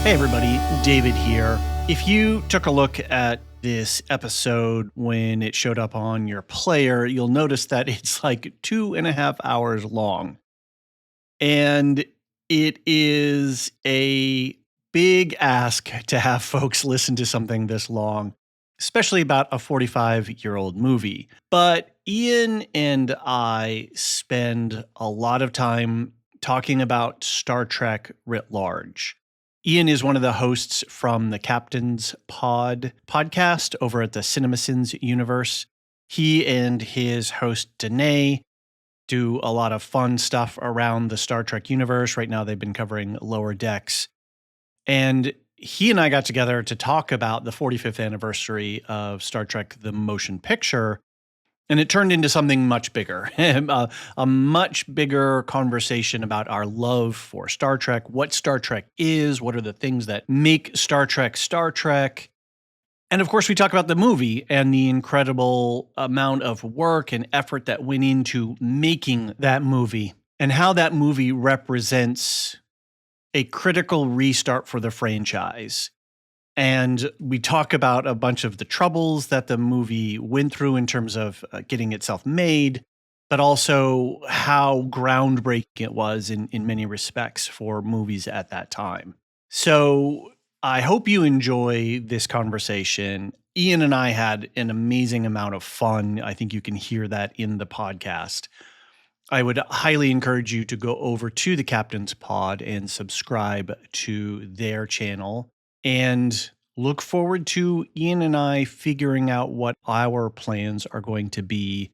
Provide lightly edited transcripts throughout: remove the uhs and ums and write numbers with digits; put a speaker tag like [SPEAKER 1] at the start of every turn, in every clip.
[SPEAKER 1] Hey everybody, David here. If you took a look at this episode when it showed up on your player, you'll notice that it's like 2.5 hours long. And it is a big ask to have folks listen to something this long, especially about a 45-year-old movie. But Ian and I spend a lot of time talking about Star Trek writ large. Ian is one of the hosts from the Captain's podcast over at the CinemaSins universe. He and his host, Danae, do a lot of fun stuff around the Star Trek universe. Right now, they've been covering Lower Decks. And he and I got together to talk about the 45th anniversary of Star Trek, the motion picture. And it turned into something much bigger, a much bigger conversation about our love for Star Trek, what Star Trek is, what are the things that make Star Trek Star Trek. And of course, we talk about the movie and the incredible amount of work and effort that went into making that movie and how that movie represents a critical restart for the franchise. And we talk about a bunch of the troubles that the movie went through in terms of getting itself made, but also how groundbreaking it was in many respects for movies at that time. So I hope you enjoy this conversation. Ian and I had an amazing amount of fun. I think you can hear that in the podcast. I would highly encourage you to go over to the Captain's Pod and subscribe to their channel. And look forward to Ian and I figuring out what our plans are going to be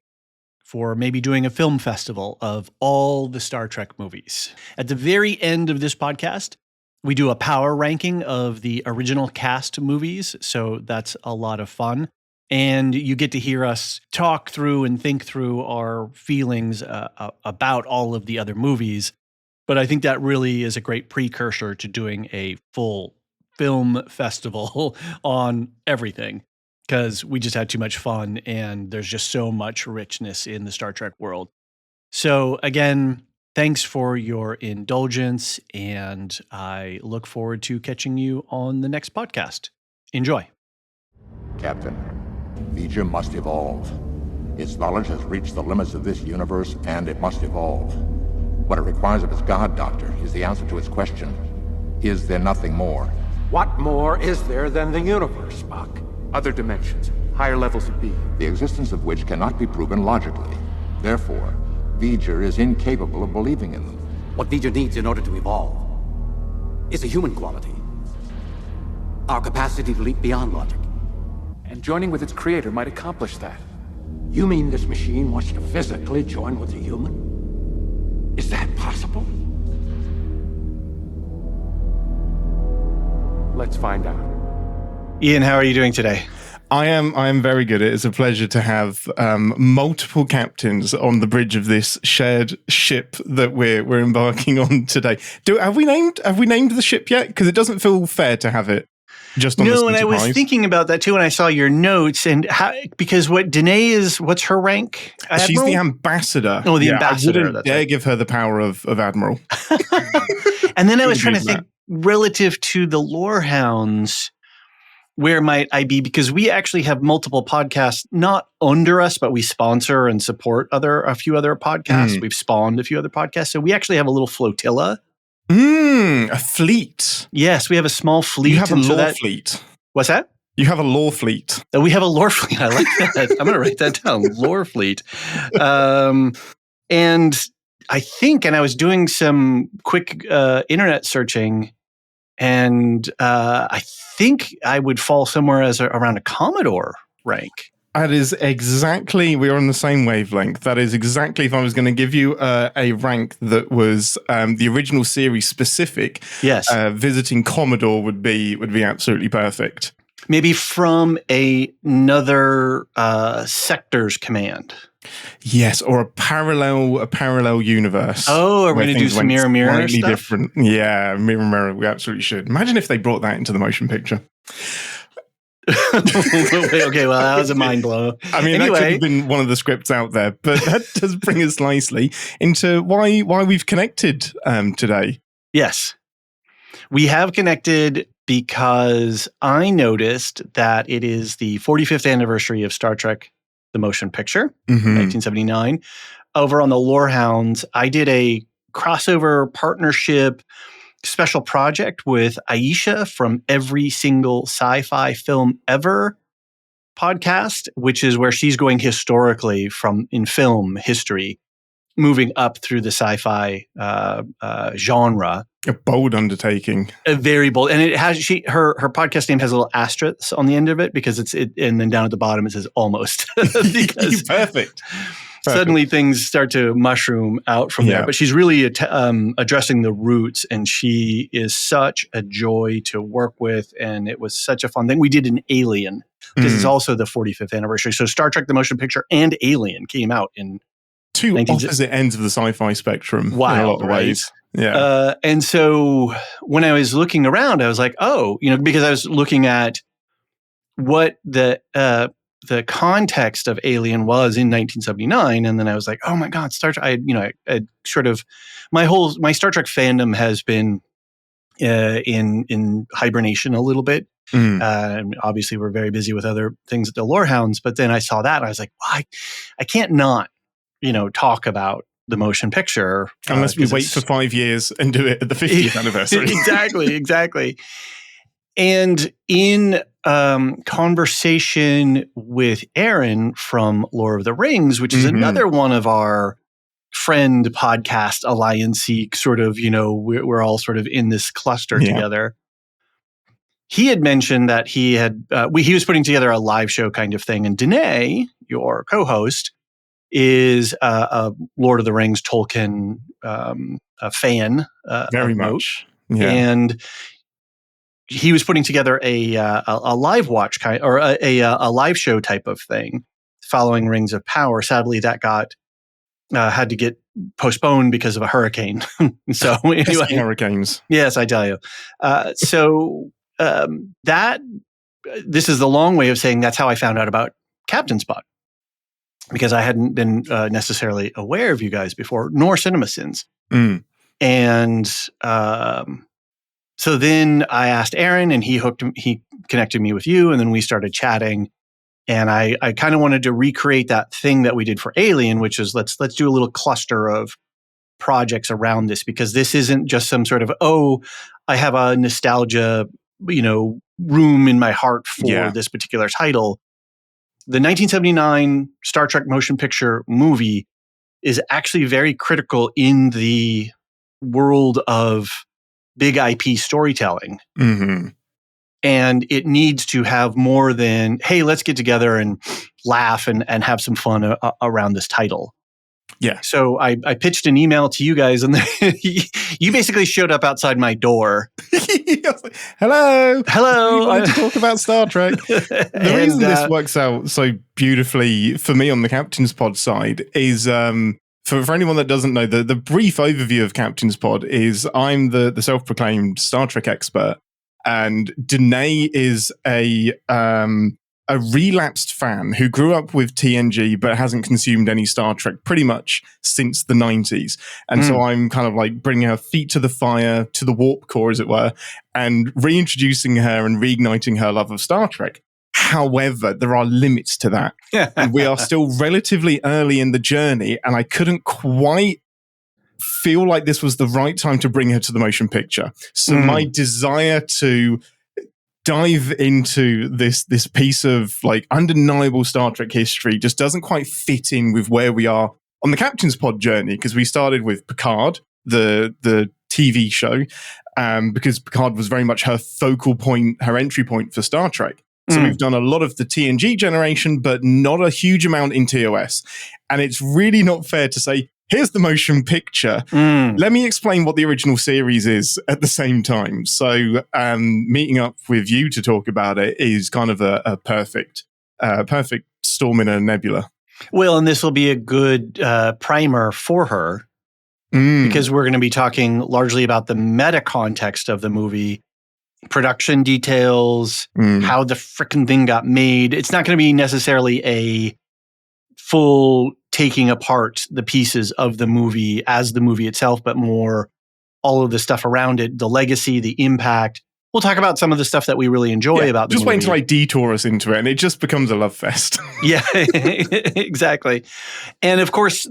[SPEAKER 1] for maybe doing a film festival of all the Star Trek movies. At the very end of this podcast, we do a power ranking of the original cast movies, so that's a lot of fun. And you get to hear us talk through and think through our feelings about all of the other movies. But I think that really is a great precursor to doing a full film festival on everything, because we just had too much fun and there's just so much richness in the Star Trek world. So again, thanks for your indulgence, and I look forward to catching you on the next podcast. Enjoy.
[SPEAKER 2] Captain, V'ger must evolve. Its knowledge has reached the limits of this universe, and it must evolve. What it requires of its God Doctor is the answer to its question: is there nothing more?
[SPEAKER 3] What more is there than the universe, Spock?
[SPEAKER 4] Other dimensions, higher levels of being.
[SPEAKER 2] The existence of which cannot be proven logically. Therefore, V'ger is incapable of believing in them.
[SPEAKER 5] What V'ger needs in order to evolve is a human quality. Our capacity to leap beyond logic.
[SPEAKER 4] And joining with its creator might accomplish that.
[SPEAKER 3] You mean this machine wants to physically join with a human? Is that possible?
[SPEAKER 4] Let's find out.
[SPEAKER 1] Ian, how are you doing today?
[SPEAKER 6] I am very good. It is a pleasure to have multiple captains on the bridge of this shared ship that we're embarking on today. Have we named the ship yet? Because it doesn't feel fair to have it just on the
[SPEAKER 1] No, and I was thinking about that too when I saw your notes, and because what Danae is, what's her rank? Admiral?
[SPEAKER 6] She's the ambassador.
[SPEAKER 1] Oh, the ambassador.
[SPEAKER 6] I wouldn't dare give her the power of admiral.
[SPEAKER 1] And then I was trying to think relative to the Lorehounds, where might I be? Because we actually have multiple podcasts, not under us, but we sponsor and support a few other podcasts. We've spawned a few other podcasts. So we actually have a little flotilla.
[SPEAKER 6] A fleet.
[SPEAKER 1] Yes, we have a small fleet.
[SPEAKER 6] You have a lore fleet.
[SPEAKER 1] What's that?
[SPEAKER 6] You have a lore fleet.
[SPEAKER 1] We have a lore fleet. I like that. I'm going to write that down. Lore fleet. And I think, and I was doing some quick internet searching, and I think I would fall somewhere around a Commodore rank.
[SPEAKER 6] That is exactly, we're on the same wavelength. That is exactly, if I was going to give you a rank that was the original series specific,
[SPEAKER 1] yes,
[SPEAKER 6] visiting Commodore would be absolutely perfect.
[SPEAKER 1] Maybe from another sector's command.
[SPEAKER 6] Yes, or a parallel universe.
[SPEAKER 1] Oh, are we going to do some mirror stuff?
[SPEAKER 6] Different. Yeah, mirror. We absolutely should. Imagine if they brought that into the motion picture.
[SPEAKER 1] Okay, well, that was a mind blow.
[SPEAKER 6] I mean, that could have been one of the scripts out there, but that does bring us nicely into why we've connected today.
[SPEAKER 1] Yes. We have connected because I noticed that it is the 45th anniversary of Star Trek, the motion picture, 1979. Over on the Lorehounds, I did a crossover partnership special project with Aisha from Every Single Sci-Fi Film Ever podcast, which is where she's going historically from in film history, moving up through the sci-fi genre.
[SPEAKER 6] A bold undertaking.
[SPEAKER 1] A very bold, and it has her podcast name has a little asterisk on the end of it because and then down at the bottom it says almost because
[SPEAKER 6] Perfect.
[SPEAKER 1] Suddenly things start to mushroom out from there. But she's really addressing the roots, and she is such a joy to work with, and it was such a fun thing. We did an Alien. This is also the 45th anniversary. So Star Trek, the motion picture, and Alien came out in
[SPEAKER 6] two opposite ends of the sci-fi spectrum.
[SPEAKER 1] Wild,
[SPEAKER 6] in a lot of ways. Yeah.
[SPEAKER 1] And so when I was looking around, I was like, oh, because I was looking at what the context of Alien was in 1979, and then I was like, oh my God, Star Trek! I sort of my Star Trek fandom has been in hibernation a little bit. Obviously, we're very busy with other things at the Lorehounds, but then I saw that, and I was like, well, I can't not talk about the motion picture
[SPEAKER 6] unless we wait for 5 years and do it at the 50th anniversary.
[SPEAKER 1] Exactly. And in conversation with Aaron from Lore of the Rings, which is another one of our friend podcast alliance sort of, we're all sort of in this cluster together. He had mentioned that he was putting together a live show kind of thing. And Danae, your co-host, is a Lord of the Rings Tolkien a fan.
[SPEAKER 6] Very much. Yeah.
[SPEAKER 1] And he was putting together a live watch kind or a live show type of thing following Rings of Power. Sadly, that had to get postponed because of a hurricane. So anyway,
[SPEAKER 6] hurricanes.
[SPEAKER 1] Yes, I tell you. This is the long way of saying that's how I found out about Captain Spot, because I hadn't been necessarily aware of you guys before, nor CinemaSins. And so then I asked Aaron, and he connected me with you, and then we started chatting. And I kind of wanted to recreate that thing that we did for Alien, which is let's do a little cluster of projects around this, because this isn't just some sort of, I have a nostalgia, room in my heart for this particular title. The 1979 Star Trek motion picture movie is actually very critical in the world of big IP storytelling. And it needs to have more than, hey, let's get together and laugh and have some fun around this title.
[SPEAKER 6] Yeah.
[SPEAKER 1] So I pitched an email to you guys, and you basically showed up outside my door.
[SPEAKER 6] Hello.
[SPEAKER 1] I
[SPEAKER 6] want to talk about Star Trek. The reason this works out so beautifully for me on the Captain's Pod side is, for anyone that doesn't know, the brief overview of Captain's Pod is I'm the self-proclaimed Star Trek expert, and Danae is a relapsed fan who grew up with TNG but hasn't consumed any Star Trek pretty much since the 90s. And so I'm kind of like bringing her feet to the fire, to the warp core, as it were, and reintroducing her and reigniting her love of Star Trek. However, there are limits to that. And we are still relatively early in the journey, and I couldn't quite feel like this was the right time to bring her to the motion picture. So my desire to dive into this piece of like undeniable Star Trek history just doesn't quite fit in with where we are on the Captain's Pod journey, because we started with Picard, the TV show, because Picard was very much her focal point, her entry point for Star Trek. So we've done a lot of the TNG generation, but not a huge amount in TOS. And it's really not fair to say, here's the motion picture. Let me explain what the original series is at the same time. So meeting up with you to talk about it is kind of a perfect storm in a nebula.
[SPEAKER 1] Well, and this will be a good primer for her, because we're going to be talking largely about the meta context of the movie, production details, how the frickin' thing got made. It's not going to be necessarily a full taking apart the pieces of the movie as the movie itself, but more all of the stuff around it, the legacy, the impact. We'll talk about some of the stuff that we really enjoy about the
[SPEAKER 6] just
[SPEAKER 1] movie.
[SPEAKER 6] wait until I detour us into it, and it just becomes a love fest.
[SPEAKER 1] Yeah, exactly. And of course,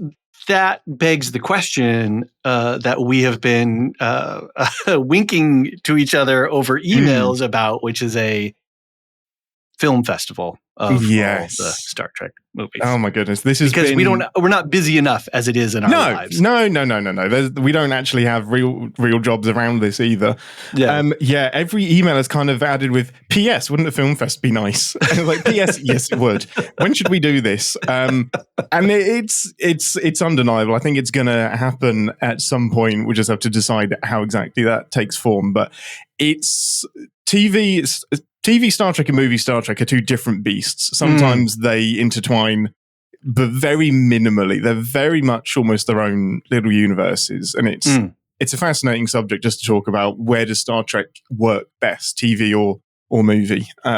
[SPEAKER 1] that begs the question that we have been winking to each other over emails about, which is a film festival of all the Star Trek movies.
[SPEAKER 6] Oh my goodness, this is
[SPEAKER 1] because we're not busy enough as it is in our lives.
[SPEAKER 6] No. We don't actually have real jobs around this either. Yeah. Every email is kind of added with P.S. Wouldn't a film fest be nice? Like P.S. Yes, it would. When should we do this? And it's undeniable. I think it's going to happen at some point. We just have to decide how exactly that takes form. But it's TV Star Trek and movie Star Trek are two different beasts. Sometimes they intertwine, but very minimally. They're very much almost their own little universes. And it's a fascinating subject just to talk about. Where does Star Trek work best, TV or movie? So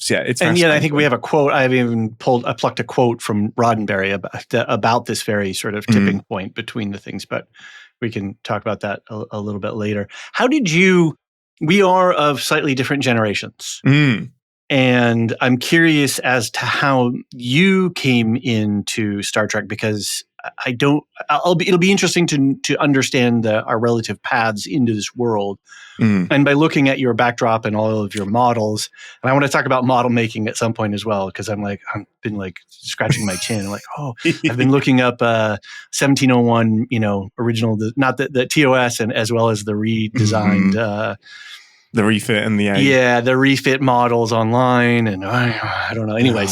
[SPEAKER 6] yeah, it's fascinating.
[SPEAKER 1] And yeah, I think we have a quote. I plucked a quote from Roddenberry about this very sort of tipping point between the things, but we can talk about that a little bit later. How did you... We are of slightly different generations. And I'm curious as to how you came into Star Trek, because it'll be interesting to understand our relative paths into this world. And by looking at your backdrop and all of your models, and I want to talk about model making at some point as well, because I've been scratching my chin. I'm like, I've been looking up 1701, original, not the TOS, and as well as the redesigned,
[SPEAKER 6] the refit and the A.
[SPEAKER 1] Yeah, the refit models online, and I don't know. Anyway,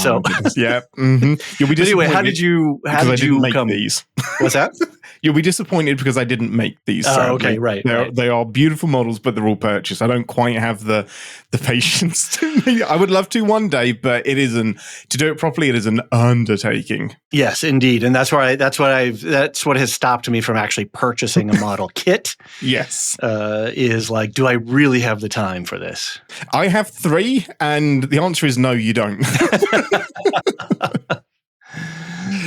[SPEAKER 6] yeah. You'll be disappointed.
[SPEAKER 1] Anyway, how did you
[SPEAKER 6] make
[SPEAKER 1] come?
[SPEAKER 6] These?
[SPEAKER 1] What's that?
[SPEAKER 6] You'll be disappointed because I didn't make these.
[SPEAKER 1] Oh, okay, right.
[SPEAKER 6] They are beautiful models, but they're all purchased. I don't quite have the patience to make. I would love to one day, but to do it properly. It is an undertaking.
[SPEAKER 1] Yes, indeed, and that's what has stopped me from actually purchasing a model kit.
[SPEAKER 6] Yes,
[SPEAKER 1] is like, do I really have the time for this?
[SPEAKER 6] I have 3, and the answer is no, you don't.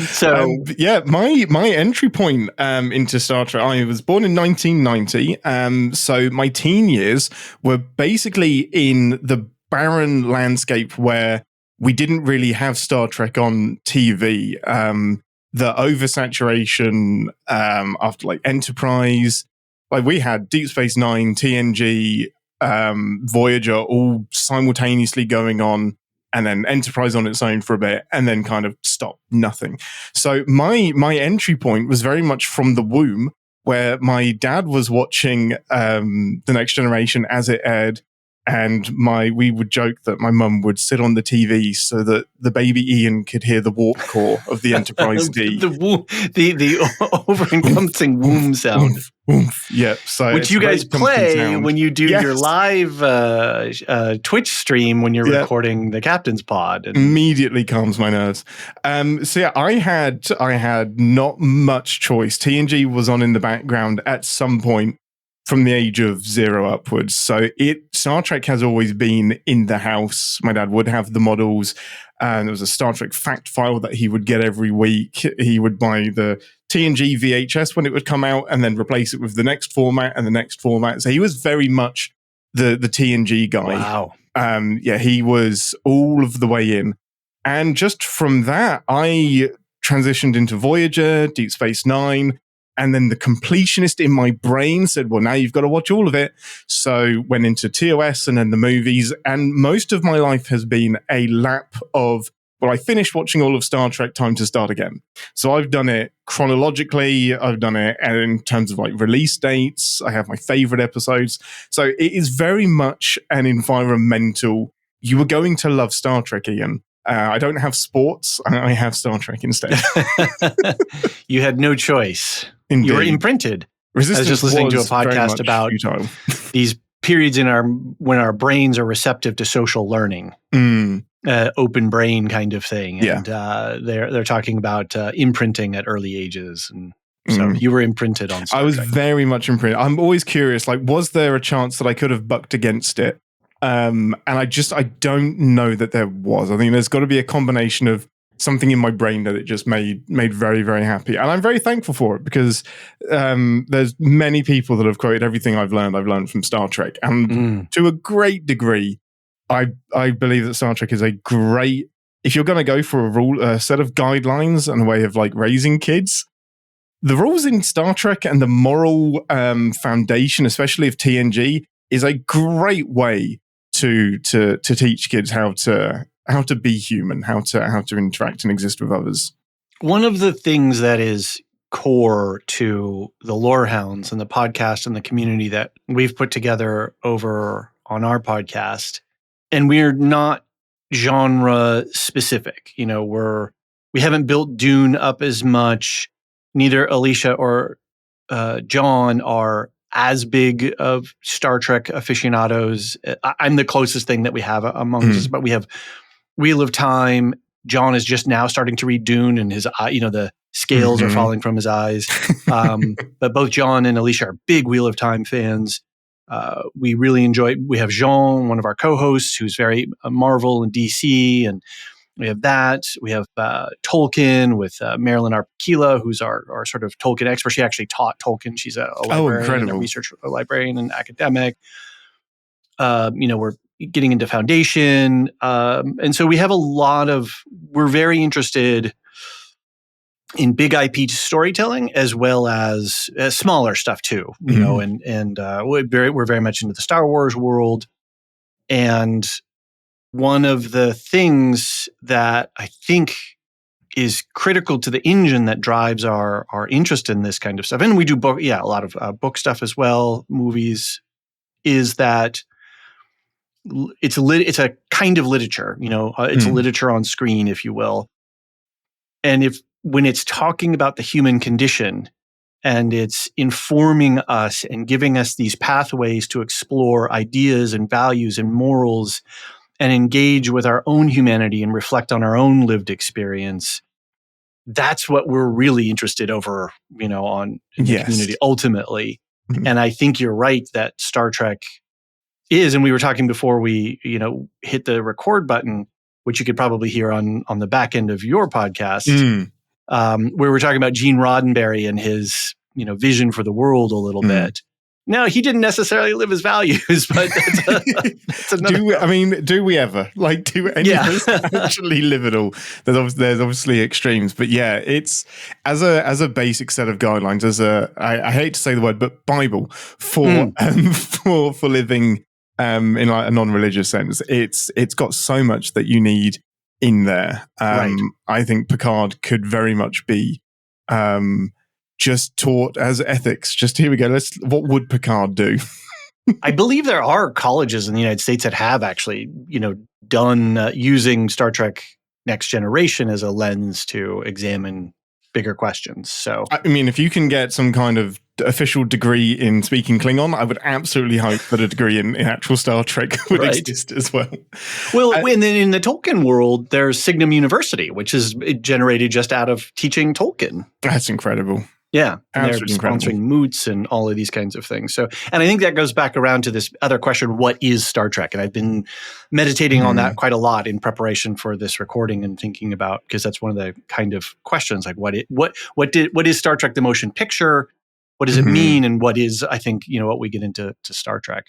[SPEAKER 6] So my entry point into Star Trek, I was born in 1990. So my teen years were basically in the barren landscape where we didn't really have Star Trek on TV. The oversaturation after Enterprise, we had Deep Space Nine, TNG, Voyager all simultaneously going on, and then Enterprise on its own for a bit, and then kind of stopped, nothing. So my entry point was very much from the womb, where my dad was watching The Next Generation as it aired, and we would joke that my mum would sit on the TV so that the baby Ian could hear the warp core of the Enterprise D.
[SPEAKER 1] the over-encompassing womb sound.
[SPEAKER 6] Yep. So
[SPEAKER 1] which you guys play when you do your live Twitch stream when you're recording the Captain's Pod.
[SPEAKER 6] Immediately calms my nerves. So yeah, I had not much choice. TNG was on in the background at some point from the age of 0 upwards. So Star Trek has always been in the house. My dad would have the models, and there was a Star Trek fact file that he would get every week. He would buy the TNG VHS when it would come out, and then replace it with the next format and the next format. So he was very much the TNG guy.
[SPEAKER 1] Wow.
[SPEAKER 6] He was all of the way in. And just from that, I transitioned into Voyager, Deep Space Nine, and then the completionist in my brain said, well, now you've got to watch all of it. So went into TOS and then the movies. And most of my life has been a lap of, I finished watching all of Star Trek, time to start again. So I've done it chronologically. I've done it in terms of release dates. I have my favorite episodes. So it is very much an environmental, you are going to love Star Trek, Ian. I don't have sports. I have Star Trek instead.
[SPEAKER 1] You had no choice.
[SPEAKER 6] Indeed.
[SPEAKER 1] You were imprinted.
[SPEAKER 6] Resistance
[SPEAKER 1] I was just listening to a podcast about these periods when our brains are receptive to social learning, open brain kind of thing. And they're talking about imprinting at early ages. And so you were imprinted on Star Trek.
[SPEAKER 6] I was very much imprinted. I'm always curious, was there a chance that I could have bucked against it? And I don't know that there was. I think there's got to be a combination of something in my brain that it just made very, very happy. And I'm very thankful for it because there's many people that have quoted everything I've learned from Star Trek. And to a great degree, I believe that Star Trek is a great, if you're going to go for a set of guidelines and a way of like raising kids, the rules in Star Trek and the moral foundation, especially of TNG, is a great way to teach kids how to be human, how to interact and exist with others.
[SPEAKER 1] One of the things that is core to the Lorehounds and the podcast and the community that we've put together over on our podcast, and we're not genre specific. You know, we haven't built Dune up as much. Neither Alicia or John are as big of Star Trek aficionados. I'm the closest thing that we have among us, but we have Wheel of Time. John is just now starting to read Dune, and his eye, the scales are falling from his eyes. But both John and Alicia are big Wheel of Time fans. We really enjoy. We have Jean, one of our co-hosts, who's very Marvel and DC, and we have that. We have Tolkien with Marilyn Arpakila, who's our sort of Tolkien expert. She actually taught Tolkien. She's a librarian, a research librarian and academic. We're getting into Foundation. And so we have we're very interested in big IP storytelling as well as smaller stuff too, and we're very much into the Star Wars world. And one of the things that I think is critical to the engine that drives our interest in this kind of stuff, and we do a lot of book stuff as well, movies, is that it's a kind of literature, it's a literature on screen, if you will. And when it's talking about the human condition and it's informing us and giving us these pathways to explore ideas and values and morals and engage with our own humanity and reflect on our own lived experience, that's what we're really interested over, on in the community ultimately. And I think you're right that Star Trek is, and we were talking before we, hit the record button, which you could probably hear on the back end of your podcast, where we're talking about Gene Roddenberry and his, vision for the world a little bit. No, he didn't necessarily live his values, but that's another.
[SPEAKER 6] Do we ever? Do any of us actually live it all? There's obviously extremes, but yeah, it's as a basic set of guidelines, I hate to say the word, but Bible for living in like a non-religious sense. It's got so much that you need in there.
[SPEAKER 1] Right.
[SPEAKER 6] I think Picard could very much be just taught as ethics. Just here we go. What would Picard do?
[SPEAKER 1] I believe there are colleges in the United States that have actually, done using Star Trek Next Generation as a lens to examine bigger questions. So,
[SPEAKER 6] I mean, if you can get some kind of official degree in speaking Klingon, I would absolutely hope that a degree in actual Star Trek would exist as well.
[SPEAKER 1] Well, and then in the Tolkien world, there's Signum University, which is generated just out of teaching Tolkien.
[SPEAKER 6] That's incredible.
[SPEAKER 1] Yeah, and they're sponsoring moots and all of these kinds of things. So, and I think that goes back around to this other question: what is Star Trek? And I've been meditating on that quite a lot in preparation for this recording and thinking about, because that's one of the kind of questions, like what is Star Trek the motion picture? What does it mean? And what is, I think, what we get into Star Trek.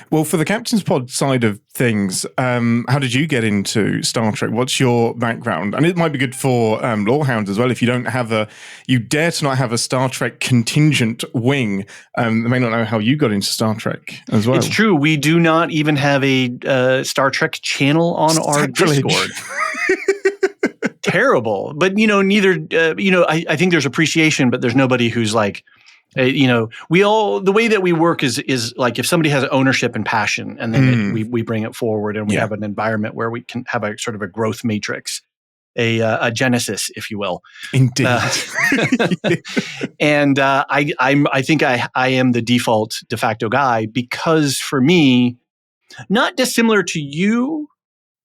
[SPEAKER 6] Well, for the Captain's Pod side of things, how did you get into Star Trek? What's your background? And it might be good for Lorehounds as well. If you you dare to not have a Star Trek contingent wing, they may not know how you got into Star Trek as well.
[SPEAKER 1] It's true. We do not even have a Star Trek channel on our Discord. Terrible. But, neither, I think there's appreciation, but there's nobody who's like, the way that we work is like if somebody has ownership and passion, and then we bring it forward, and we have an environment where we can have a sort of a growth matrix, a genesis, if you will.
[SPEAKER 6] Indeed.
[SPEAKER 1] And I think I am the default de facto guy, because for me, not dissimilar to you,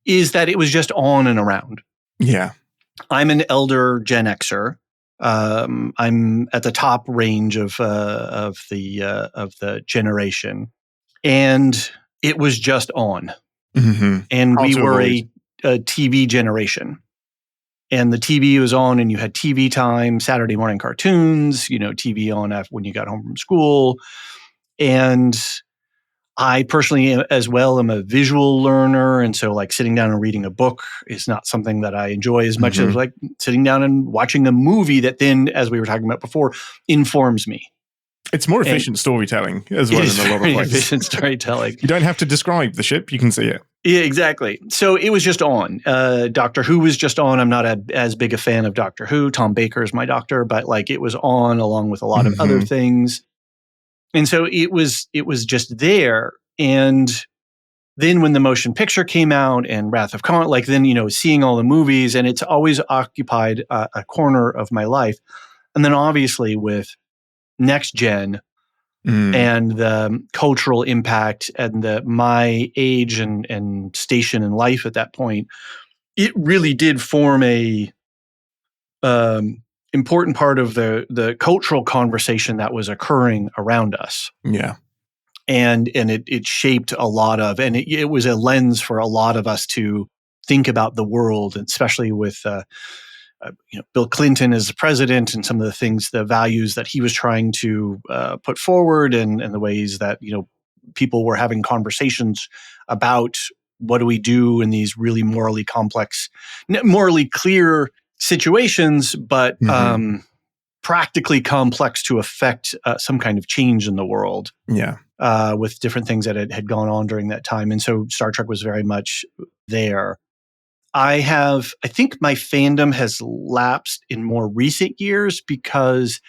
[SPEAKER 1] is that it was just on and around.
[SPEAKER 6] Yeah.
[SPEAKER 1] I'm an elder Gen Xer. I'm at the top range of the generation, and it was just on. And we were a TV generation, and the TV was on, and you had TV time, Saturday morning cartoons, TV on when you got home from school. And I personally, as well, am a visual learner. And so like sitting down and reading a book is not something that I enjoy as much as like sitting down and watching a movie that then, as we were talking about before, informs me.
[SPEAKER 6] It's more efficient storytelling as well in a lot of ways.
[SPEAKER 1] Efficient storytelling.
[SPEAKER 6] You don't have to describe the ship, you can see it.
[SPEAKER 1] Yeah, exactly. So it was just on. Doctor Who was just on. I'm not as big a fan of Doctor Who. Tom Baker is my doctor, but like it was on along with a lot of other things. And so it was just there. And then when the motion picture came out and Wrath of Khan, like then, seeing all the movies, and it's always occupied a corner of my life. And then obviously with Next Gen and the cultural impact and my age and station in life at that point, it really did form a important part of the cultural conversation that was occurring around us.
[SPEAKER 6] Yeah.
[SPEAKER 1] And it shaped a lot of, and it was a lens for a lot of us to think about the world, and especially with Bill Clinton as the president and some of the things, the values that he was trying to put forward, and the ways that people were having conversations about what do we do in these really morally complex, morally clear situations, but practically complex to affect some kind of change in the world.
[SPEAKER 6] Yeah.
[SPEAKER 1] With different things that had gone on during that time. And so Star Trek was very much there. I think my fandom has lapsed in more recent years because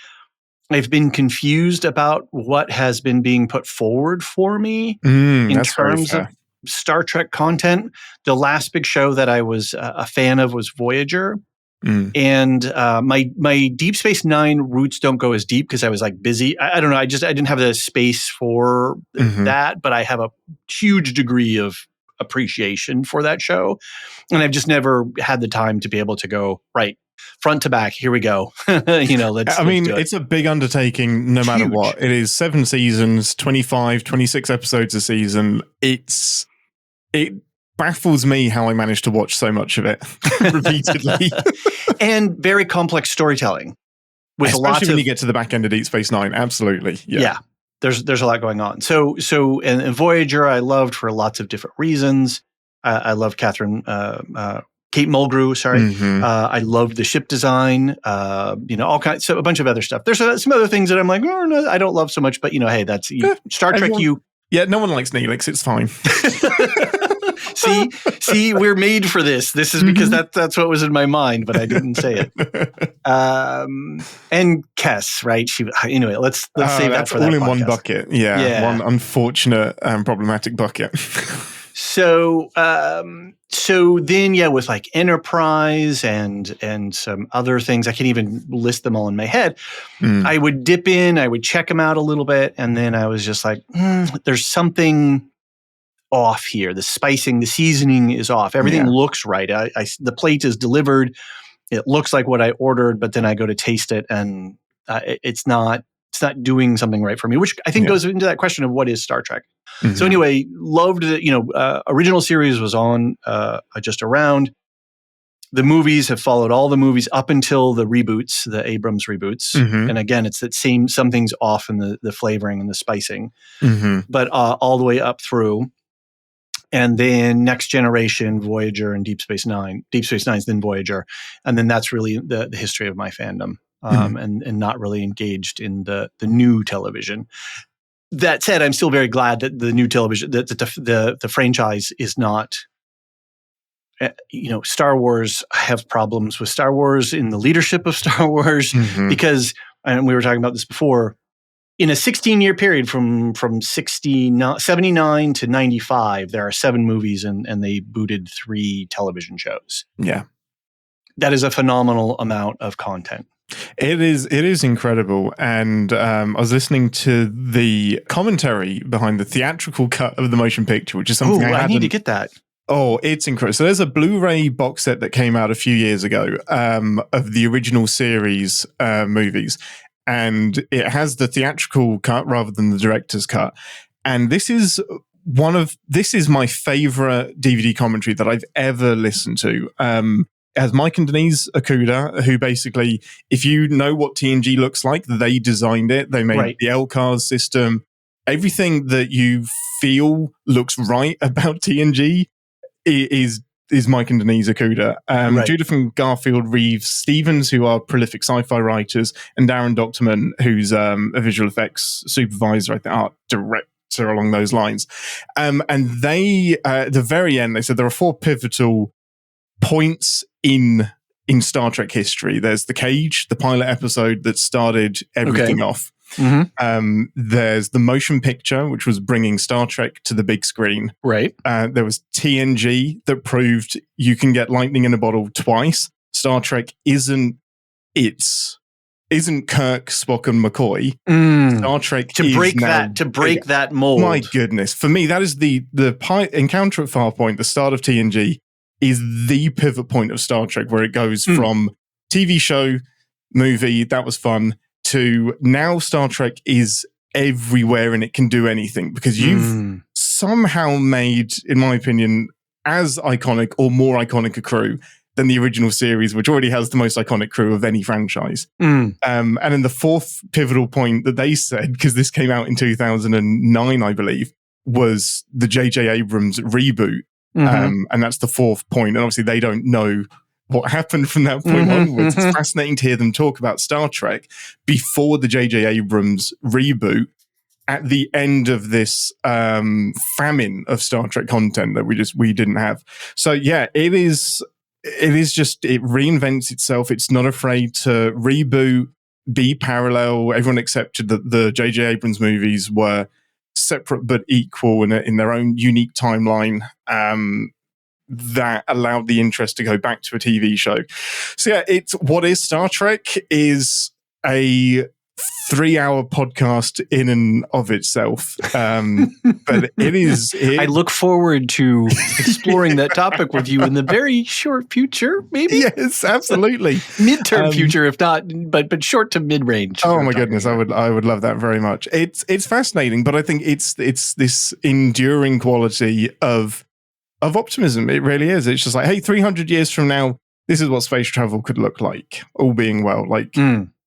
[SPEAKER 1] I've been confused about what has been being put forward for me in terms of Star Trek content. The last big show that I was a fan of was Voyager. And my Deep Space Nine roots don't go as deep because I was like busy. I don't know. I didn't have the space for that, but I have a huge degree of appreciation for that show. And I've just never had the time to be able to go right front to back. Here we go. Let's do it.
[SPEAKER 6] It's a big undertaking no matter what. It is 7 seasons, 25, 26 episodes a season. It baffles me how I managed to watch so much of it repeatedly.
[SPEAKER 1] And very complex storytelling. With
[SPEAKER 6] Especially when you get to the back end of Deep Space Nine. Absolutely. Yeah.
[SPEAKER 1] There's a lot going on. So and Voyager I loved for lots of different reasons. I love Kate Mulgrew, sorry. I loved the ship design, all kinds, so a bunch of other stuff. There's some other things that I'm like, oh, no, I don't love so much, but hey, that's Star Trek.
[SPEAKER 6] Yeah, no one likes Neelix. It's fine.
[SPEAKER 1] See, we're made for this. This is because that's what was in my mind, but I didn't say it. And Kess, right? Anyway, let's save that for that
[SPEAKER 6] all in
[SPEAKER 1] podcast.
[SPEAKER 6] One bucket. Yeah, one unfortunate problematic bucket.
[SPEAKER 1] So then, with like Enterprise and some other things, I can't even list them all in my head. I would dip in, I would check them out a little bit, and then I was just like, there's something off here. The spicing, the seasoning is off. Everything looks right. The plate is delivered. It looks like what I ordered, but then I go to taste it, and it's not doing something right for me, which I think goes into that question of what is Star Trek. So anyway, loved it. Original series was on just around. The movies have followed all the movies up until the reboots, the Abrams reboots. And again, it's that same, something's off in the flavoring and the spicing, but all the way up through. And then Next Generation, Voyager, and Deep Space Nine. Deep Space Nine's then Voyager. And then that's really the history of my fandom, and not really engaged in the new television. That said, I'm still very glad that the new television, that the franchise is not, Star Wars. I have problems with Star Wars in the leadership of Star Wars because, and we were talking about this before, in a 16-year period from 79 to 95, there are 7 movies and they booted 3 television shows.
[SPEAKER 6] Yeah.
[SPEAKER 1] That is a phenomenal amount of content.
[SPEAKER 6] It is incredible. And I was listening to the commentary behind the theatrical cut of the motion picture, which is something I
[SPEAKER 1] need to get that.
[SPEAKER 6] Oh, it's incredible. So there's a Blu-ray box set that came out a few years ago of the original series movies. And it has the theatrical cut rather than the director's cut. And this is my favorite DVD commentary that I've ever listened to. It has Mike and Denise Okuda, who basically, if you know what TNG looks like, they designed it. They made the LCARS system. Everything that you feel looks right about TNG is Mike and Denise Okuda. Judith and Garfield Reeves Stevens, who are prolific sci-fi writers, and Darren Doctorman, who's a visual effects supervisor, I think, art director along those lines. And they, at the very end, they said there are 4 pivotal points in Star Trek history. There's the Cage, the pilot episode that started everything off. Mm-hmm. There's the motion picture, which was bringing Star Trek to the big screen.
[SPEAKER 1] Right.
[SPEAKER 6] There was TNG that proved you can get lightning in a bottle twice. Star Trek isn't Kirk, Spock, and McCoy. Star Trek
[SPEAKER 1] to break that mold.
[SPEAKER 6] My goodness, for me, that is the encounter at Farpoint, the start of TNG, is the pivot point of Star Trek, where it goes from TV show, movie, that was fun, to now Star Trek is everywhere and it can do anything, because you've somehow made, in my opinion, as iconic or more iconic a crew than the original series, which already has the most iconic crew of any franchise. And then the 4th pivotal point that they said, because this came out in 2009, I believe, was the J.J. Abrams reboot. And that's the 4th point. And obviously they don't know what happened from that point onwards. It's fascinating to hear them talk about Star Trek before the J.J. Abrams reboot, at the end of this famine of Star Trek content that we didn't have. So yeah, it reinvents itself. It's not afraid to reboot, be parallel. Everyone accepted that the J.J. Abrams movies were separate but equal in their own unique timeline. That allowed the interest to go back to a TV show. So yeah, it's what is Star Trek is a 3-hour podcast in and of itself. But it is.
[SPEAKER 1] I look forward to exploring that topic with you in the very short future, maybe.
[SPEAKER 6] Yes, absolutely.
[SPEAKER 1] Midterm future, if not, but short to mid range.
[SPEAKER 6] Oh my goodness, I would love that very much. It's fascinating, but I think it's this enduring quality of optimism. It really is. It's just like, hey, 300 years from now, this is what space travel could look like, all being well.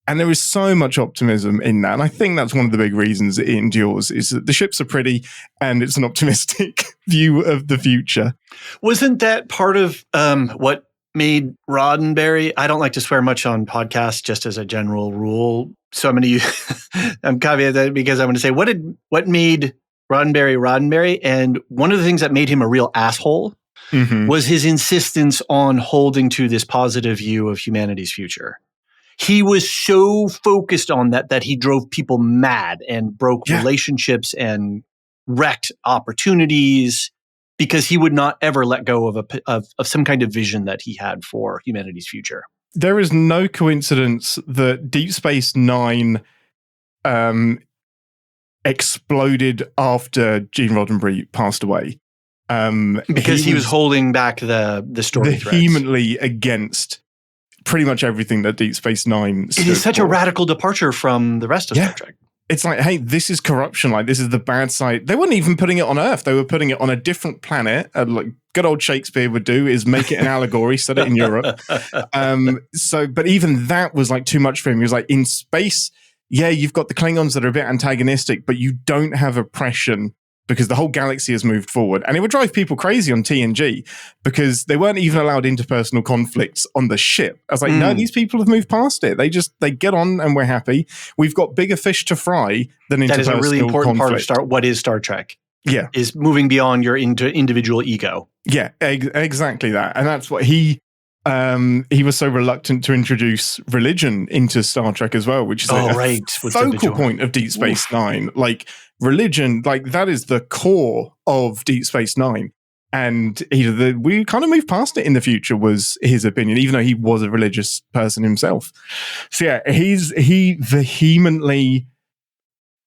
[SPEAKER 6] And there is so much optimism in that. And I think that's one of the big reasons it endures, is that the ships are pretty and it's an optimistic view of the future.
[SPEAKER 1] Wasn't that part of what made Roddenberry? I don't like to swear much on podcasts, just as a general rule. So I'm going to use, I'm caveat that because I'm going to say, what made Roddenberry? And one of the things that made him a real asshole was his insistence on holding to this positive view of humanity's future. He was so focused on that he drove people mad and broke relationships and wrecked opportunities, because he would not ever let go of some kind of vision that he had for humanity's future.
[SPEAKER 6] There is no coincidence that Deep Space Nine exploded after Gene Roddenberry passed away.
[SPEAKER 1] Because he was holding back the story threads.
[SPEAKER 6] Vehemently against pretty much everything that Deep Space Nine stood
[SPEAKER 1] It is such
[SPEAKER 6] for.
[SPEAKER 1] a radical departure from the rest of Star Trek.
[SPEAKER 6] It's like, hey, this is corruption. Like, this is the bad side. They weren't even putting it on Earth. They were putting it on a different planet. Like good old Shakespeare would do, is make it an allegory, set it in Europe. But even that was like too much for him. He was like, in space, yeah, you've got the Klingons that are a bit antagonistic, but you don't have oppression, because the whole galaxy has moved forward. And it would drive people crazy on TNG, because they weren't even allowed interpersonal conflicts on the ship. I was like, no, these people have moved past it. They get on and we're happy. We've got bigger fish to fry than interpersonal conflict.
[SPEAKER 1] That is a really important part of what is Star Trek.
[SPEAKER 6] Yeah.
[SPEAKER 1] Is moving beyond your individual ego.
[SPEAKER 6] Yeah, exactly that. And that's what he was so reluctant to introduce religion into Star Trek as well, which is a focal point of Deep Space Nine. Like, religion, like, that is the core of Deep Space Nine. And we kind of moved past it in the future, was his opinion, even though he was a religious person himself. So yeah, he vehemently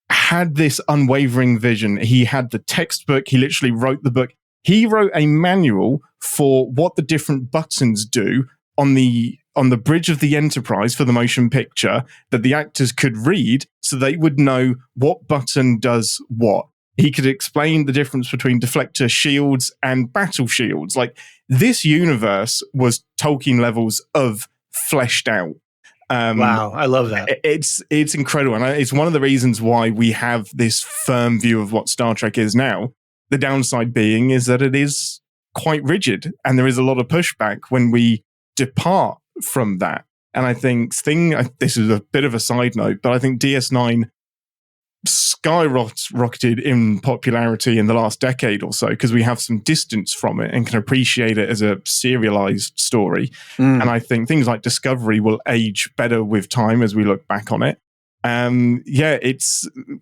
[SPEAKER 6] had this unwavering vision. He had the textbook. He literally wrote the book. He wrote a manual for what the different buttons do on the bridge of the Enterprise for the motion picture, that the actors could read, so they would know what button does what. He could explain the difference between deflector shields and battle shields. Like, this universe was Tolkien levels of fleshed out.
[SPEAKER 1] Wow, I love that.
[SPEAKER 6] It's incredible. And it's one of the reasons why we have this firm view of what Star Trek is now. The downside being is that it is quite rigid, and there is a lot of pushback when we depart from that. And I think this is a bit of a side note, but I think DS9 skyrocketed in popularity in the last decade or so because we have some distance from it and can appreciate it as a serialized story. And I think things like Discovery will age better with time as we look back on it.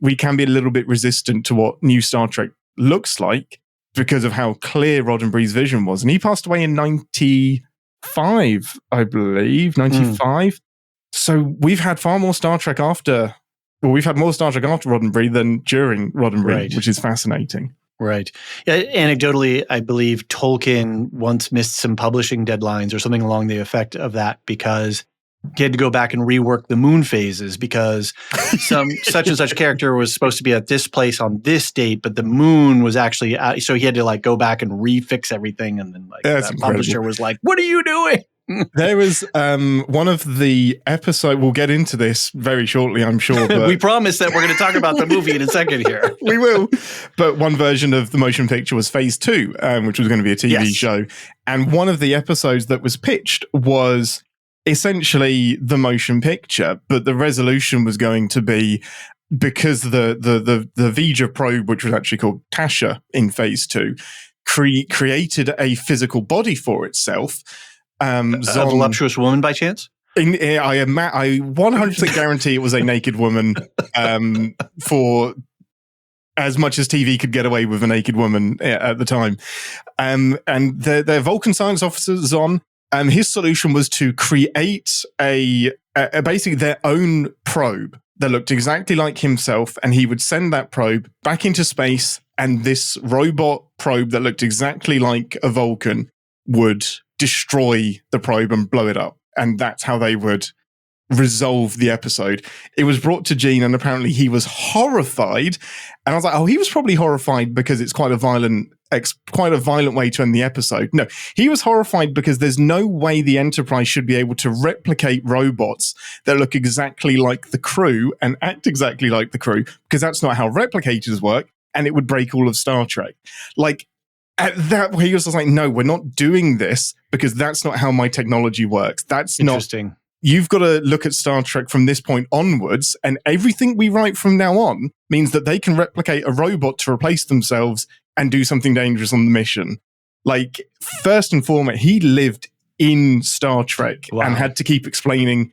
[SPEAKER 6] We can be a little bit resistant to what new Star Trek looks like because of how clear Roddenberry's vision was. And he passed away in 95, I believe, 95. So we've had far more Star Trek after. Well, we've had more Star Trek after Roddenberry than during Roddenberry, which is fascinating.
[SPEAKER 1] Right. Yeah, anecdotally, I believe Tolkien once missed some publishing deadlines or something along the effect of that because he had to go back and rework the moon phases because such and such character was supposed to be at this place on this date, but the moon was actually out. So he had to like go back and refix everything. And then the publisher was like, "What are you doing?"
[SPEAKER 6] There was one of the episode. We'll get into this very shortly, I'm sure. But
[SPEAKER 1] we promise that we're going to talk about the movie in a second here.
[SPEAKER 6] We will. But one version of the motion picture was Phase 2, which was going to be a TV show. And one of the episodes that was pitched was essentially the motion picture, but the resolution was going to be because the Vija probe, which was actually called Tasha in Phase 2, created a physical body for itself.
[SPEAKER 1] A voluptuous woman by chance?
[SPEAKER 6] I 100% guarantee it was a naked woman for as much as TV could get away with a naked woman at the time. And their Vulcan science officer, Zon, his solution was to create basically their own probe that looked exactly like himself, and he would send that probe back into space, and this robot probe that looked exactly like a Vulcan would destroy the probe and blow it up. And that's how they would resolve the episode. It was brought to Gene, and apparently he was horrified. And I was like, oh, he was probably horrified because it's quite a violent way to end the episode. No, he was horrified because there's no way the Enterprise should be able to replicate robots that look exactly like the crew and act exactly like the crew, because that's not how replicators work, and it would break all of Star Trek. Like, at that point, he was just like, no, we're not doing this because that's not how my technology works. That's
[SPEAKER 1] interesting.
[SPEAKER 6] You've got to look at Star Trek from this point onwards, and everything we write from now on means that they can replicate a robot to replace themselves and do something dangerous on the mission. Like, first and foremost, he lived in Star Trek and had to keep explaining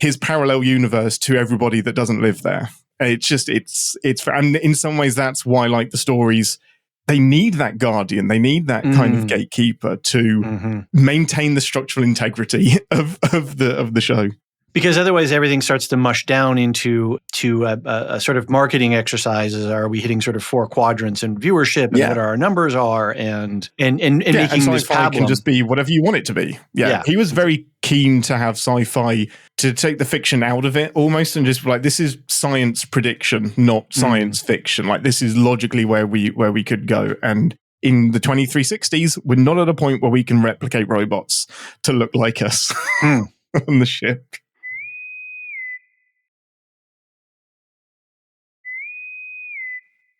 [SPEAKER 6] his parallel universe to everybody that doesn't live there. And in some ways, that's why, like, the stories, they need that guardian. They need that kind of gatekeeper to maintain the structural integrity of the show.
[SPEAKER 1] Because otherwise, everything starts to mush down into a sort of marketing exercises. Are we hitting sort of 4 quadrants in viewership, and what our numbers are, and making this
[SPEAKER 6] sci-fi can just be whatever you want it to be. Yeah, he was very keen to have sci-fi to take the fiction out of it almost, and just like, this is science prediction, not science fiction. Like, this is logically where we could go. And in the 2360s, we're not at a point where we can replicate robots to look like us on the ship.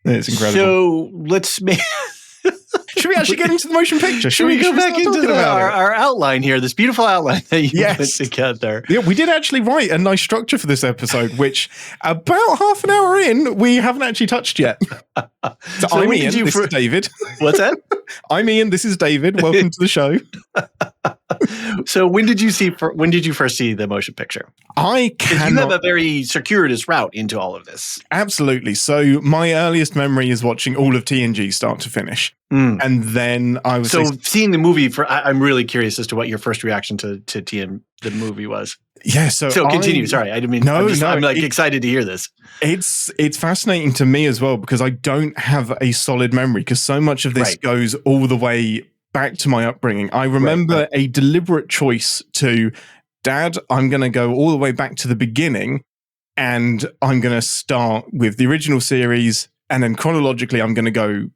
[SPEAKER 6] It's incredible.
[SPEAKER 1] So let's make...
[SPEAKER 6] Should we actually get into the motion picture?
[SPEAKER 1] Should we go back into our outline here, this beautiful outline that you put together?
[SPEAKER 6] Yeah, we did actually write a nice structure for this episode, which about half an hour in, we haven't actually touched yet. So I'm Ian, this is David.
[SPEAKER 1] What's that?
[SPEAKER 6] I'm Ian, this is David. Welcome to the show.
[SPEAKER 1] So when did you first see the motion picture?
[SPEAKER 6] You
[SPEAKER 1] have a very circuitous route into all of this.
[SPEAKER 6] Absolutely. So my earliest memory is watching all of TNG start to finish. And then I was...
[SPEAKER 1] So seeing the movie, I'm really curious as to what your first reaction to the movie was.
[SPEAKER 6] Yeah,
[SPEAKER 1] so continue. Sorry, I didn't mean... I'm excited to hear this.
[SPEAKER 6] It's fascinating to me as well, because I don't have a solid memory, because so much of this goes all the way back to my upbringing. I remember a deliberate choice to, Dad, I'm going to go all the way back to the beginning, and I'm going to start with the original series and then chronologically, I'm going to go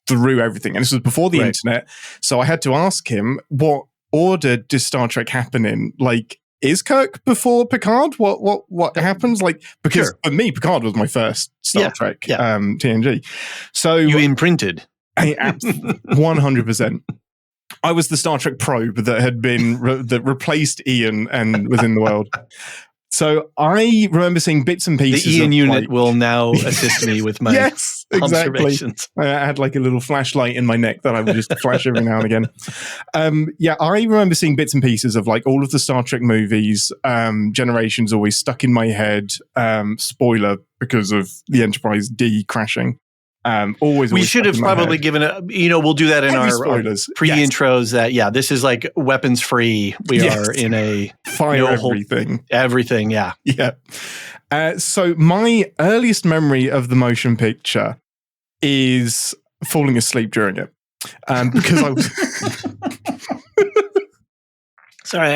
[SPEAKER 6] through everything. And this was before the internet, so I had to ask him, what order does Star Trek happen in? Like, is Kirk before Picard? What happens? Like, because for me, Picard was my first Star Trek TNG. So
[SPEAKER 1] you imprinted.
[SPEAKER 6] 100%. I was the Star Trek probe that had been that replaced Ian and was in the world. So I remember seeing bits and pieces.
[SPEAKER 1] The Ian unit will now assist me with my observations.
[SPEAKER 6] I had like a little flashlight in my neck that I would just flash every now and again. I remember seeing bits and pieces of like all of the Star Trek movies. Generations always stuck in my head. Spoiler, because of the Enterprise D crashing.
[SPEAKER 1] We should have probably given a, we'll do that in our pre-intros that, this is like weapons free. We are in a
[SPEAKER 6] fire everything.
[SPEAKER 1] Everything. Yeah.
[SPEAKER 6] Yeah. So my earliest memory of the motion picture is falling asleep during it. Because I was...
[SPEAKER 1] Sorry,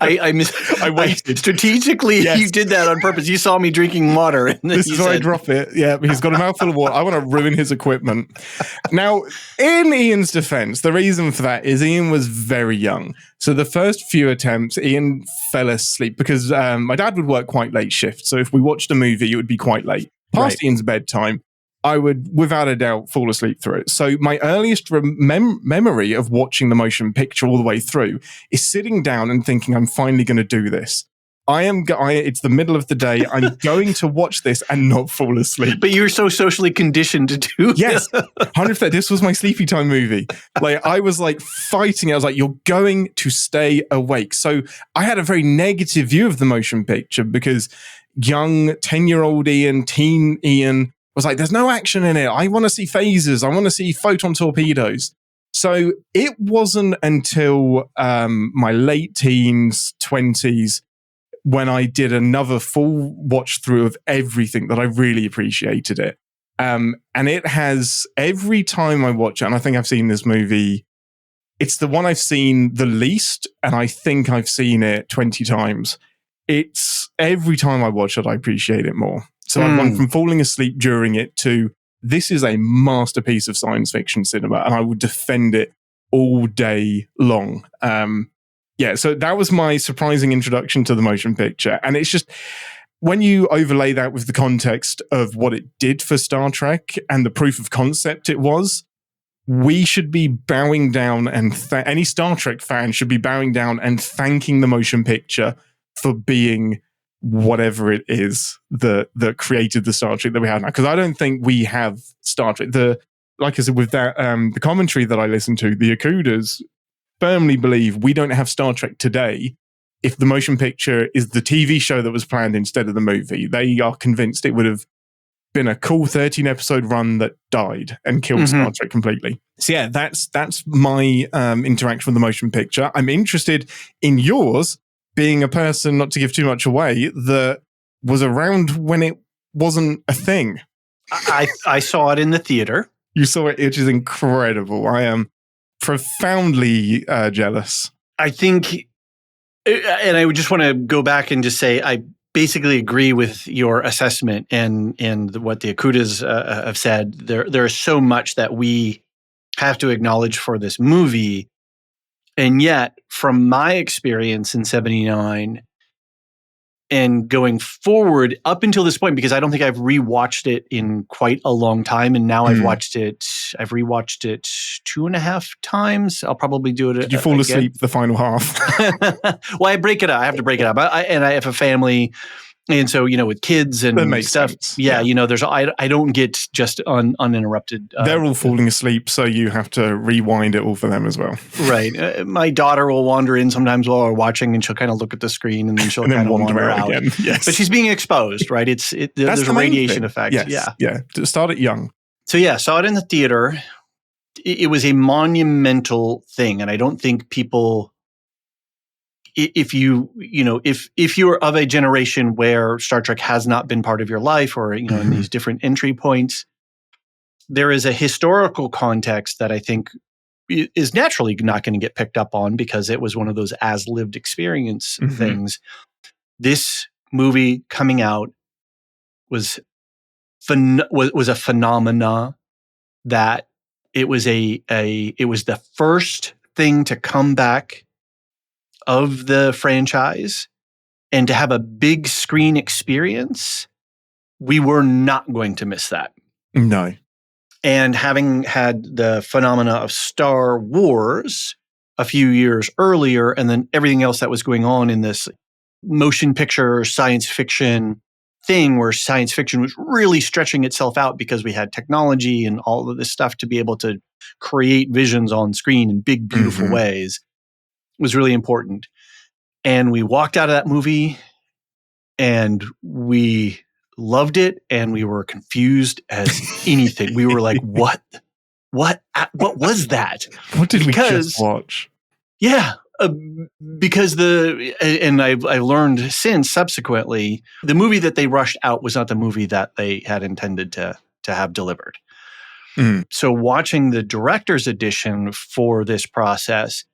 [SPEAKER 1] I waited. Strategically, you did that on purpose. You saw me drinking water. And
[SPEAKER 6] this is where I drop it. Yeah, he's got a mouthful of water. I want to ruin his equipment. Now, in Ian's defense, the reason for that is Ian was very young. So the first few attempts, Ian fell asleep because my dad would work quite late shifts. So if we watched a movie, it would be quite late. Past Ian's bedtime, I would, without a doubt, fall asleep through it. So my earliest memory of watching the motion picture all the way through is sitting down and thinking, I'm finally going to do this. It's the middle of the day. I'm going to watch this and not fall asleep.
[SPEAKER 1] But you're so socially conditioned to do
[SPEAKER 6] Yes, 100%. This was my sleepy time movie. Like, I was like fighting it. I was like, you're going to stay awake. So I had a very negative view of the motion picture because young 10-year-old Ian, teen Ian, was like, there's no action in it. I want to see phasers. I want to see photon torpedoes. So it wasn't until my late teens, 20s, when I did another full watch through of everything that I really appreciated it. And it has, every time I watch it, and I think I've seen this movie, it's the one I've seen the least, and I think I've seen it 20 times. It's every time I watch it, I appreciate it more. So I've gone from falling asleep during it to this is a masterpiece of science fiction cinema, and I would defend it all day long. So that was my surprising introduction to the motion picture. And it's just, when you overlay that with the context of what it did for Star Trek and the proof of concept it was, we should be bowing down, and any Star Trek fan should be bowing down and thanking the motion picture for being whatever it is that created the Star Trek that we have now. Because I don't think we have Star Trek. Like I said, with that, the commentary that I listened to, the Akudas firmly believe we don't have Star Trek today if the motion picture is the TV show that was planned instead of the movie. They are convinced it would have been a cool 13-episode run that died and killed Star Trek completely. So yeah, that's my interaction with the motion picture. I'm interested in yours, being a person, not to give too much away, that was around when it wasn't a thing.
[SPEAKER 1] I saw it in the theater.
[SPEAKER 6] You saw it, which is incredible. I am profoundly jealous.
[SPEAKER 1] I think, and I would just want to go back and just say, I basically agree with your assessment and what the Akudas have said. There is so much that we have to acknowledge for this movie. And yet, from my experience in 79 and going forward up until this point, because I don't think I've rewatched it in quite a long time. And now I've rewatched it 2.5 times. I'll probably do it
[SPEAKER 6] Did you fall asleep the final half?
[SPEAKER 1] Well, I break it up. I have to break it up. I have a family. And so, with kids and stuff,
[SPEAKER 6] sense.
[SPEAKER 1] There's I don't get just uninterrupted.
[SPEAKER 6] They're all falling asleep, so you have to rewind it all for them as well.
[SPEAKER 1] Right. My daughter will wander in sometimes while we're watching, and she'll kind of look at the screen, and then she'll kind of wander out again.
[SPEAKER 6] Yes.
[SPEAKER 1] But she's being exposed, right? There's a radiation effect.
[SPEAKER 6] Yes. Yeah. Start it young.
[SPEAKER 1] So saw it in the theater. It was a monumental thing, and I don't think people. If you're of a generation where Star Trek has not been part of your life, or in these different entry points, there is a historical context that I think is naturally not going to get picked up on because it was one of those as lived experience things. This movie coming out was was a phenomena, that it was it was the first thing to come back of the franchise, and to have a big screen experience, we were not going to miss that.
[SPEAKER 6] No.
[SPEAKER 1] And having had the phenomena of Star Wars a few years earlier, and then everything else that was going on in this motion picture science fiction thing, where science fiction was really stretching itself out because we had technology and all of this stuff to be able to create visions on screen in big, beautiful ways, was really important. And we walked out of that movie and we loved it, and we were confused as anything. We were like, what was that?
[SPEAKER 6] What did we just watch?
[SPEAKER 1] Yeah. Because I learned since subsequently, the movie that they rushed out was not the movie that they had intended to have delivered. So watching the director's edition for this process,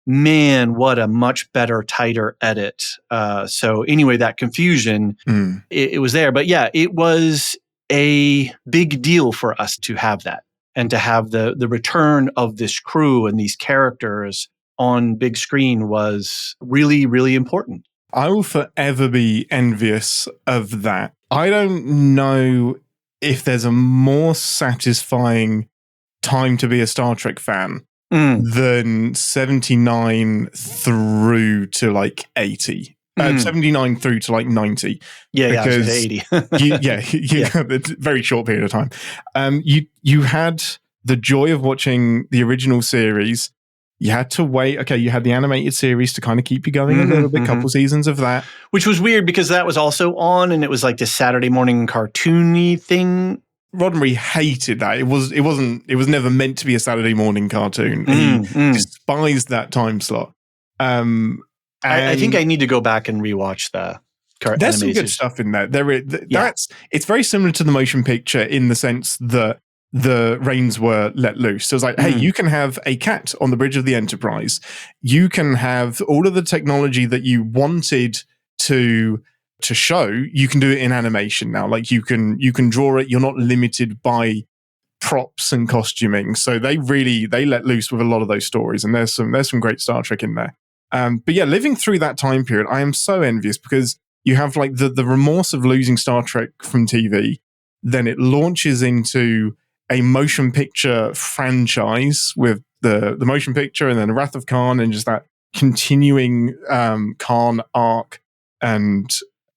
[SPEAKER 1] man, what a much better, tighter edit. So anyway, that confusion, it was there. But yeah, it was a big deal for us to have that, and to have the return of this crew and these characters on big screen was really, really important.
[SPEAKER 6] I will forever be envious of that. I don't know if there's a more satisfying time to be a Star Trek fan than 79 through to like 80. 79 through to like 90.
[SPEAKER 1] Because 80.
[SPEAKER 6] It's a very short period of time. You had the joy of watching the original series. You had to wait. Okay, you had the animated series to kind of keep you going a little bit, couple seasons of that.
[SPEAKER 1] Which was weird because that was also on, and it was like this Saturday morning cartoony thing.
[SPEAKER 6] Roddenberry hated that. It was never meant to be a Saturday morning cartoon. He despised that time slot.
[SPEAKER 1] I think I need to go back and rewatch the cartoon.
[SPEAKER 6] There's some good stuff in there. It's very similar to the motion picture in the sense that the reins were let loose. So it's like, hey, you can have a cat on the bridge of the Enterprise. You can have all of the technology that you wanted to show. You can do it in animation now. Like you can draw it. You're not limited by props and costuming. So they let loose with a lot of those stories. And there's some great Star Trek in there. But yeah, living through that time period, I am so envious because you have like the remorse of losing Star Trek from TV. Then it launches into a motion picture franchise with the motion picture, and then Wrath of Khan, and just that continuing Khan arc and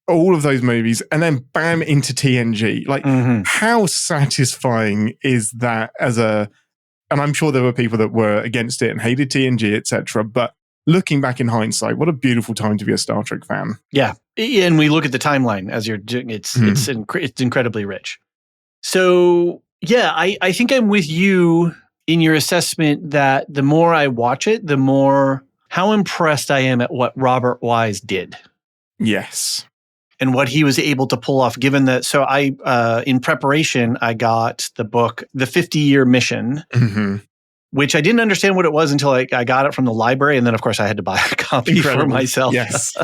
[SPEAKER 6] all of those movies, and then bam into TNG. Like, how satisfying is that and I'm sure there were people that were against it and hated TNG, etc. But looking back in hindsight, what a beautiful time to be a Star Trek fan.
[SPEAKER 1] Yeah. And we look at the timeline as you're doing, it's incredibly rich. So yeah, I think I'm with you in your assessment that the more I watch it, the more how impressed I am at what Robert Wise did.
[SPEAKER 6] Yes.
[SPEAKER 1] And what he was able to pull off, given that. So in preparation, I got the book, The 50-Year Mission, which I didn't understand what it was until I got it from the library. And then, of course, I had to buy a copy for myself.
[SPEAKER 6] Yes.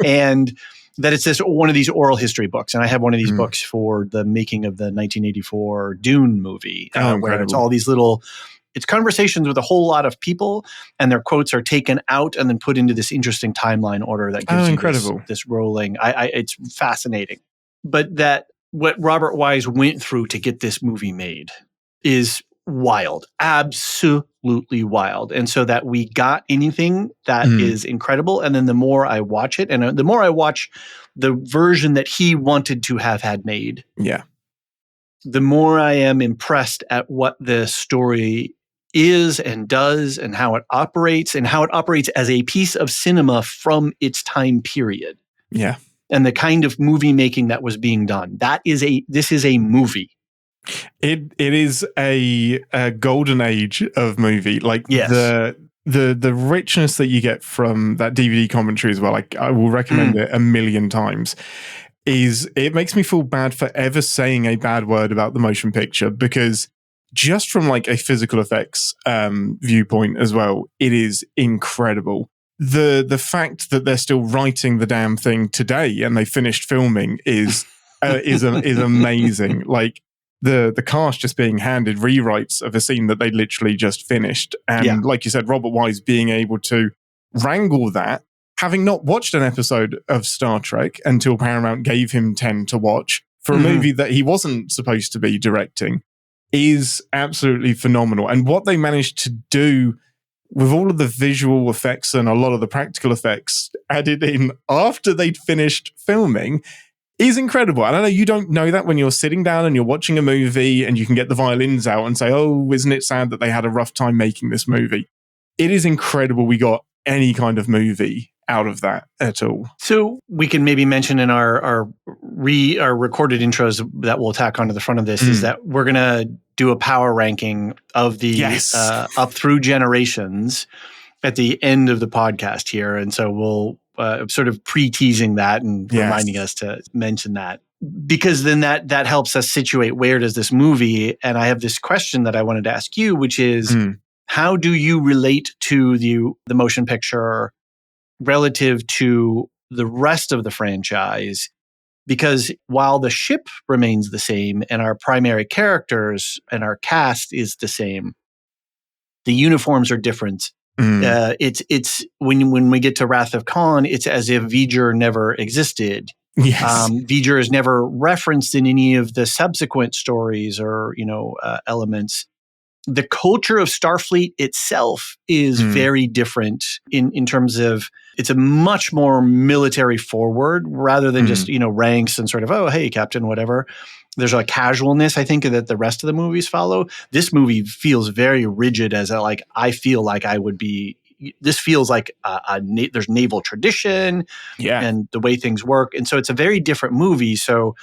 [SPEAKER 1] And that it's one of these oral history books. And I have one of these books for the making of the 1984 Dune movie, where it's all these it's conversations with a whole lot of people, and their quotes are taken out and then put into this interesting timeline order that gives you this rolling. It's fascinating. But that what Robert Wise went through to get this movie made is wild, absolutely wild. And so that we got anything that is incredible. And then the more I watch it, and the more I watch the version that he wanted to have had made, the more I am impressed at what the story is and does, and how it operates as a piece of cinema from its time period.
[SPEAKER 6] Yeah.
[SPEAKER 1] And the kind of movie making that was being done. This is a movie.
[SPEAKER 6] It is a golden age of movie. Like the richness that you get from that DVD commentary as well. Like I will recommend it a million times. It makes me feel bad for ever saying a bad word about the motion picture, because just from like a physical effects viewpoint as well, it is incredible. The fact that they're still writing the damn thing today and they finished filming is is amazing. Like the cast just being handed rewrites of a scene that they literally just finished, and like you said, Robert Wise being able to wrangle that, having not watched an episode of Star Trek until Paramount gave him 10 to watch for a movie that he wasn't supposed to be directing, is absolutely phenomenal. And what they managed to do with all of the visual effects and a lot of the practical effects added in after they'd finished filming is incredible. And I know you don't know that when you're sitting down and you're watching a movie and you can get the violins out and say, oh, isn't it sad that they had a rough time making this movie? It is incredible we got any kind of movie out of that at all.
[SPEAKER 1] So we can maybe mention in our recorded intros that we'll tack onto the front of this is that we're going to do a power ranking of the up through generations at the end of the podcast here. And so we'll sort of pre-teasing that and reminding us to mention that, because then that helps us situate where does this movie. And I have this question that I wanted to ask you, which is how do you relate to the motion picture relative to the rest of the franchise? Because while the ship remains the same and our primary characters and our cast is the same, the uniforms are different. It's when we get to Wrath of Khan, it's as if V'ger never existed.
[SPEAKER 6] Yes.
[SPEAKER 1] V'ger is never referenced in any of the subsequent stories or elements. The culture of Starfleet itself is very different in terms of it's a much more military forward rather than just, ranks and sort of, oh, hey, Captain, whatever. There's a casualness, I think, that the rest of the movies follow. This movie feels very rigid I feel like I would be, this feels like there's naval tradition and the way things work. And so it's a very different movie. So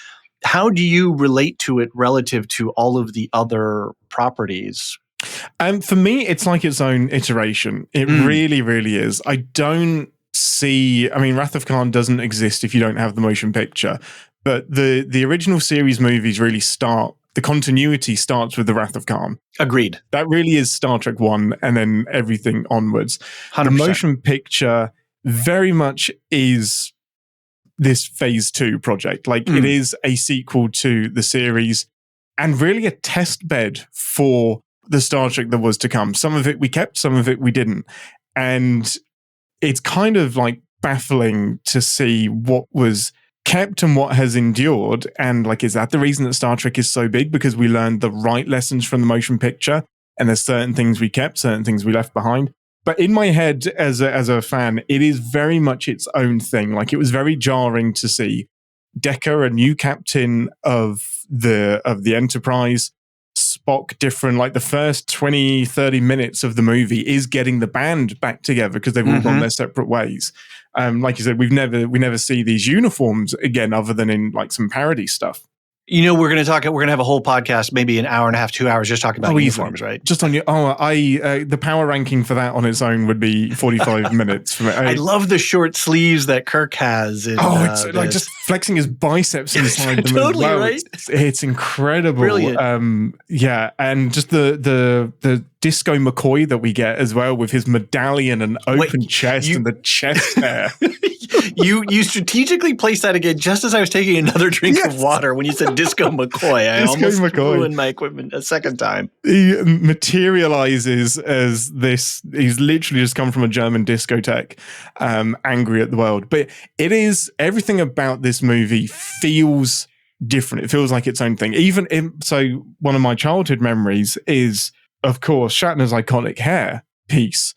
[SPEAKER 1] how do you relate to it relative to all of the other properties?
[SPEAKER 6] For me, it's like its own iteration. It really, really is. I don't see, Wrath of Khan doesn't exist if you don't have the motion picture. But the original series movies really the continuity starts with the Wrath of Khan.
[SPEAKER 1] Agreed.
[SPEAKER 6] That really is Star Trek 1 and then everything onwards.
[SPEAKER 1] 100%.
[SPEAKER 6] The motion picture very much is this phase 2 project. Like it is a sequel to the series and really a test bed for the Star Trek that was to come. Some of it we kept, some of it we didn't. And it's kind of like baffling to see what was kept and what has endured. And like, is that the reason that Star Trek is so big? Because we learned the right lessons from the motion picture and there's certain things we kept, certain things we left behind. But in my head as a fan, it is very much its own thing. Like it was very jarring to see Decker, a new captain of the Enterprise, Spock different. Like the first 20, 30 minutes of the movie is getting the band back together because they've all gone their separate ways. Like you said, we never see these uniforms again other than in like some parody stuff.
[SPEAKER 1] We're going to have a whole podcast, maybe an hour and a half, 2 hours, just talking about uniforms, right?
[SPEAKER 6] Just on the power ranking for that on its own would be 45 minutes for me.
[SPEAKER 1] I love the short sleeves that Kirk has.
[SPEAKER 6] It's like just flexing his biceps inside them.
[SPEAKER 1] Totally,
[SPEAKER 6] as well.
[SPEAKER 1] right?
[SPEAKER 6] It's incredible.
[SPEAKER 1] Brilliant.
[SPEAKER 6] And just the Disco McCoy that we get as well with his medallion and open chest and the chest hair.
[SPEAKER 1] You strategically placed that again just as I was taking another drink of water when you said Disco McCoy. I almost ruined my equipment a second time.
[SPEAKER 6] He materializes as this. He's literally just come from a German discotheque, angry at the world. But it is, everything about this movie feels different. It feels like its own thing. So one of my childhood memories is, of course, Shatner's iconic hair piece.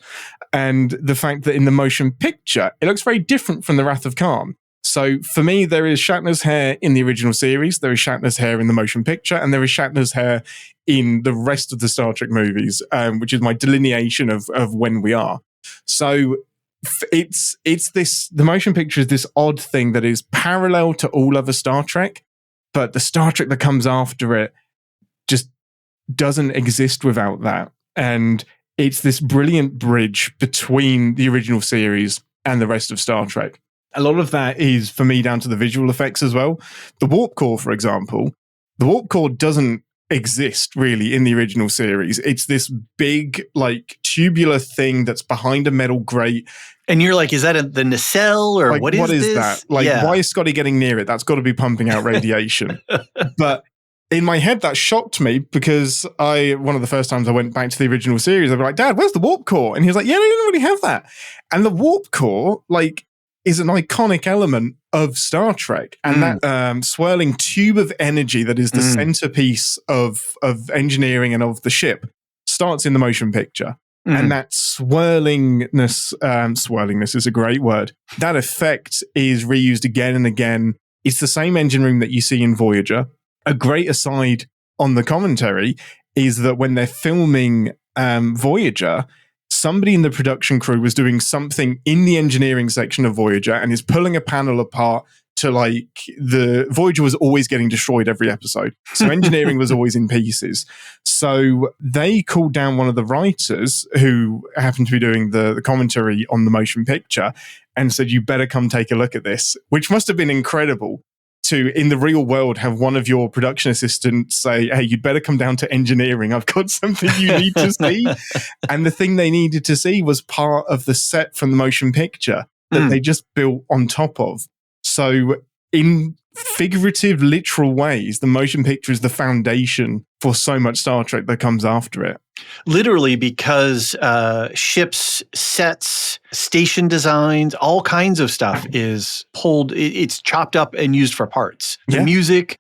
[SPEAKER 6] And the fact that in the motion picture, it looks very different from the Wrath of Khan. So for me, there is Shatner's hair in the original series, there is Shatner's hair in the motion picture, and there is Shatner's hair in the rest of the Star Trek movies, which is my delineation of when we are. So it's this, the motion picture is this odd thing that is parallel to all other Star Trek, but the Star Trek that comes after it just doesn't exist without that. And it's this brilliant bridge between the original series and the rest of Star Trek. A lot of that is, for me, down to the visual effects as well. The warp core, for example, the warp core doesn't exist really in the original series. It's this big, like tubular thing that's behind a metal grate.
[SPEAKER 1] And you're like, is that the nacelle or
[SPEAKER 6] Like,
[SPEAKER 1] what is this?
[SPEAKER 6] that? Like, why is Scotty getting near it? That's got to be pumping out radiation. But in my head, that shocked me because one of the first times I went back to the original series, I was like, Dad, where's the warp core? And he was like, yeah, they didn't really have that. And the warp core, like, is an iconic element of Star Trek. And that swirling tube of energy that is the centerpiece of engineering and of the ship starts in the motion picture. And that swirlingness is a great word. That effect is reused again and again. It's the same engine room that you see in Voyager. A great aside on the commentary is that when they're filming Voyager, somebody in the production crew was doing something in the engineering section of Voyager and is pulling a panel apart to, like, the Voyager was always getting destroyed every episode. So engineering was always in pieces. So they called down one of the writers who happened to be doing the commentary on the motion picture and said, you better come take a look at this, which must have been incredible to, in the real world, have one of your production assistants say, hey, you'd better come down to engineering. I've got something you need to see. And the thing they needed to see was part of the set from the motion picture that they just built on top of. So in figurative, literal ways, the motion picture is the foundation for so much Star Trek that comes after it.
[SPEAKER 1] Literally, because ships, sets, station designs, all kinds of stuff is pulled. It's chopped up and used for parts. The music,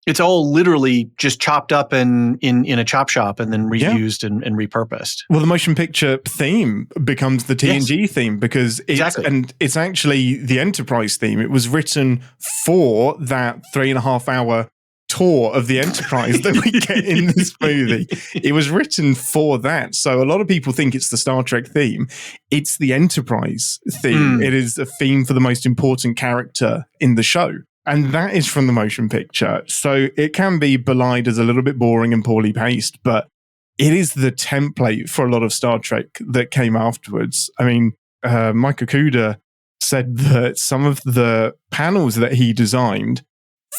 [SPEAKER 1] it's all literally just chopped up and in a chop shop and then reused and repurposed.
[SPEAKER 6] Well, the motion picture theme becomes the TNG theme because it's actually the Enterprise theme. It was written for that 3.5 hour tour of the Enterprise that we get in this movie. It was written for that. So a lot of people think it's the Star Trek theme. It's the Enterprise theme. It is a theme for the most important character in the show. And that is from the motion picture. So it can be belied as a little bit boring and poorly paced, but it is the template for a lot of Star Trek that came afterwards. I mean, Mike Okuda said that some of the panels that he designed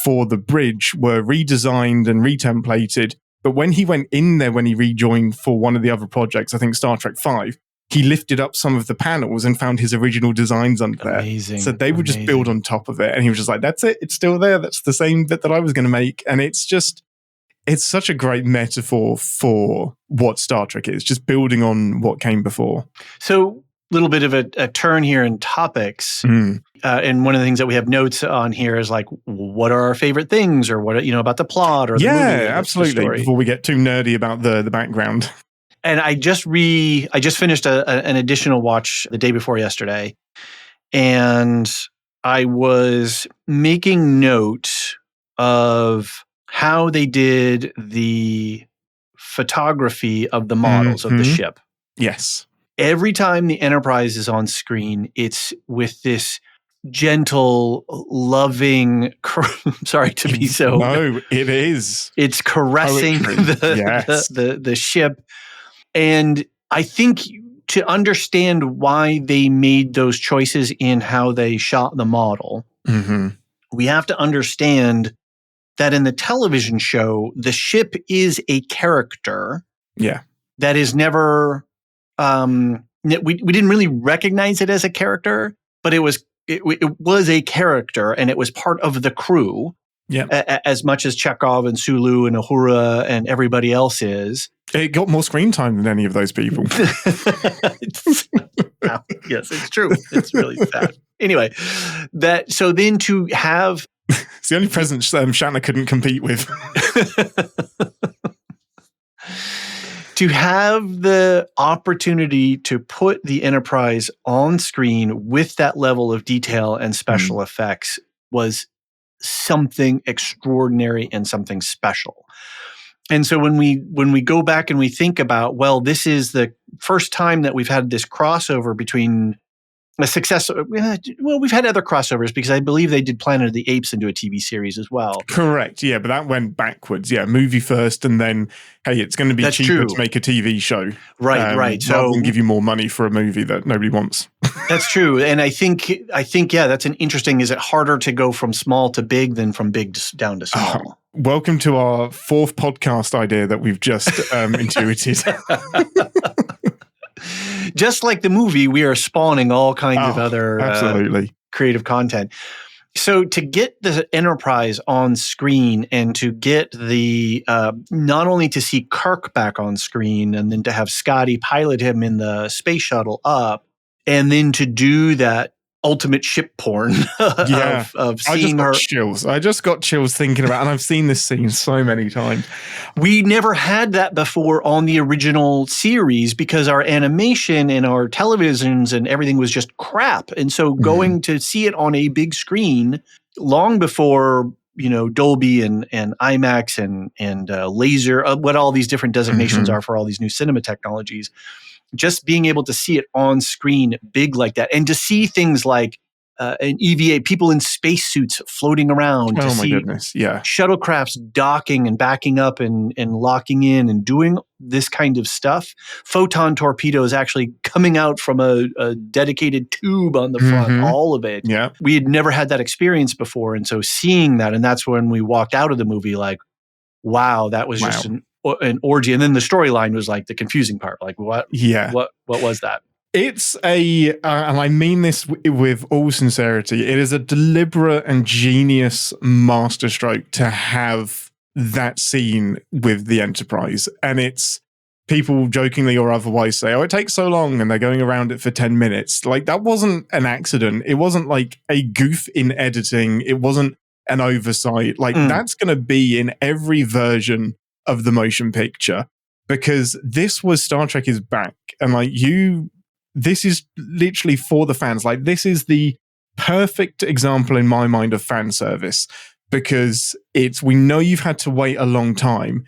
[SPEAKER 6] for the bridge were redesigned and retemplated. But when he went in there, when he rejoined for one of the other projects, I think Star Trek V, he lifted up some of the panels and found his original designs under there. So they would just build on top of it. And he was just like, that's it. It's still there. That's the same bit that I was going to make. And it's such a great metaphor for what Star Trek is, just building on what came before.
[SPEAKER 1] So a little bit of a turn here in topics. And one of the things that we have notes on here is like, what are our favorite things or what, about the plot or the movie?
[SPEAKER 6] Yeah, absolutely. Before we get too nerdy about the background.
[SPEAKER 1] And I just finished an additional watch the day before yesterday, and I was making note of how they did the photography of the models of the ship.
[SPEAKER 6] Yes.
[SPEAKER 1] Every time the Enterprise is on screen, it's with this gentle, loving, sorry to be so.
[SPEAKER 6] No, it is.
[SPEAKER 1] It's caressing the ship. And I think to understand why they made those choices in how they shot the model, we have to understand that in the television show, the ship is a character.
[SPEAKER 6] Yeah.
[SPEAKER 1] That is never, we didn't really recognize it as a character, but it was a character and it was part of the crew. Yeah, as much as Chekhov and Sulu and Uhura and everybody else is.
[SPEAKER 6] It got more screen time than any of those people.
[SPEAKER 1] Yes, it's true. It's really sad. Anyway, so then to have...
[SPEAKER 6] It's the only present Shatner couldn't compete with.
[SPEAKER 1] To have the opportunity to put the Enterprise on screen with that level of detail and special effects was something extraordinary and something special. And so when we go back and we think about, well, this is the first time that we've had this crossover between a success. Well, we've had other crossovers because I believe they did Planet of the Apes into a TV series as well.
[SPEAKER 6] Correct. Yeah, but that went backwards. Yeah, movie first, and then hey, it's going to be cheaper to make a TV show.
[SPEAKER 1] Right.
[SPEAKER 6] So rather than give you more money for a movie that nobody wants.
[SPEAKER 1] That's true, and I think yeah, that's an interesting. Is it harder to go from small to big than from big down to small?
[SPEAKER 6] Welcome to our fourth podcast idea that we've just intuited.
[SPEAKER 1] Just like the movie, we are spawning all kinds of other
[SPEAKER 6] absolutely
[SPEAKER 1] creative content. So to get the Enterprise on screen and to get the not only to see Kirk back on screen and then to have Scotty pilot him in the space shuttle up, and then to do that ultimate ship porn of seeing her.
[SPEAKER 6] I just got chills thinking about it, and I've seen this scene so many times.
[SPEAKER 1] We never had that before on the original series because our animation and our televisions and everything was just crap. And so going to see it on a big screen long before, Dolby and IMAX and laser, what all these different designations are for all these new cinema technologies, just being able to see it on screen big like that and to see things like an EVA, people in spacesuits floating around, to see shuttlecrafts docking and backing up and locking in and doing this kind of stuff. Photon torpedoes actually coming out from a dedicated tube on the front, all of it.
[SPEAKER 6] Yeah.
[SPEAKER 1] We had never had that experience before. And so seeing that, and that's when we walked out of the movie like, wow, that was just an orgy. And then the storyline was like the confusing part. Like what was that?
[SPEAKER 6] It's and I mean this with all sincerity, it is a deliberate and genius masterstroke to have that scene with the Enterprise. And it's people jokingly or otherwise say, oh, it takes so long and they're going around it for 10 minutes. Like that wasn't an accident. It wasn't like a goof in editing. It wasn't an oversight. Like that's going to be in every version of the motion picture, because this was Star Trek is back. And like this is literally for the fans. Like this is the perfect example in my mind of fan service, because we know you've had to wait a long time.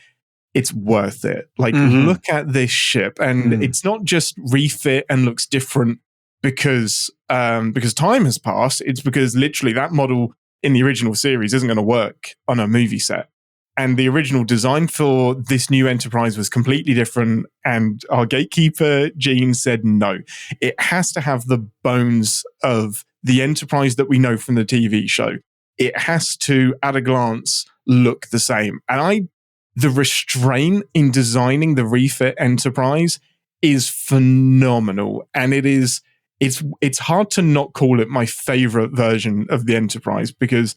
[SPEAKER 6] It's worth it. Like look at this ship, and it's not just refit and looks different because time has passed. It's because literally that model in the original series isn't going to work on a movie set. And the original design for this new Enterprise was completely different. And our gatekeeper, Gene, said, no, it has to have the bones of the Enterprise that we know from the TV show. It has to, at a glance, look the same. And the restraint in designing the refit Enterprise is phenomenal. And it's hard to not call it my favorite version of the Enterprise, because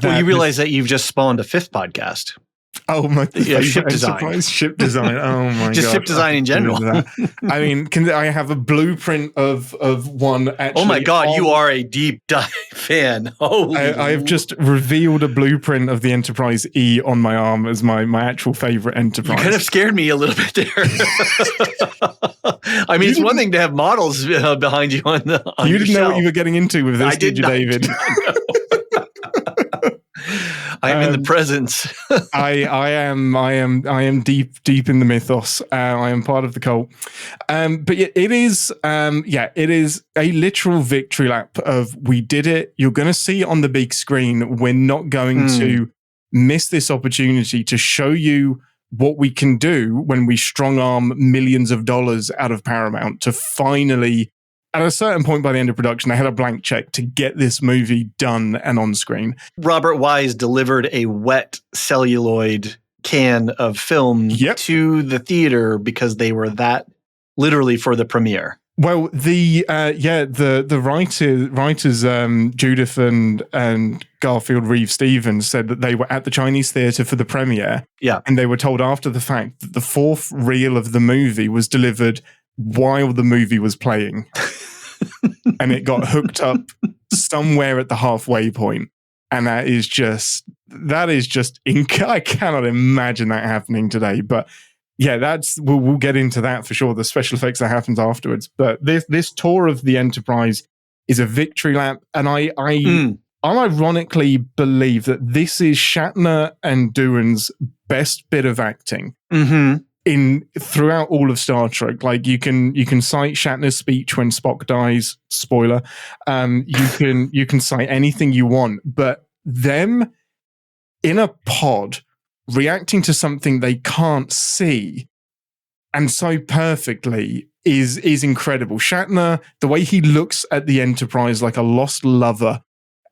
[SPEAKER 1] you realize that you've just spawned a fifth podcast.
[SPEAKER 6] Oh my!
[SPEAKER 1] Ship design.
[SPEAKER 6] Ship design. Oh my god!
[SPEAKER 1] Just ship design in general.
[SPEAKER 6] I mean, I have a blueprint of one. Actually,
[SPEAKER 1] oh my god! You are a deep dive fan.
[SPEAKER 6] I have just revealed a blueprint of the Enterprise E on my arm as my actual favorite Enterprise.
[SPEAKER 1] You kind of scared me a little bit there. I mean, it's one thing to have models behind you on
[SPEAKER 6] you didn't know
[SPEAKER 1] shelf.
[SPEAKER 6] what you were getting into with this, did you, David?
[SPEAKER 1] I'm in the presence.
[SPEAKER 6] I am deep in the mythos. I am part of the cult. But yeah, it is a literal victory lap of we did it. You're going to see it on the big screen. We're not going to miss this opportunity to show you what we can do when we strong arm millions of dollars out of Paramount to finally, at a certain point by the end of production, they had a blank check to get this movie done and on screen.
[SPEAKER 1] Robert Wise delivered a wet celluloid can of film to the theater because they were that literally for the premiere.
[SPEAKER 6] Well, the writers Judith and Garfield Reeve Stevens said that they were at the Chinese theater for the premiere.
[SPEAKER 1] Yeah.
[SPEAKER 6] And they were told after the fact that the fourth reel of the movie was delivered while the movie was playing. And it got hooked up somewhere at the halfway point. And that is just I cannot imagine that happening today. But yeah, we'll get into that for sure. The special effects that happens afterwards. But this tour of the Enterprise is a victory lap. And I ironically believe that this is Shatner and Doohan's best bit of acting. Throughout all of Star Trek. Like you can cite Shatner's speech when Spock dies, spoiler. You can cite anything you want, but them in a pod reacting to something they can't see and so perfectly is incredible. Shatner, the way he looks at the Enterprise like a lost lover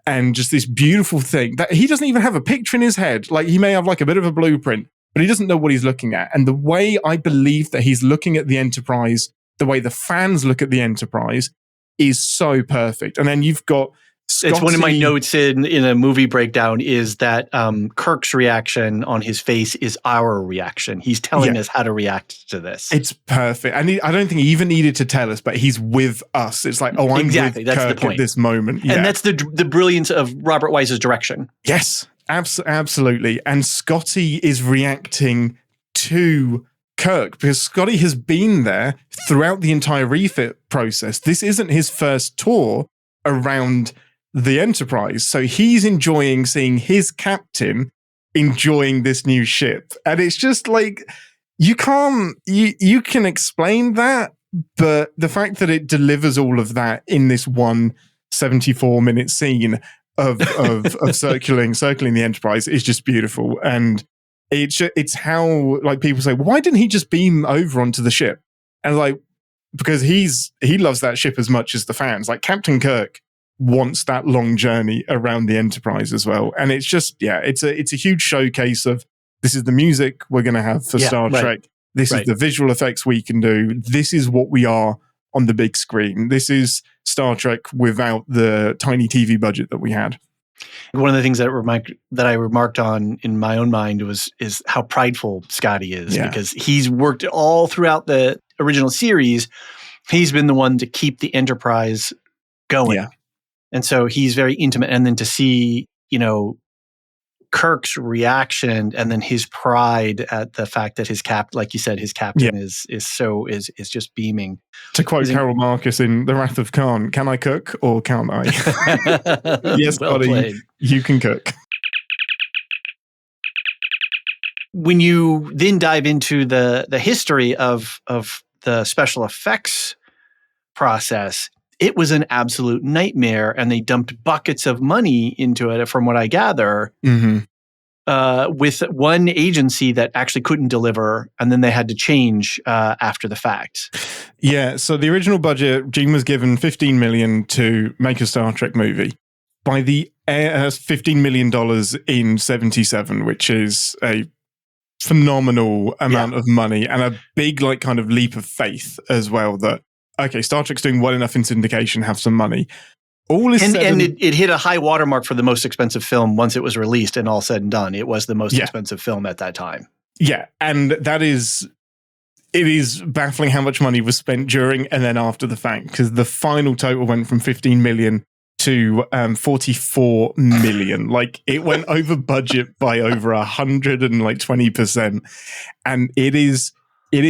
[SPEAKER 6] and just this beautiful thing that he doesn't even have a picture in his head. Like he may have like a bit of a blueprint, but he doesn't know what he's looking at. And the way I believe that he's looking at the Enterprise the way the fans look at the Enterprise is so perfect. And then you've got Scotty.
[SPEAKER 1] It's one of my notes in a movie breakdown is that Kirk's reaction on his face is our reaction. He's telling us how to react to this.
[SPEAKER 6] It's perfect. And I don't think he even needed to tell us, but he's with us. It's like, oh, I'm
[SPEAKER 1] exactly.
[SPEAKER 6] with
[SPEAKER 1] That's
[SPEAKER 6] Kirk
[SPEAKER 1] the point.
[SPEAKER 6] at this moment.
[SPEAKER 1] And that's the brilliance of Robert Wise's direction.
[SPEAKER 6] Yes, absolutely. And Scotty is reacting to Kirk because Scotty has been there throughout the entire refit process. This isn't his first tour around the Enterprise. So he's enjoying seeing his captain enjoying this new ship. And it's just like, you can explain that, but the fact that it delivers all of that in this one 74-minute scene of circling the Enterprise is just beautiful. And it's how, like, people say, well, why didn't he just beam over onto the ship? And like, because he loves that ship as much as the fans. Like, Captain Kirk wants that long journey around the Enterprise as well. And it's just, it's a huge showcase of, this is the music we're going to have for Star Trek. This is the visual effects we can do. This is what we are on the big screen. This is Star Trek without the tiny TV budget that we had.
[SPEAKER 1] One of the things that I remarked on in my own mind is how prideful Scotty is, because he's worked all throughout the original series. He's been the one to keep the Enterprise going. Yeah. And so he's very intimate. And then to see, Kirk's reaction and then his pride at the fact that his like you said, his captain is just beaming.
[SPEAKER 6] To quote Carol Marcus in The Wrath of Khan, can I cook or can't I? Yes,
[SPEAKER 1] well
[SPEAKER 6] buddy,
[SPEAKER 1] played.
[SPEAKER 6] You can cook.
[SPEAKER 1] When you then dive into the history of the special effects process, it was an absolute nightmare, and they dumped buckets of money into it, from what I gather, with one agency that actually couldn't deliver, and then they had to change after the fact.
[SPEAKER 6] Yeah, so the original budget, Gene was given $15 million to make a Star Trek movie. By the $15 million in 77, which is a phenomenal amount of money and a big, like, kind of leap of faith as well, that okay, Star Trek's doing well enough in syndication, have some money. All is said
[SPEAKER 1] and it hit a high watermark for the most expensive film once it was released, and all said and done, it was the most expensive film at that time. Yeah,
[SPEAKER 6] and it is baffling how much money was spent during and then after the fact, because the final total went from 15 million to 44 million. Like, it went over budget by over 120%, and it is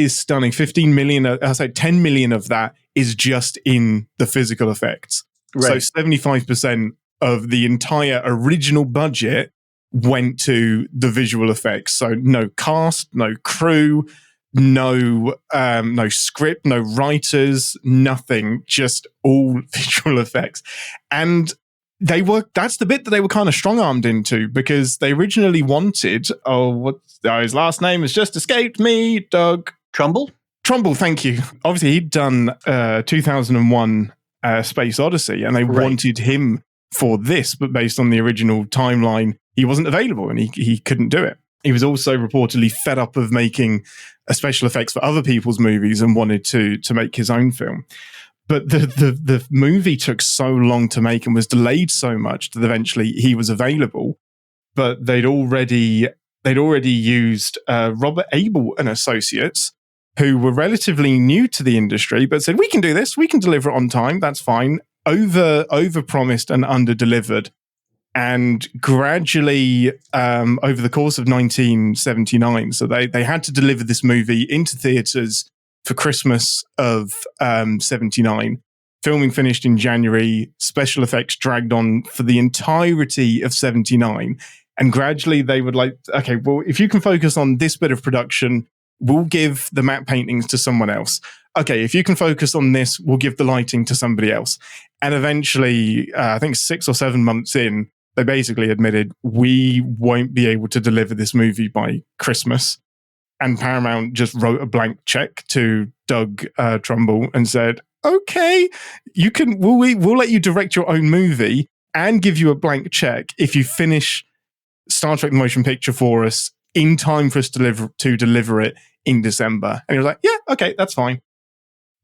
[SPEAKER 6] stunning. 15 million, I say 10 million of that is just in the physical effects. Right. So 75% of the entire original budget went to the visual effects. So no cast, no crew, no script, no writers, nothing, just all visual effects. And that's the bit that they were kind of strong-armed into, because they originally wanted, his last name has just escaped me, Doug
[SPEAKER 1] Trumbull,
[SPEAKER 6] thank you. Obviously, he'd done 2001 Space Odyssey, and they wanted him for this, but based on the original timeline, he wasn't available, and he couldn't do it. He was also reportedly fed up of making special effects for other people's movies and wanted to make his own film. But the movie took so long to make and was delayed so much that eventually he was available. But they'd already used Robert Abel and Associates, who were relatively new to the industry, but said, we can do this, we can deliver it on time, that's fine. Over promised and under delivered. And gradually, over the course of 1979, so they had to deliver this movie into theaters for Christmas of 79. Filming finished in January. Special effects dragged on for the entirety of 79. And gradually they would like, okay, well, if you can focus on this bit of production, we'll give the matte paintings to someone else. Okay, if you can focus on this, we'll give the lighting to somebody else. And eventually, I think 6 or 7 months in, they basically admitted, we won't be able to deliver this movie by Christmas. And Paramount just wrote a blank check to Doug Trumbull and said, okay, we'll let you direct your own movie and give you a blank check if you finish Star Trek the Motion Picture for us in time for us to deliver it in December. And he was like, yeah, okay, that's fine.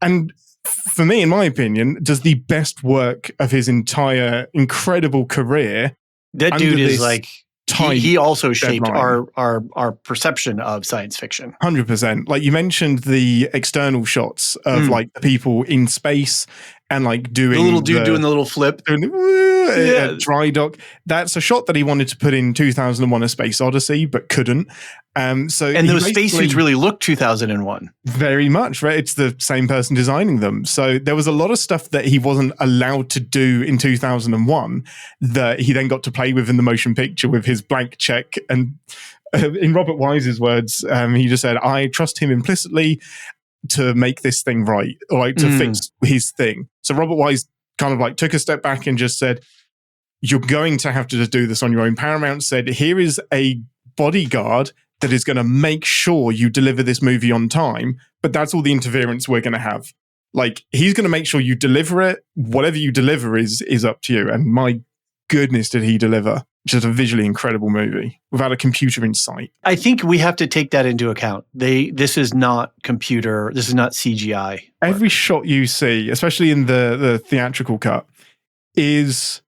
[SPEAKER 6] And for me, in my opinion, does the best work of his entire incredible career.
[SPEAKER 1] That dude is like, he also shaped
[SPEAKER 6] deadline.
[SPEAKER 1] our perception of science fiction.
[SPEAKER 6] 100%. Like you mentioned the external shots of like the people in space and like doing
[SPEAKER 1] the little dude doing the little flip.
[SPEAKER 6] Doing a dry dock. That's a shot that he wanted to put in 2001 A Space Odyssey, but couldn't. And
[SPEAKER 1] those spacesuits really look 2001.
[SPEAKER 6] Very much, right? It's the same person designing them. So there was a lot of stuff that he wasn't allowed to do in 2001 that he then got to play with in the motion picture with his blank check. And in Robert Wise's words, he just said, I trust him implicitly to make this thing right, or like to fix his thing. So Robert Wise kind of like took a step back and just said, you're going to have to just do this on your own. Paramount said, here is a bodyguard that is going to make sure you deliver this movie on time, but that's all the interference we're going to have. Like, he's going to make sure you deliver it. Whatever you deliver is up to you. And my goodness, did he deliver. Just a visually incredible movie without a computer in sight.
[SPEAKER 1] I think we have to take that into account. This is not computer. This is not CGI.
[SPEAKER 6] Every shot you see, especially in the theatrical cut, is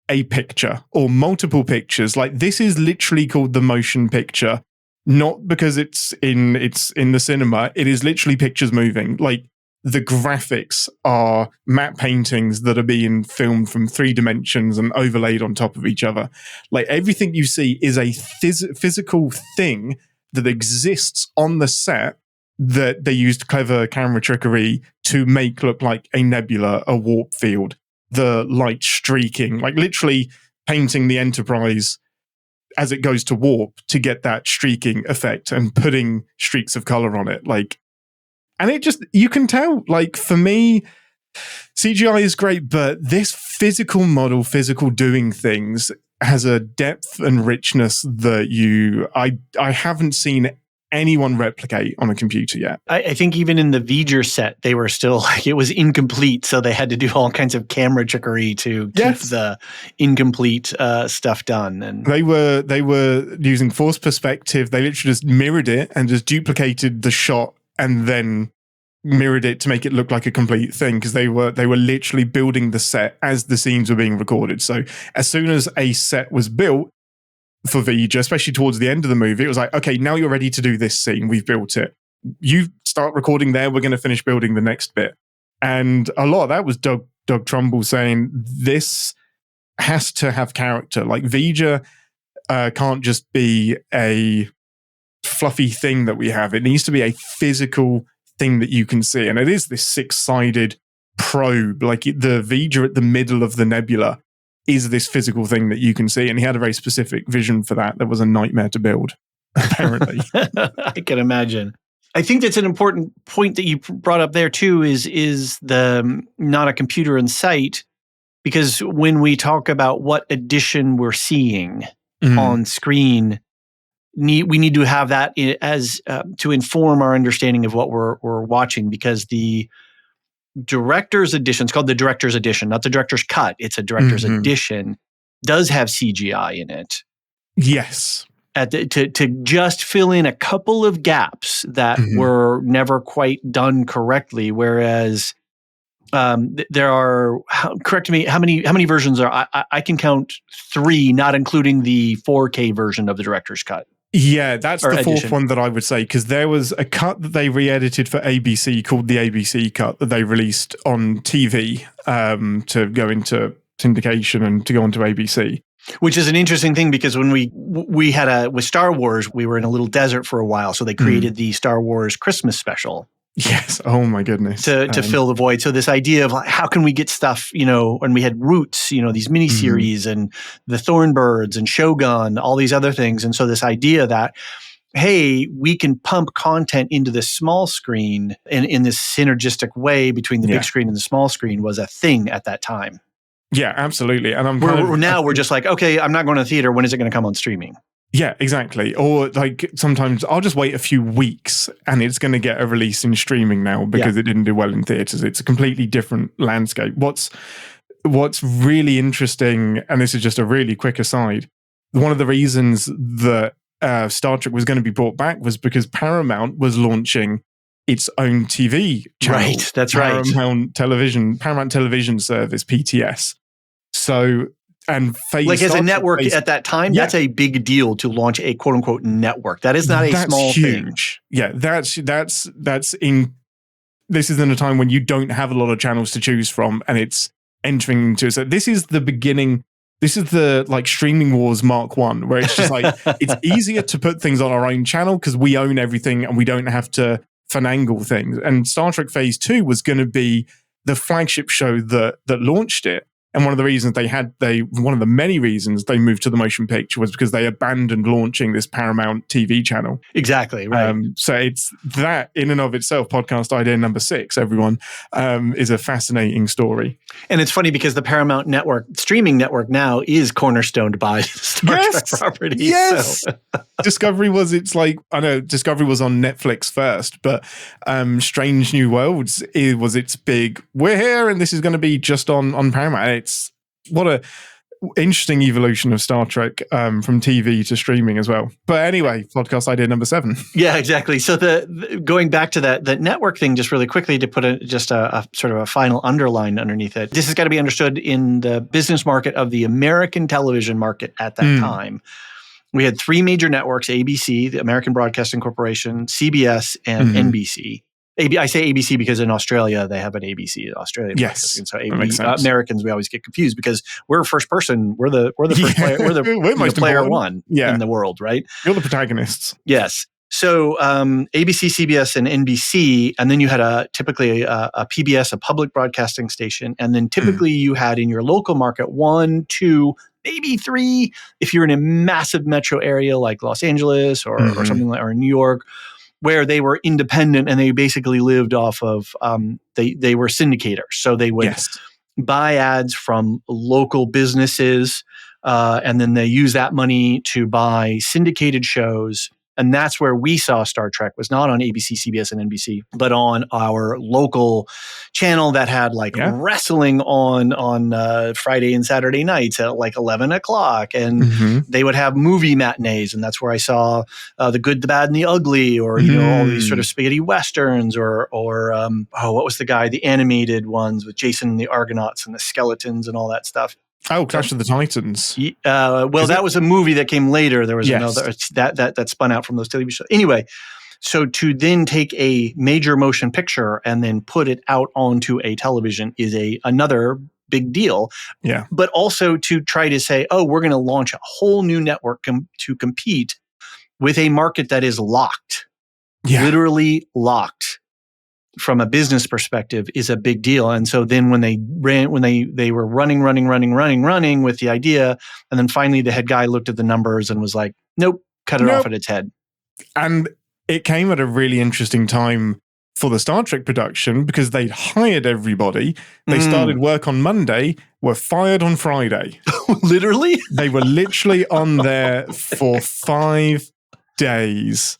[SPEAKER 6] a picture or multiple pictures. Like, this is literally called the motion picture, not because it's in the cinema. It is literally pictures moving. Like, the graphics are matte paintings that are being filmed from 3 dimensions and overlaid on top of each other. Like, everything you see is a physical thing that exists on the set that they used clever camera trickery to make look like a nebula, a warp field, the light streaking, like literally painting the Enterprise as it goes to warp to get that streaking effect and putting streaks of color on it. Like, and it just, you can tell, like, for me, CGI is great, but this physical model, physical doing things has a depth and richness that I haven't seen anyone replicate on a computer yet.
[SPEAKER 1] I think even in the V'ger set, they were still like, it was incomplete. So they had to do all kinds of camera trickery to keep the incomplete stuff done. And
[SPEAKER 6] they were using forced perspective. They literally just mirrored it and just duplicated the shot and then mirrored it to make it look like a complete thing, because they were literally building the set as the scenes were being recorded. So as soon as a set was built for V'ger, especially towards the end of the movie, it was like, okay, now you're ready to do this scene. We've built it. You start recording there. We're going to finish building the next bit. And a lot of that was Doug Trumbull saying this has to have character. Like, V'ger can't just be a fluffy thing that we have. It needs to be a physical thing that you can see. And it is this 6-sided probe. Like, the V'ger at the middle of the nebula is this physical thing that you can see. And he had a very specific vision for that. That was a nightmare to build, apparently.
[SPEAKER 1] I can imagine. I think that's an important point that you brought up there too, is the not a computer in sight, because when we talk about what edition we're seeing on screen, we need to have that as to inform our understanding of what we're watching, because the director's edition, it's called the director's edition, not the director's cut. It's a director's edition, does have CGI in it.
[SPEAKER 6] Yes.
[SPEAKER 1] To just fill in a couple of gaps that were never quite done correctly. Whereas there are, correct me, how many versions are, I can count 3, not including the 4K version of the director's cut.
[SPEAKER 6] Yeah, that's the
[SPEAKER 1] edition.
[SPEAKER 6] fourth one that I would say, because there was a cut that they re-edited for ABC called the ABC cut that they released on TV to go into syndication and to go onto ABC.
[SPEAKER 1] Which is an interesting thing, because when we had with Star Wars, we were in a little desert for a while, so they created the Star Wars Christmas special.
[SPEAKER 6] Yes. Oh my goodness.
[SPEAKER 1] To fill the void. So this idea of like, how can we get stuff, and we had Roots, these miniseries and the Thornbirds and Shogun, all these other things. And so this idea that, hey, we can pump content into this small screen in this synergistic way between the big screen and the small screen was a thing at that time.
[SPEAKER 6] Yeah, absolutely. And
[SPEAKER 1] now we're just like, okay, I'm not going to the theater. When is it going to come on streaming?
[SPEAKER 6] Yeah, exactly. Or like sometimes I'll just wait a few weeks and it's going to get a release in streaming now because it didn't do well in theaters. It's a completely different landscape. What's really interesting, and this is just a really quick aside, one of the reasons that Star Trek was going to be brought back was because Paramount was launching its own TV channel.
[SPEAKER 1] Right, that's right.
[SPEAKER 6] Paramount Television Service, PTS. So, and phase
[SPEAKER 1] like as a network
[SPEAKER 6] phase,
[SPEAKER 1] at that time, that's a big deal to launch a quote unquote network. That is not a small
[SPEAKER 6] huge
[SPEAKER 1] thing.
[SPEAKER 6] Yeah, that's in. This is in a time when you don't have a lot of channels to choose from, and it's entering into. So this is the beginning. This is the like streaming wars Mark 1, where it's just like it's easier to put things on our own channel because we own everything and we don't have to finagle things. And Star Trek Phase 2 was going to be the flagship show that launched it. And one of the many reasons they moved to the motion picture was because they abandoned launching this Paramount TV channel.
[SPEAKER 1] Exactly, right.
[SPEAKER 6] So it's that in and of itself, podcast idea number 6, everyone, is a fascinating story.
[SPEAKER 1] And it's funny because the Paramount network, streaming network now is cornerstoned by Star Trek properties.
[SPEAKER 6] Yes.
[SPEAKER 1] So.
[SPEAKER 6] Discovery was on Netflix first, but Strange New Worlds was its big, we're here and this is going to be just on Paramount. What a interesting evolution of Star Trek from TV to streaming as well. But anyway, podcast idea number 7.
[SPEAKER 1] Yeah, exactly. So the going back to the network thing, just really quickly to put a sort of a final underline underneath it. This has got to be understood in the business market of the American television market at that time. We had 3 major networks: ABC, the American Broadcasting Corporation, CBS, and NBC. I say ABC because in Australia they have an ABC Australian.
[SPEAKER 6] Yes,
[SPEAKER 1] and so
[SPEAKER 6] makes sense.
[SPEAKER 1] Americans, we always get confused because we're first person. We're the first player. We're
[SPEAKER 6] most
[SPEAKER 1] player
[SPEAKER 6] important.
[SPEAKER 1] one in the world, right?
[SPEAKER 6] You're the protagonists.
[SPEAKER 1] Yes. So ABC, CBS, and NBC, and then you had typically a PBS, a public broadcasting station, and then typically you had in your local market 1, 2, maybe 3 if you're in a massive metro area like Los Angeles or something like, or New York, where they were independent and they basically lived off of they were syndicators. So they would buy ads from local businesses, and then they use that money to buy syndicated shows. And that's where we saw Star Trek, was not on ABC, CBS, and NBC, but on our local channel that had wrestling on Friday and Saturday nights at like 11 o'clock. And they would have movie matinees. And that's where I saw The Good, the Bad, and the Ugly, or, all these sort of spaghetti westerns, or what was the guy? The animated ones with Jason and the Argonauts and the skeletons and all that stuff.
[SPEAKER 6] Oh, Clash of the Titans.
[SPEAKER 1] That was a movie that came later. There was another that spun out from those television shows. Anyway, so to then take a major motion picture and then put it out onto a television is another big deal.
[SPEAKER 6] Yeah.
[SPEAKER 1] But also to try to say, we're going to launch a whole new network to compete with a market that is locked, literally locked. From a business perspective is a big deal. And so then when they were running with the idea, and then finally the head guy looked at the numbers and was like, nope, cut it off at its head.
[SPEAKER 6] And it came at a really interesting time for the Star Trek production because they'd hired everybody. They started work on Monday, were fired on Friday.
[SPEAKER 1] Literally?
[SPEAKER 6] They were literally on there for 5 days.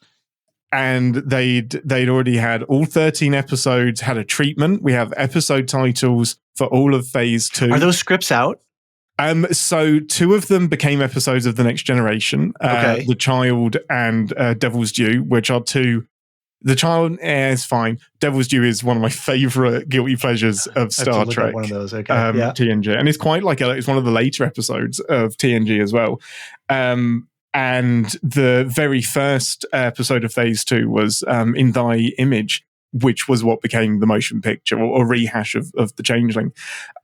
[SPEAKER 6] And they'd already had all 13 episodes, had a treatment. We have episode titles for all of Phase 2.
[SPEAKER 1] Are those scripts out?
[SPEAKER 6] So 2 of them became episodes of The Next Generation. The Child and Devil's Due, which are 2. The Child is fine. Devil's Due is one of my favorite guilty pleasures of Star Trek.
[SPEAKER 1] One of those, okay.
[SPEAKER 6] TNG. And it's quite it's one of the later episodes of TNG as well. And the very first episode of Phase 2 was In Thy Image, which was what became the motion picture or rehash of the Changeling.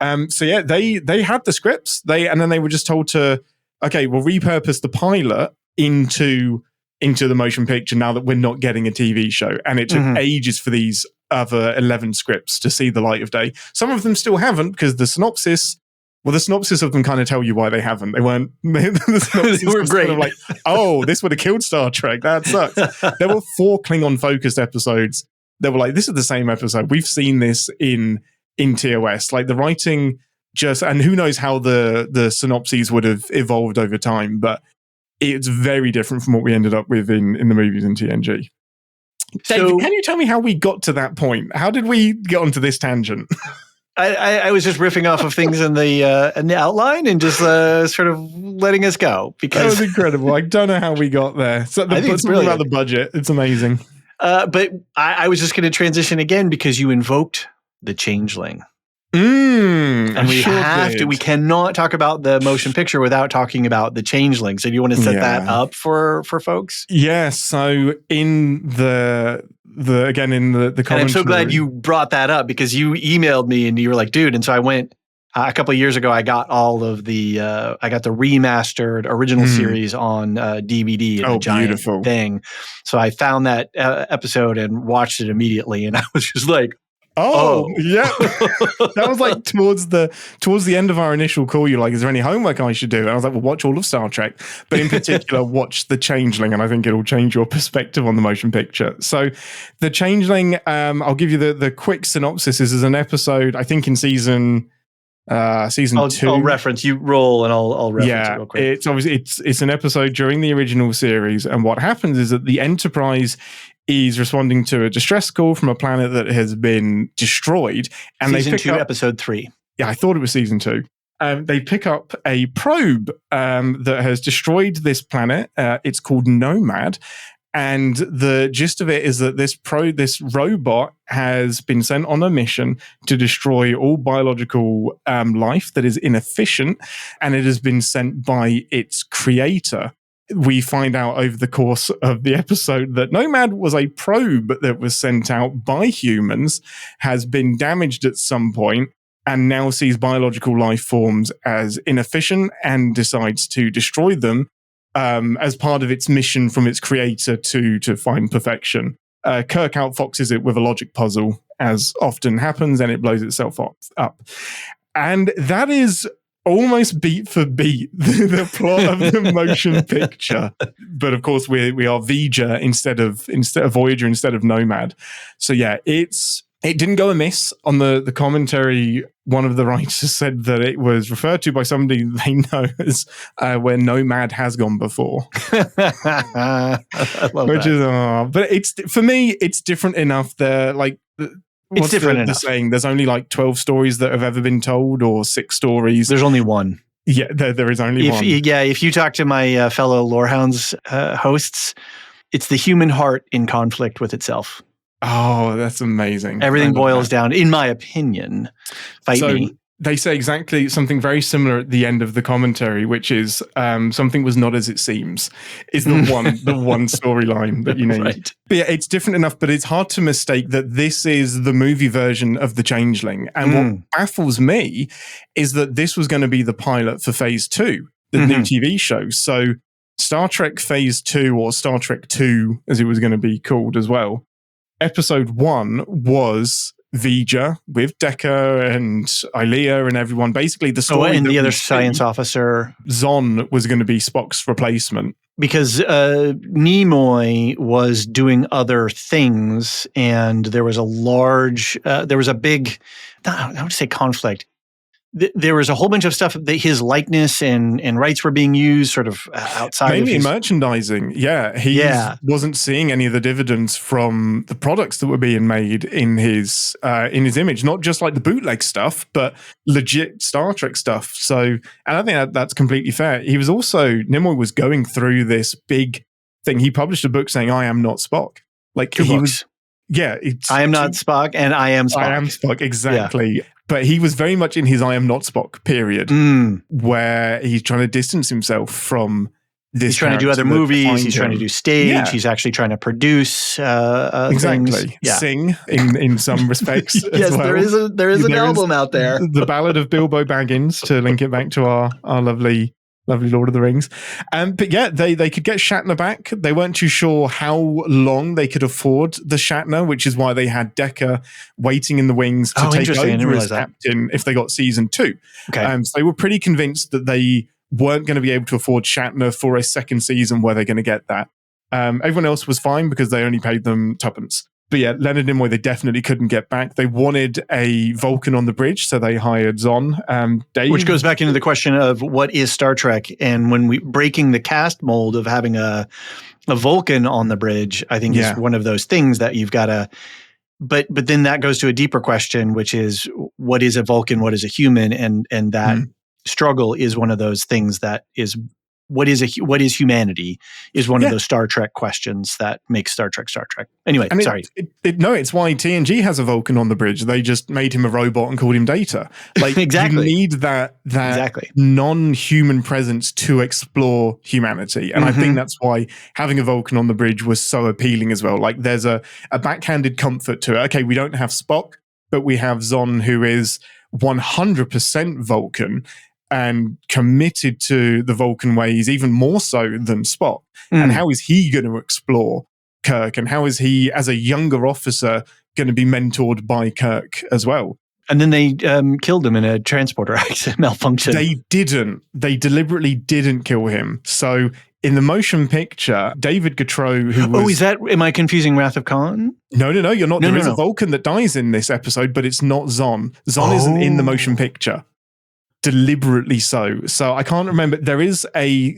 [SPEAKER 6] They had the scripts. And then they were just told to, okay, we'll repurpose the pilot into the motion picture now that we're not getting a TV show. And it took ages for these other 11 scripts to see the light of day. Some of them still haven't because the synopsis of them kind of tell you why they haven't. They weren't. The synopsis
[SPEAKER 1] were great.
[SPEAKER 6] Kind of like, this would have killed Star Trek. That sucks. There were 4 Klingon-focused episodes. They were like, this is the same episode. We've seen this in TOS. Like the writing and who knows how the synopses would have evolved over time, but it's very different from what we ended up with in the movies in TNG. David, can you tell me how we got to that point? How did we get onto this tangent?
[SPEAKER 1] I was just riffing off of things in the outline and just sort of letting us go because
[SPEAKER 6] that was incredible. I don't know how we got there. So
[SPEAKER 1] I think it's brilliant
[SPEAKER 6] about the budget. It's amazing.
[SPEAKER 1] But I was just going to transition again because you invoked the changeling. And we have to. We cannot talk about the motion picture without talking about the changeling. So do you want to set that up for folks?
[SPEAKER 6] Yeah. So in the again in the commentary,
[SPEAKER 1] and I'm so glad you brought that up because you emailed me and you were like, dude. And so I went a couple of years ago. I got all of the I got the remastered original series on DVD. And a giant
[SPEAKER 6] beautiful
[SPEAKER 1] thing. So I found that episode and watched it immediately, and I was just like,
[SPEAKER 6] yeah. That was like towards the end of our initial call. You're like, is there any homework I should do? And I was like, well, watch all of Star Trek, but in particular, watch The Changeling, and I think it'll change your perspective on the motion picture. So The Changeling, I'll give you the quick synopsis. This is an episode, I think in season 2.
[SPEAKER 1] I'll reference, you roll and I'll reference it real quick.
[SPEAKER 6] It's obviously it's an episode during the original series, and what happens is that the Enterprise is responding to a distress call from a planet that has been destroyed, and
[SPEAKER 1] season
[SPEAKER 6] they pick
[SPEAKER 1] 2,
[SPEAKER 6] up
[SPEAKER 1] episode 3.
[SPEAKER 6] Yeah, I thought it was season 2. They pick up a probe that has destroyed this planet. It's called Nomad. And the gist of it is that this robot has been sent on a mission to destroy all biological life that is inefficient, and it has been sent by its creator. We find out over the course of the episode that Nomad was a probe that was sent out by humans, has been damaged at some point, and now sees biological life forms as inefficient and decides to destroy them as part of its mission from its creator to find perfection. Kirk outfoxes it with a logic puzzle, as often happens, and it blows itself up. And that is almost beat for beat the plot of the motion picture. But of course, we are Vija instead of Voyager instead of Nomad. So yeah, it didn't go amiss. On the commentary, one of the writers said that it was referred to by somebody they know as where Nomad has gone before.
[SPEAKER 1] I love
[SPEAKER 6] Which
[SPEAKER 1] that.
[SPEAKER 6] is, but it's, for me, it's different enough. They're like,
[SPEAKER 1] It's different
[SPEAKER 6] the
[SPEAKER 1] enough.
[SPEAKER 6] saying? There's only like 12 stories that have ever been told, or 6 stories.
[SPEAKER 1] There's only one.
[SPEAKER 6] Yeah, there is only one.
[SPEAKER 1] If you talk to my fellow Lorehounds hosts, it's the human heart in conflict with itself.
[SPEAKER 6] Oh, that's amazing.
[SPEAKER 1] Everything boils down, in my opinion. Fight me.
[SPEAKER 6] They say exactly something very similar at the end of the commentary, which is something was not as it seems, is the one storyline that you need.
[SPEAKER 1] Right.
[SPEAKER 6] But yeah, it's different enough, but it's hard to mistake that this is the movie version of The Changeling. And what baffles me is that this was going to be the pilot for Phase 2, the new TV show. So Star Trek Phase 2, or Star Trek 2, as it was going to be called as well, Episode 1 was Vija with Decker and Ilea and everyone. Basically, the story.
[SPEAKER 1] And the other science officer.
[SPEAKER 6] Zon was going to be Spock's replacement.
[SPEAKER 1] Because Nimoy was doing other things, and there was a big, I would say conflict. There was a whole bunch of stuff that his likeness and rights were being used sort of outside
[SPEAKER 6] mainly
[SPEAKER 1] of his
[SPEAKER 6] merchandising. Yeah, he wasn't seeing any of the dividends from the products that were being made in his image, not just like the bootleg stuff, but legit Star Trek stuff. So, and I think that's completely fair. He was also, Nimoy was going through this big thing. He published a book saying, "I am not Spock." Like
[SPEAKER 1] 2 books. I am not Spock, and I am Spock.
[SPEAKER 6] I am Spock, exactly. Yeah. But he was very much in his I am not Spock period, where he's trying to distance himself from this.
[SPEAKER 1] He's trying to do other movies. He's trying to do stage. Yeah. He's actually trying to produce
[SPEAKER 6] exactly.
[SPEAKER 1] Things. Yeah.
[SPEAKER 6] Sing in some respects.
[SPEAKER 1] Yes,
[SPEAKER 6] as well.
[SPEAKER 1] there is an album out there.
[SPEAKER 6] The Ballad of Bilbo Baggins, to link it back to our lovely Lord of the Rings. But yeah, they could get Shatner back. They weren't too sure how long they could afford the Shatner, which is why they had Decker waiting in the wings to take over as captain if they got season 2.
[SPEAKER 1] Okay.
[SPEAKER 6] So they were pretty convinced that they weren't going to be able to afford Shatner for a second season where they're going to get that. Everyone else was fine because they only paid them tuppence. But yeah, Leonard Nimoy, they definitely couldn't get back. They wanted a Vulcan on the bridge, so they hired Zon. Dave.
[SPEAKER 1] Which goes back into the question of what is Star Trek? And when we breaking the cast mold of having a Vulcan on the bridge, I think is one of those things that you've got to. But then that goes to a deeper question, which is what is a Vulcan? What is a human? And that struggle is one of those things that is what is humanity is one of those Star Trek questions that makes Star Trek Star Trek. Anyway,
[SPEAKER 6] And
[SPEAKER 1] sorry.
[SPEAKER 6] It's why TNG has a Vulcan on the bridge. They just made him a robot and called him Data. Like
[SPEAKER 1] Exactly.
[SPEAKER 6] you need that non-human presence to explore humanity. And I think that's why having a Vulcan on the bridge was so appealing as well. Like there's a backhanded comfort to it. Okay, we don't have Spock, but we have Zon, who is 100% Vulcan and committed to the Vulcan ways even more so than Spock. And how is he going to explore Kirk? And how is he, as a younger officer, going to be mentored by Kirk as well?
[SPEAKER 1] And then they killed him in a transporter accident malfunction.
[SPEAKER 6] They didn't. They deliberately didn't kill him. So in the motion picture, David Gautreau, who was...
[SPEAKER 1] am I confusing Wrath of Khan?
[SPEAKER 6] No, you're not. There is a Vulcan that dies in this episode, but it's not Zon. Zon isn't in the motion picture. Deliberately so. So I can't remember. There is a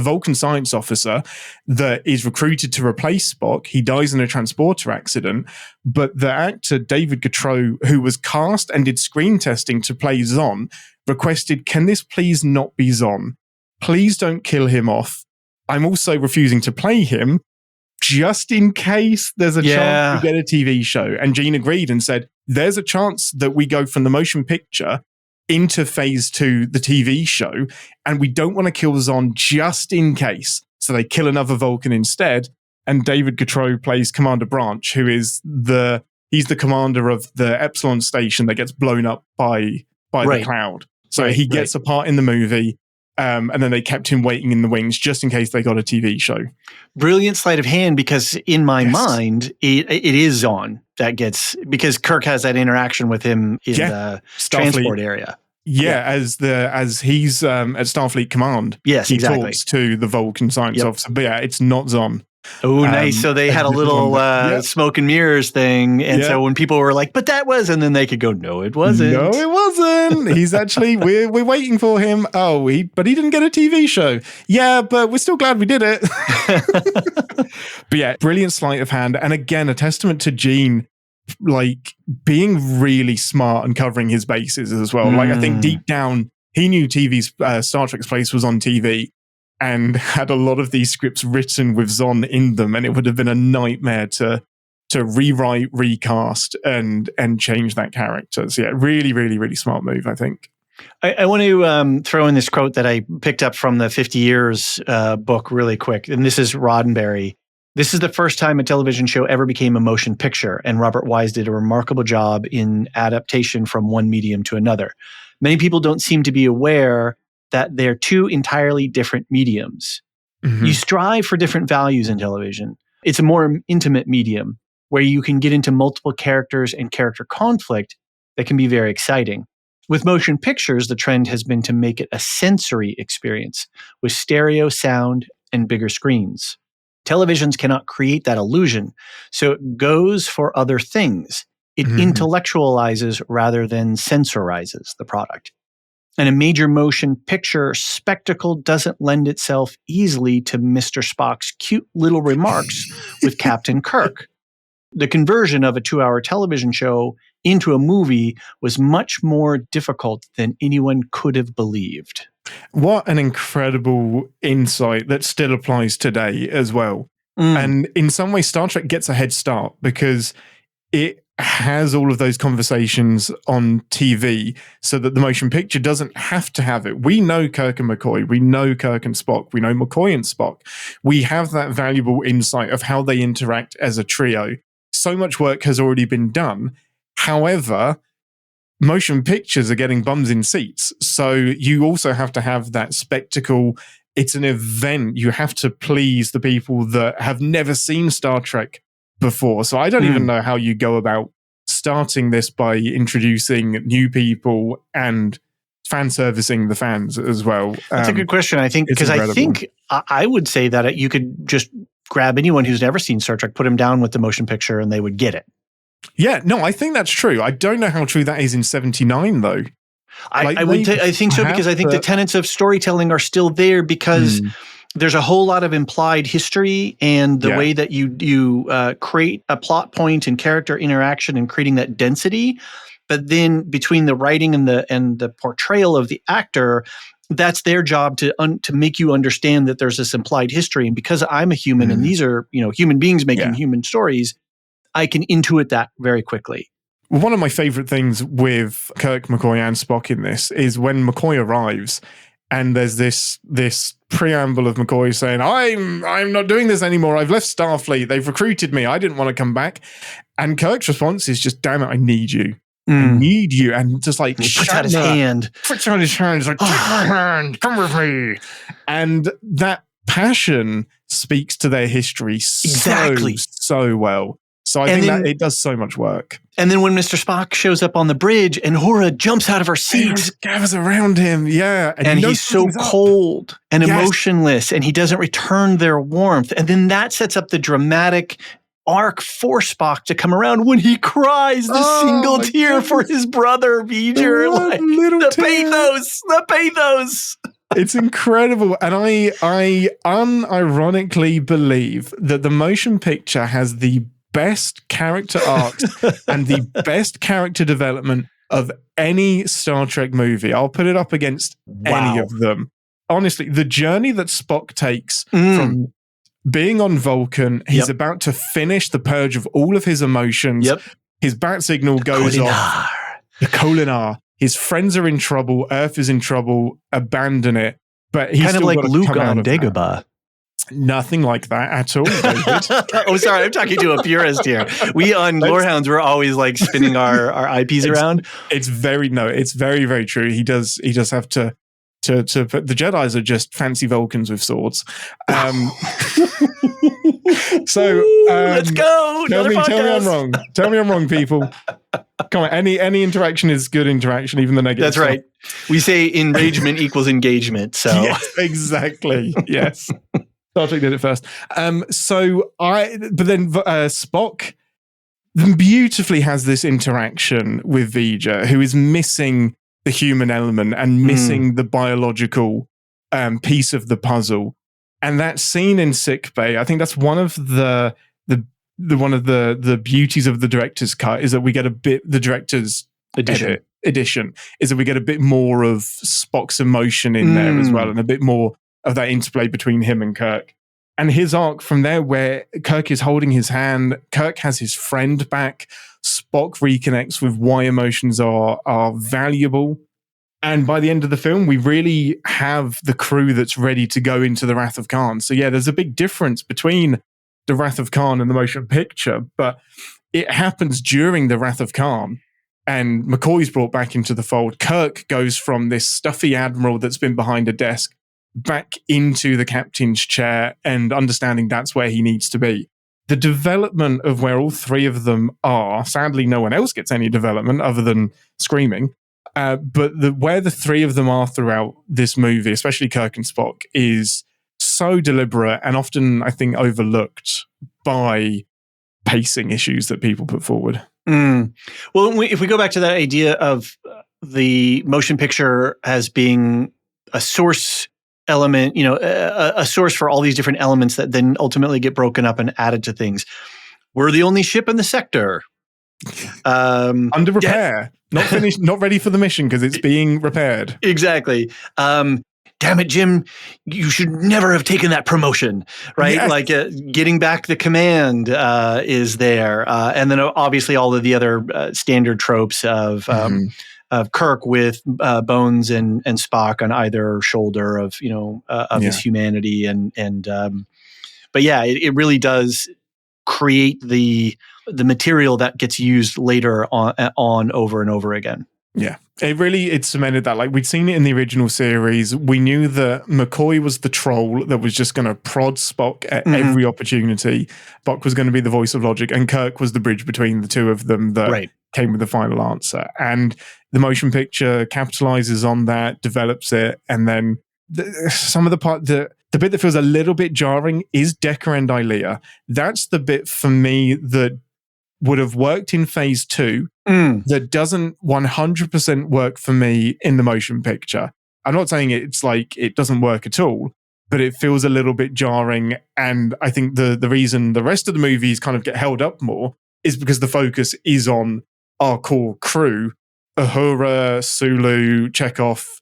[SPEAKER 6] Vulcan science officer that is recruited to replace Spock. He dies in a transporter accident, but the actor David Gautreau, who was cast and did screen testing to play Zon, requested, "Can this please not be Zon? Please don't kill him off. I'm also refusing to play him just in case there's a chance we get a TV show." And Gene agreed and said, "There's a chance that we go from the motion picture into phase 2, the TV show, and we don't want to kill Zon just in case." So they kill another Vulcan instead. And David Gautreau plays Commander Branch, who is he's the commander of the Epsilon station that gets blown up by the cloud. So he gets a part in the movie. And then they kept him waiting in the wings just in case they got a TV show. Brilliant
[SPEAKER 1] sleight of hand, because in my mind, it is Zon that gets, because Kirk has that interaction with him in the transport area.
[SPEAKER 6] As he's at Starfleet Command.
[SPEAKER 1] Yes,
[SPEAKER 6] he talks to the Vulcan science officer. But it's not Zon.
[SPEAKER 1] Oh, nice. So they had a little smoke and mirrors thing. And so when people were like, "But that was," and then they could go, "No, it wasn't.
[SPEAKER 6] No, it wasn't. He's actually, we're waiting for him. Oh, but he didn't get a TV show. Yeah, but we're still glad we did it." But brilliant sleight of hand. And again, a testament to Gene, like being really smart and covering his bases as well. Like I think deep down, he knew Star Trek's place was on TV, and had a lot of these scripts written with Zon in them, and it would have been a nightmare to rewrite, recast, and change that character. So really, really, really smart move, I think.
[SPEAKER 1] I want to throw in this quote that I picked up from the 50 Years book really quick, and this is Roddenberry. "This is the first time a television show ever became a motion picture, and Robert Wise did a remarkable job in adaptation from one medium to another. Many people don't seem to be aware that they're two entirely different mediums. You strive for different values in television. It's a more intimate medium where you can get into multiple characters and character conflict that can be very exciting. With motion pictures, the trend has been to make it a sensory experience with stereo sound and bigger screens. Televisions cannot create that illusion, so it goes for other things. It intellectualizes rather than sensorizes the product. And a major motion picture spectacle doesn't lend itself easily to Mr. Spock's cute little remarks with Captain Kirk. The conversion of a 2-hour television show into a movie was much more difficult than anyone could have believed."
[SPEAKER 6] What an incredible insight that still applies today as well. And in some ways, Star Trek gets a head start because it has all of those conversations on TV so that the motion picture doesn't have to have it. We know Kirk and McCoy. We know Kirk and Spock. We know McCoy and Spock. We have that valuable insight of how they interact as a trio. So much work has already been done. However, motion pictures are getting bums in seats. So you also have to have that spectacle. It's an event. You have to please the people that have never seen Star Trek before. So I don't even know how you go about starting this by introducing new people and fan servicing the fans as well.
[SPEAKER 1] That's a good question. I think, because I think I would say that you could just grab anyone who's never seen Star Trek, put them down with the motion picture, and they would get it.
[SPEAKER 6] Yeah, no, I think that's true. I don't know how true that is in 79, though.
[SPEAKER 1] I think so, because I think the tenets of storytelling are still there, because there's a whole lot of implied history, and the way that you create a plot point and character interaction and creating that density. But then between the writing and the portrayal of the actor, that's their job to make you understand that there's this implied history. And because I'm a human and these are, human beings making human stories, I can intuit that very quickly.
[SPEAKER 6] Well, one of my favorite things with Kirk, McCoy, and Spock in this is when McCoy arrives and there's this preamble of McCoy saying, I'm not doing this anymore. I've left Starfleet. They've recruited me. I didn't want to come back. And Kirk's response is just, damn it, I need you. I need you. And just like,
[SPEAKER 1] he puts out his hand.
[SPEAKER 6] Puts out his hand. He's like, take my hand, come with me. And that passion speaks to their history so well. So I think that it does so much work.
[SPEAKER 1] And then when Mr. Spock shows up on the bridge and Uhura jumps out of her seat.
[SPEAKER 6] Gathers around him, yeah.
[SPEAKER 1] And he's so cold and emotionless and he doesn't return their warmth. And then that sets up the dramatic arc for Spock to come around when he cries the single tear for his brother, V'ger. Like, the pathos.
[SPEAKER 6] It's incredible. And I unironically believe that the motion picture has the best character arcs and the best character development of any Star Trek movie. I'll put it up against any of them. Honestly, the journey that Spock takes from being on Vulcan, he's about to finish the purge of all of his emotions. His bat signal goes off. The Kolinar. His friends are in trouble. Earth is in trouble. Abandon it. But he's
[SPEAKER 1] kind of like Luke on Dagobah.
[SPEAKER 6] Nothing like that at all, David.
[SPEAKER 1] Oh, sorry. I'm talking to a purist here. We on Lorehounds, we're always like spinning our eyepiece around.
[SPEAKER 6] It's very, very true. He does have to put the Jedis are just fancy Vulcans with swords. So
[SPEAKER 1] let's go.
[SPEAKER 6] Tell me I'm wrong. Tell me I'm wrong, people. Come on, any interaction is good interaction, even the negative.
[SPEAKER 1] That's right. We say enragement equals engagement. So
[SPEAKER 6] yes, exactly. Yes. Star Trek did it first. But then Spock beautifully has this interaction with V'ger, who is missing the human element and missing the biological piece of the puzzle. And that scene in sickbay, I think that's one of the beauties of the director's cut is that we get a bit the director's edition is that we get a bit more of Spock's emotion in there as well, and a bit more of that interplay between him and Kirk. And his arc from there, where Kirk is holding his hand, Kirk has his friend back, Spock reconnects with why emotions are valuable. And by the end of the film, we really have the crew that's ready to go into the Wrath of Khan. So yeah, there's a big difference between the Wrath of Khan and the motion picture, but it happens during the Wrath of Khan. And McCoy's brought back into the fold. Kirk goes from this stuffy admiral that's been behind a desk back into the captain's chair and understanding that's where he needs to be. The development of where all three of them are, sadly, no one else gets any development other than screaming. But where the three of them are throughout this movie, especially Kirk and Spock, is so deliberate and often, I think, overlooked by pacing issues that people put forward.
[SPEAKER 1] Well, if we go back to that idea of the motion picture as being a source element, a source for all these different elements that then ultimately get broken up and added to things. We're the only ship in the sector.
[SPEAKER 6] Under repair. Not finished, not ready for the mission because it's being repaired.
[SPEAKER 1] Exactly. Damn it, Jim, you should never have taken that promotion, right? Yes. Like getting back the command is there. And then obviously all of the other standard tropes of Kirk with Bones and Spock on either shoulder of his humanity. But yeah, it really does create the material that gets used later on over and over again.
[SPEAKER 6] Yeah, it cemented that. Like, we'd seen it in the original series. We knew that McCoy was the troll that was just going to prod Spock at every opportunity. Spock was going to be the voice of logic, and Kirk was the bridge between the two of them that came with the final answer. And the motion picture capitalizes on that, develops it, and then some of the bit that feels a little bit jarring is Decker and Ilea. That's the bit for me that would have worked in phase 2 that doesn't 100% work for me in the motion picture. I'm not saying it's like it doesn't work at all, but it feels a little bit jarring. And I think the reason the rest of the movies kind of get held up more is because the focus is on our core crew, Uhura, Sulu, Chekhov,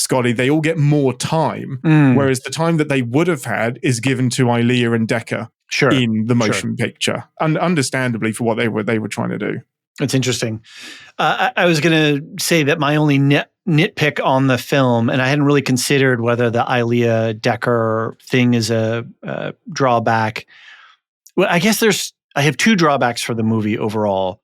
[SPEAKER 6] Scotty, they all get more time, whereas the time that they would have had is given to Ilea and Decker in the motion picture, and understandably for what they were trying to do.
[SPEAKER 1] It's interesting. I was going to say that my only nitpick on the film, and I hadn't really considered whether the Ilea Decker thing is a drawback. Well, I guess I have two drawbacks for the movie overall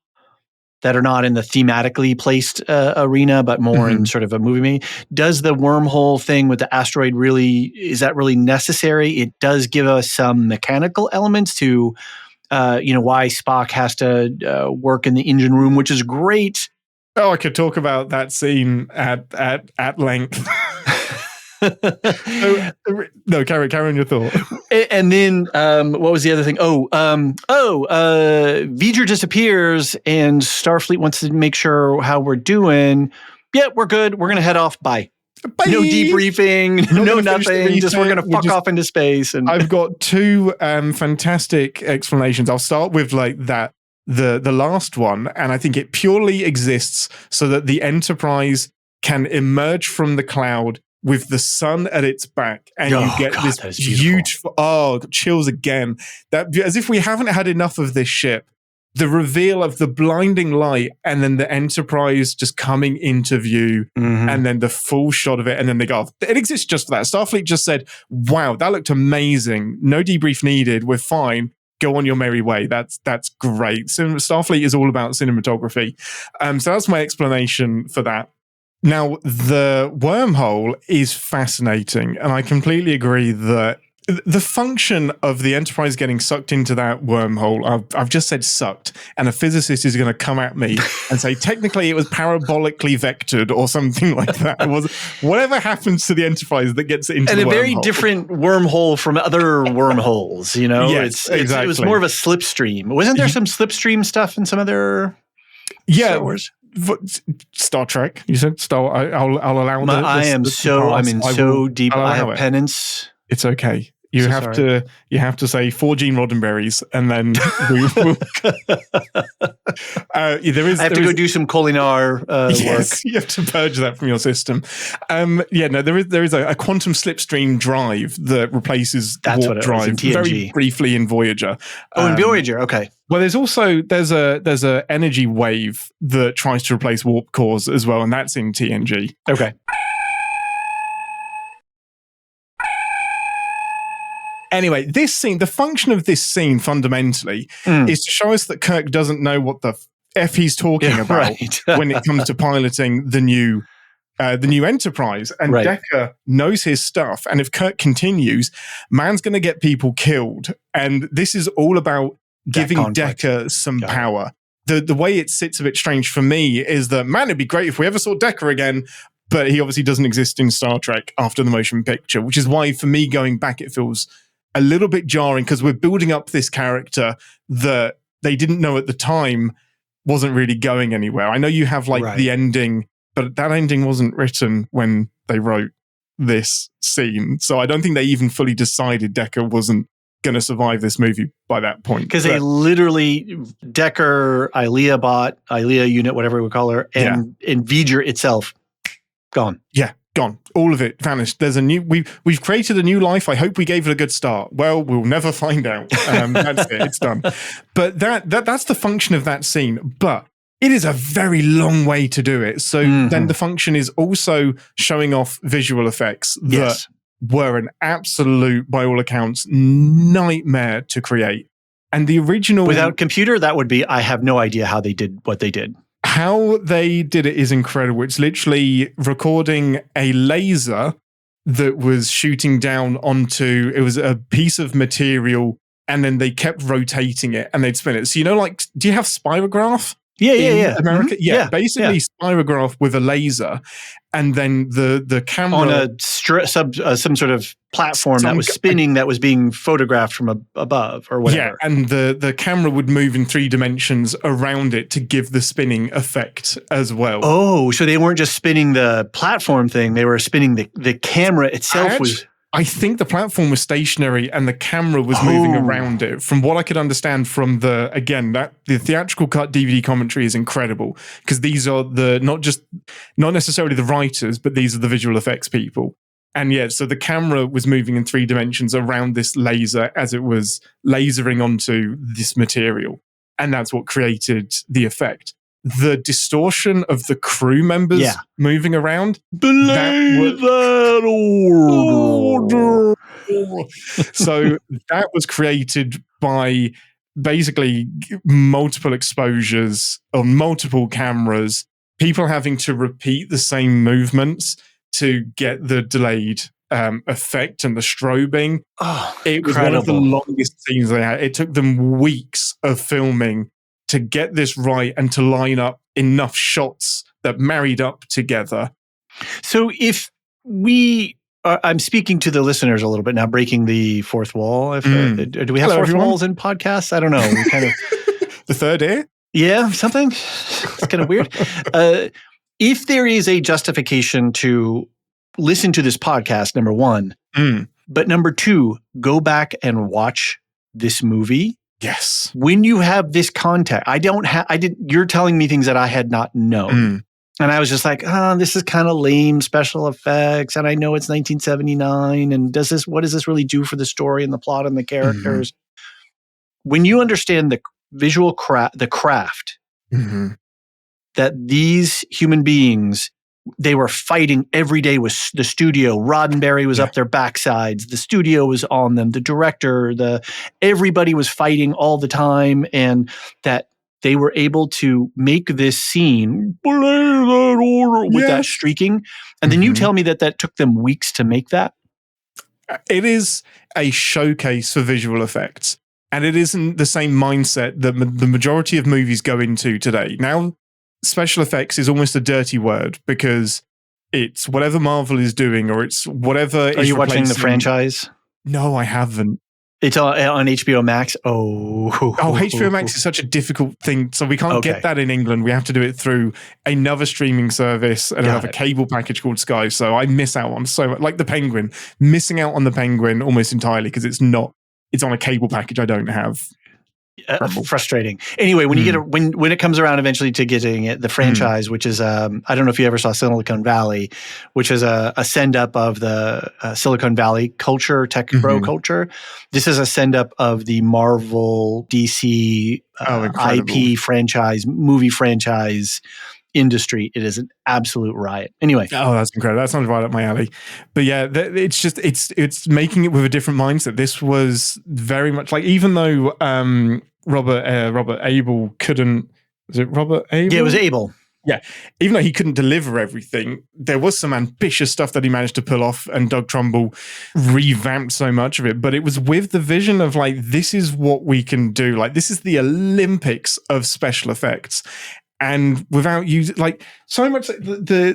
[SPEAKER 1] that are not in the thematically placed arena, but more in sort of a movie. Does the wormhole thing with the asteroid is that really necessary? It does give us some mechanical elements to, why Spock has to work in the engine room, which is great.
[SPEAKER 6] Oh, I could talk about that scene at length. No, carry on your thought.
[SPEAKER 1] And then what was the other thing? V'ger disappears and Starfleet wants to make sure how we're doing. Yeah, we're good. We're going to head off. Bye. Bye. No debriefing, no nothing. Just we're going to fuck off into space. And
[SPEAKER 6] I've got two fantastic explanations. I'll start with the last one, and I think it purely exists so that the Enterprise can emerge from the cloud with the sun at its back, and you get this huge, chills again. That, as if we haven't had enough of this ship. The reveal of the blinding light, and then the Enterprise just coming into view, and then the full shot of it, and then they go off. It exists just for that. Starfleet just said, wow, that looked amazing. No debrief needed. We're fine. Go on your merry way. That's great. Starfleet is all about cinematography. So that's my explanation for that. Now, the wormhole is fascinating, and I completely agree that the function of the Enterprise getting sucked into that wormhole, I've just said sucked, and a physicist is going to come at me and say, technically it was parabolically vectored or something like that. It was whatever happens to the Enterprise that gets it into the wormhole.
[SPEAKER 1] And a very different wormhole from other wormholes,
[SPEAKER 6] Yes, exactly.
[SPEAKER 1] It was more of a slipstream. Wasn't there some slipstream stuff in some other Star Wars?
[SPEAKER 6] Star Trek, you said? I'll allow that.
[SPEAKER 1] I'm in so deep. I have penance.
[SPEAKER 6] It's okay. You have to say 4 Gene Roddenberries, and then there is.
[SPEAKER 1] I have to go do some Colinar
[SPEAKER 6] work. You have to purge that from your system. There is a quantum slipstream drive that replaces warp drive very briefly in Voyager.
[SPEAKER 1] In Voyager, okay.
[SPEAKER 6] Well, there's a energy wave that tries to replace warp cores as well, and that's in TNG.
[SPEAKER 1] Okay.
[SPEAKER 6] Anyway, this scene, the function of this scene fundamentally is to show us that Kirk doesn't know what the F he's talking about when it comes to piloting the new Enterprise. And Decker knows his stuff. And if Kirk continues, man's going to get people killed. And this is all about giving Decker some power. The way it sits a bit strange for me is that, man, it'd be great if we ever saw Decker again. But he obviously doesn't exist in Star Trek after the motion picture, which is why, for me, going back, it feels a little bit jarring because we're building up this character that they didn't know at the time wasn't really going anywhere. I know you have the ending, but that ending wasn't written when they wrote this scene. So I don't think they even fully decided Decker wasn't going to survive this movie by that point.
[SPEAKER 1] Because they literally, Decker, Ilea unit, whatever we call her, and V'ger itself, gone.
[SPEAKER 6] Yeah. Gone. All of it vanished. There's we've created a new life. I hope we gave it a good start. Well, we'll never find out. That's it. It's done. But that's the function of that scene. But it is a very long way to do it. So then the function is also showing off visual effects that were an absolute, by all accounts, nightmare to create. And the original...
[SPEAKER 1] Without computer, that would be, I have no idea how they did what they did.
[SPEAKER 6] How they did it is incredible. It's literally recording a laser that was shooting down onto, it was a piece of material, and then they kept rotating it and they'd spin it. So, do you have spirograph?
[SPEAKER 1] Yeah.
[SPEAKER 6] America? Mm-hmm. Basically spirograph with a laser, and then the camera
[SPEAKER 1] on a some sort of platform that was spinning, that was being photographed from above or whatever.
[SPEAKER 6] Yeah, and the camera would move in 3 dimensions around it to give the spinning effect as well.
[SPEAKER 1] Oh, so they weren't just spinning the platform thing; they were spinning the camera itself.
[SPEAKER 6] I think the platform was stationary and the camera was moving around it. From what I could understand from the theatrical cut DVD commentary is incredible, because these are not necessarily the writers, but these are the visual effects people. And yeah, so the camera was moving in 3 dimensions around this laser as it was lasering onto this material. And that's what created the effect. The distortion of the crew members moving around. Belay that order. So that was created by basically multiple exposures on multiple cameras, people having to repeat the same movements to get the delayed effect and the strobing. It was one of the longest scenes they had. It took them weeks of filming to get this right and to line up enough shots that married up together.
[SPEAKER 1] So if I'm speaking to the listeners a little bit now, breaking the fourth wall. Do we have fourth walls in podcasts? I don't know. We kind of
[SPEAKER 6] the third ear?
[SPEAKER 1] Yeah, something. It's kind of weird. If there is a justification to listen to this podcast, number one, but number two, go back and watch this movie.
[SPEAKER 6] Yes.
[SPEAKER 1] When you have this context, you're telling me things that I had not known. And I was just like, this is kind of lame special effects. And I know it's 1979. And what does this really do for the story and the plot and the characters? When you understand the visual the craft that these human beings, they were fighting every day with the studio. Roddenberry was up their backsides. The studio was on them. The director, everybody was fighting all the time. And that they were able to make this scene with that streaking. And then you tell me that took them weeks to make that?
[SPEAKER 6] It is a showcase for visual effects. And it isn't the same mindset that the majority of movies go into today. Now, special effects is almost a dirty word because it's whatever Marvel is doing, or it's whatever.
[SPEAKER 1] Are you watching the franchise?
[SPEAKER 6] No, I haven't.
[SPEAKER 1] It's on HBO Max.
[SPEAKER 6] HBO Max is such a difficult thing. So we can't get that in England. We have to do it through another streaming service and another cable package called Sky. So I miss out on so much, like the Penguin, missing out on the Penguin almost entirely because it's on a cable package I don't have.
[SPEAKER 1] Frustrating. Anyway, when you get when it comes around eventually to getting it, the franchise, which is I don't know if you ever saw Silicon Valley, which is a send up of the Silicon Valley culture, tech bro culture. This is a send up of the Marvel DC IP franchise, movie franchise industry. It is an absolute riot. Anyway.
[SPEAKER 6] Oh, that's incredible. That sounds right up my alley. But yeah, it's just, it's making it with a different mindset. This was very much like, even though Robert Abel couldn't, was it Robert Abel?
[SPEAKER 1] Yeah, it was Abel.
[SPEAKER 6] Yeah. Even though he couldn't deliver everything, there was some ambitious stuff that he managed to pull off, and Doug Trumbull revamped so much of it. But it was with the vision of like, this is what we can do. Like, this is the Olympics of special effects. And without using, like, so much,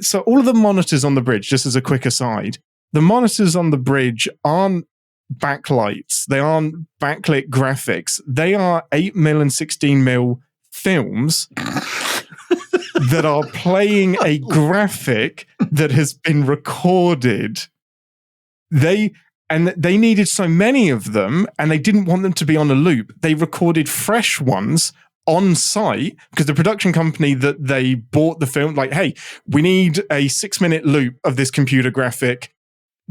[SPEAKER 6] so all of the monitors on the bridge, just as a quick aside, the monitors on the bridge aren't backlights. They aren't backlit graphics. They are 8mm and 16mm films that are playing a graphic that has been recorded. They needed so many of them, and they didn't want them to be on a loop. They recorded fresh ones on site because the production company that they bought the film, like, hey, we need a 6-minute loop of this computer graphic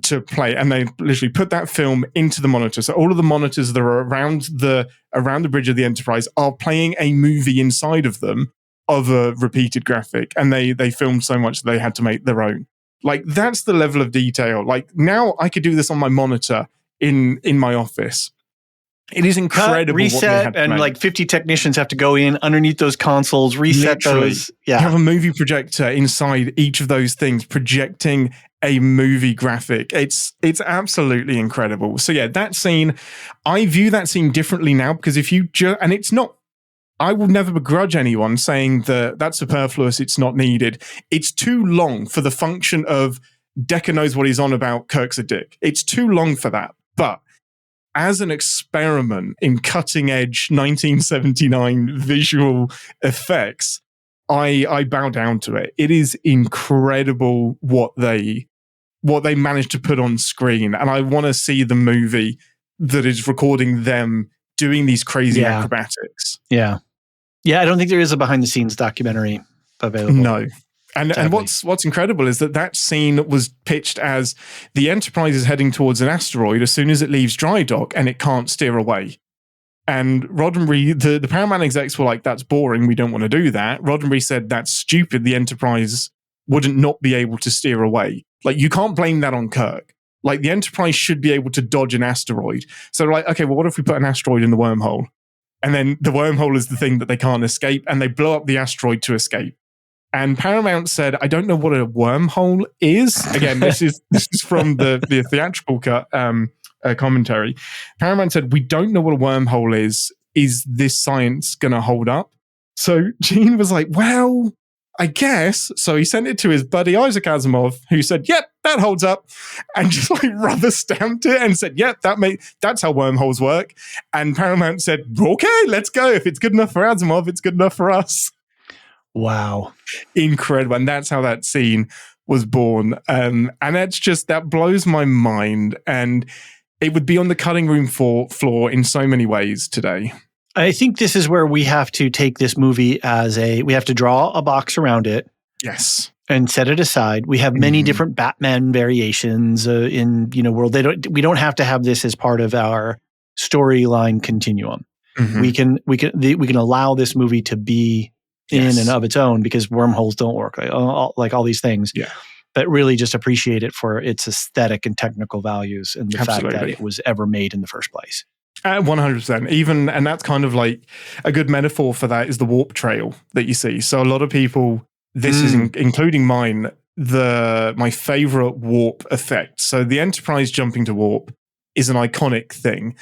[SPEAKER 6] to play, and they literally put that film into the monitor. So all of the monitors that are around the bridge of the Enterprise are playing a movie inside of them of a repeated graphic, and they filmed so much that they had to make their own. Like, that's the level of detail. Like, now I could do this on my monitor in my office. It is incredible.
[SPEAKER 1] Reset, and like 50 technicians have to go in underneath those consoles, reset those. Yeah.
[SPEAKER 6] You have a movie projector inside each of those things, projecting a movie graphic. It's absolutely incredible. So yeah, that scene, I view that scene differently now, because if you and it's not, I will never begrudge anyone saying that that's superfluous, it's not needed. It's too long for the function of Decker knows what he's on about, Kirk's a dick. It's too long for that. But as an experiment in cutting edge 1979 visual effects, I bow down to it. It is incredible what they what they managed to put on screen. And I want to see the movie that is recording them doing these crazy acrobatics.
[SPEAKER 1] Yeah. Yeah, I don't think there is a behind the scenes documentary available.
[SPEAKER 6] No. And what's incredible is that scene was pitched as the Enterprise is heading towards an asteroid as soon as it leaves dry dock and it can't steer away. And Roddenberry, the Paramount execs were like, that's boring, we don't want to do that. Roddenberry said, that's stupid, the Enterprise wouldn't not be able to steer away. Like, you can't blame that on Kirk. Like, the Enterprise should be able to dodge an asteroid. So they're like, okay, well, what if we put an asteroid in the wormhole? And then the wormhole is the thing that they can't escape, and they blow up the asteroid to escape. And Paramount said, I don't know what a wormhole is. Again, this is from the theatrical cut commentary. Paramount said, we don't know what a wormhole is. Is this science going to hold up? So Gene was like, well, I guess. So he sent it to his buddy Isaac Asimov, who said, yep, that holds up. And just like rubber stamped it and said, yep, that's how wormholes work. And Paramount said, okay, let's go. If it's good enough for Asimov, it's good enough for us.
[SPEAKER 1] Wow.
[SPEAKER 6] Incredible. And that's how that scene was born. And that blows my mind. And it would be on the cutting room floor in so many ways today.
[SPEAKER 1] I think this is where we have to take this movie we have to draw a box around it.
[SPEAKER 6] Yes.
[SPEAKER 1] And set it aside. We have many different Batman variations in world. We don't have to have this as part of our storyline continuum. Mm-hmm. We can allow this movie to be in and of its own, because wormholes don't work, like all these things.
[SPEAKER 6] Yeah.
[SPEAKER 1] But really just appreciate it for its aesthetic and technical values and the
[SPEAKER 6] Absolutely.
[SPEAKER 1] fact that it was ever made in the first place.
[SPEAKER 6] 100%. And that's kind of like a good metaphor for that is the warp trail that you see. So a lot of people, this is including mine, my favorite warp effect. So the Enterprise jumping to warp is an iconic thing.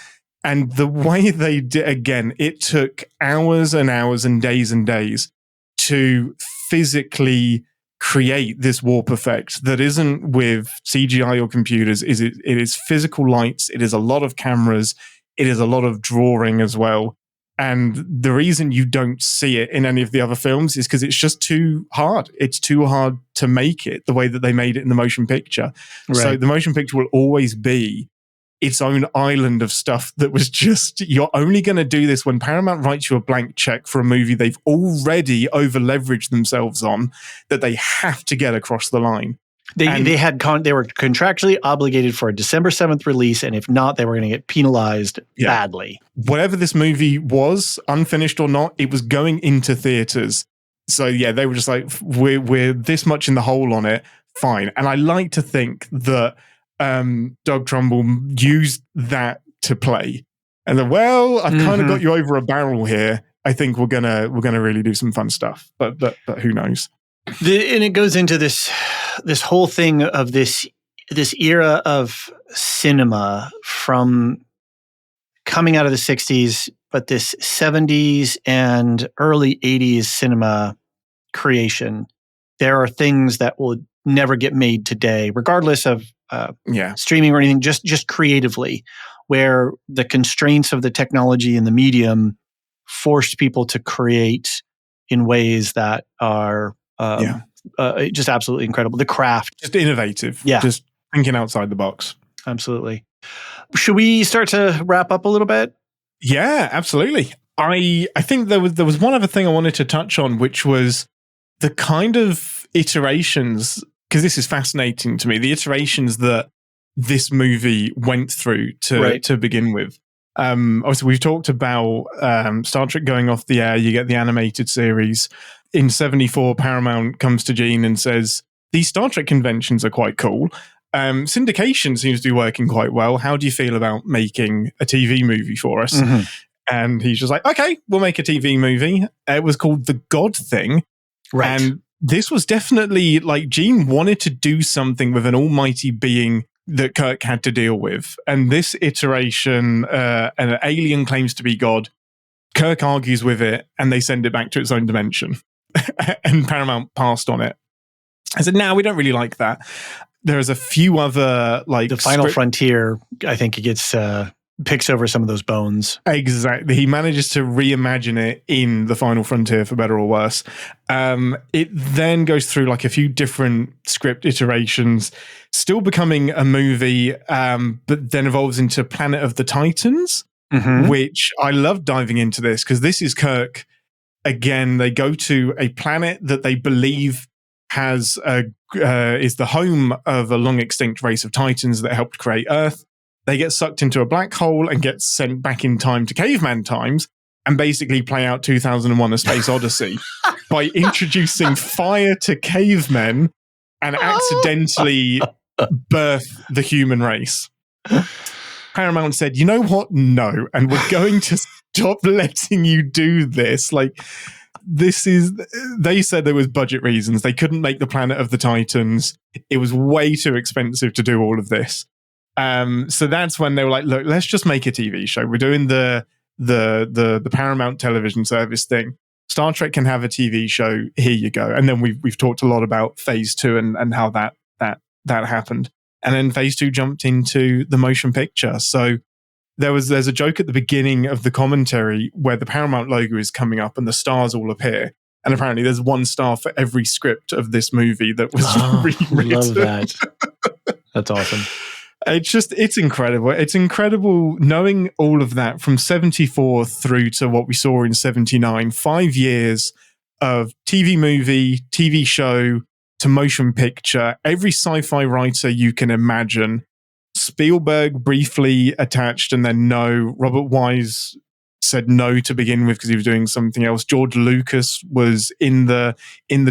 [SPEAKER 6] And the way they did, again, it took hours and hours and days to physically create this warp effect that isn't with CGI or computers. It is physical lights. It is a lot of cameras. It is a lot of drawing as well. And the reason you don't see it in any of the other films is because it's just too hard. It's too hard to make it the way that they made it in the motion picture. Right. So the motion picture will always be its own island of stuff that was just, you're only going to do this when Paramount writes you a blank check for a movie they've already over leveraged themselves on, that they have to get across the line.
[SPEAKER 1] They were contractually obligated for a December 7th release, and if not, they were going to get penalized badly.
[SPEAKER 6] Whatever this movie was, unfinished or not, it was going into theaters. So they were just like, we're this much in the hole on it, fine. And I like to think that Doug Trumbull used that to play, and then, well, I've kind of got you over a barrel here. I think we're gonna really do some fun stuff, but who knows?
[SPEAKER 1] And it goes into this whole thing of this era of cinema from coming out of the 60s, but this 70s and early 80s cinema creation. There are things that will never get made today, regardless of streaming or anything, just creatively, where the constraints of the technology and the medium forced people to create in ways that are just absolutely incredible. The craft.
[SPEAKER 6] Just innovative. Yeah. Just thinking outside the box.
[SPEAKER 1] Absolutely. Should we start to wrap up a little bit?
[SPEAKER 6] Yeah, absolutely. I think there was one other thing I wanted to touch on, which was the kind of iterations, because this is fascinating to me, the iterations that this movie went through to begin with. Obviously, we've talked about Star Trek going off the air. You get the animated series. In 74, Paramount comes to Gene and says, these Star Trek conventions are quite cool. Syndication seems to be working quite well. How do you feel about making a TV movie for us? Mm-hmm. And he's just like, okay, we'll make a TV movie. It was called The God Thing. Right. And this was definitely like Gene wanted to do something with an almighty being that Kirk had to deal with. And this iteration, an alien claims to be God. Kirk argues with it and they send it back to its own dimension. And Paramount passed on it. I said, no, we don't really like that. There's a few other like
[SPEAKER 1] the Final Frontier. I think it gets picks over some of those bones.
[SPEAKER 6] Exactly. He manages to reimagine it in The Final Frontier, for better or worse. It then goes through like a few different script iterations, still becoming a movie, but then evolves into Planet of the Titans, which I love diving into this because this is Kirk. Again, they go to a planet that they believe is the home of a long extinct race of Titans that helped create Earth. They get sucked into a black hole and get sent back in time to caveman times and basically play out 2001: A Space Odyssey by introducing fire to cavemen and accidentally birth the human race. Paramount said, you know what? No. And we're going to stop letting you do this. Like, they said there was budget reasons. They couldn't make the Planet of the Titans. It was way too expensive to do all of this. So that's when they were like, look, let's just make a TV show. We're doing the Paramount television service thing. Star Trek can have a TV show. Here you go. And then we've talked a lot about Phase 2 and how that happened. And then Phase 2 jumped into the motion picture. So there's a joke at the beginning of the commentary where the Paramount logo is coming up and the stars all appear. And apparently there's one star for every script of this movie that was rewritten.
[SPEAKER 1] Love that. That's awesome.
[SPEAKER 6] It's incredible. It's incredible knowing all of that from 74 through to what we saw in 79. 5 years of TV movie, TV show to motion picture, every sci-fi writer you can imagine. Spielberg briefly attached and then no. Robert Wise said no to begin with because he was doing something else. George Lucas was in the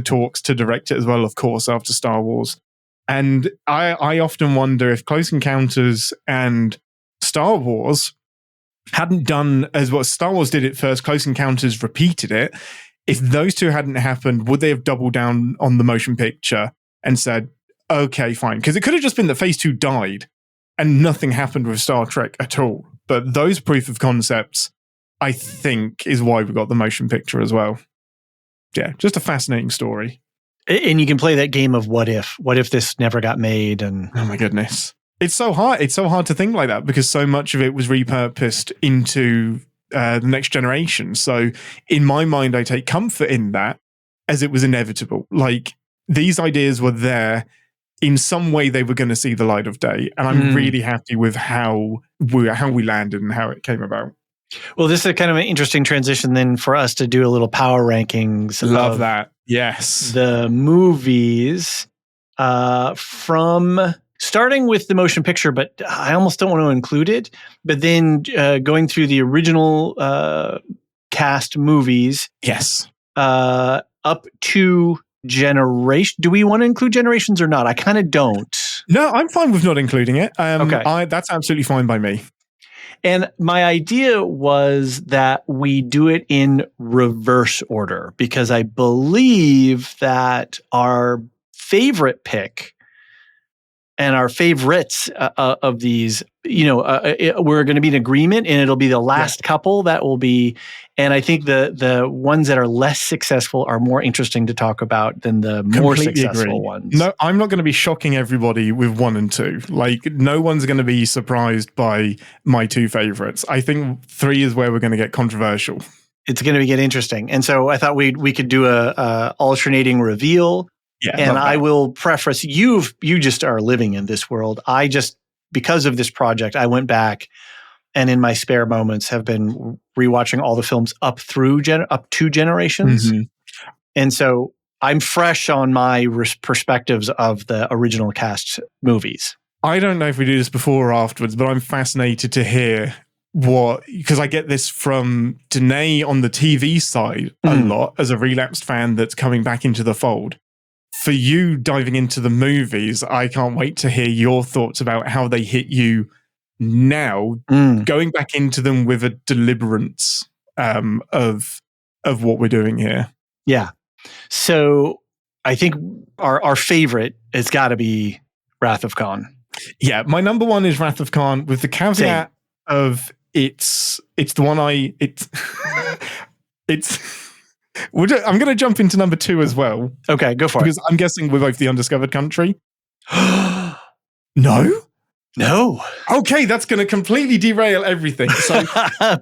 [SPEAKER 6] talks to direct it as well, of course, after Star Wars. And I often wonder if Close Encounters and Star Wars hadn't done as what Star Wars did it first, Close Encounters repeated it. If those two hadn't happened, would they have doubled down on the motion picture and said, okay, fine? Because it could have just been that Phase 2 died and nothing happened with Star Trek at all. But those proof of concepts, I think, is why we got the motion picture as well. Yeah, just a fascinating story.
[SPEAKER 1] And you can play that game of what if this never got made? And
[SPEAKER 6] oh my goodness. It's so hard. It's so hard to think like that because so much of it was repurposed into the next generation. So in my mind, I take comfort in that as it was inevitable. Like these ideas were there. In some way, they were going to see the light of day. And I'm really happy with how we landed and how it came about.
[SPEAKER 1] Well, this is kind of an interesting transition then for us to do a little power rankings.
[SPEAKER 6] Love that. Yes.
[SPEAKER 1] The movies from starting with the motion picture, but I almost don't want to include it. But then going through the original cast movies.
[SPEAKER 6] Yes.
[SPEAKER 1] Up to Generation. Do we want to include Generations or not? I kind of don't.
[SPEAKER 6] No, I'm fine with not including it.
[SPEAKER 1] Okay.
[SPEAKER 6] That's absolutely fine by me.
[SPEAKER 1] And my idea was that we do it in reverse order because I believe that our favorite pick and our favorites of these, we're going to be in agreement and it'll be the last couple that will be. And I think the ones that are less successful are more interesting to talk about than the more successful ones.
[SPEAKER 6] No, I'm not going to be shocking everybody with 1 and 2. Like, no one's going to be surprised by my 2 favorites. I think 3 is where we're going to get controversial.
[SPEAKER 1] It's going to get interesting. And so I thought we could do a alternating reveal. Yeah, and I will preface, you just are living in this world. I just, because of this project, I went back and in my spare moments have been rewatching all the films up to Generations. Mm-hmm. And so I'm fresh on my perspectives of the original cast movies.
[SPEAKER 6] I don't know if we do this before or afterwards, but I'm fascinated to hear because I get this from Danae on the TV side a lot as a relapsed fan that's coming back into the fold. For you diving into the movies, I can't wait to hear your thoughts about how they hit you now, going back into them with a deliberance of what we're doing here.
[SPEAKER 1] Yeah. So I think our favorite has got to be Wrath of Khan.
[SPEAKER 6] Yeah, my number 1 is Wrath of Khan with the caveat of it's the one I'm going to jump into number 2 as well.
[SPEAKER 1] Okay, go for it.
[SPEAKER 6] Because I'm guessing we're both The Undiscovered Country. No?
[SPEAKER 1] No.
[SPEAKER 6] Okay, that's going to completely derail everything. So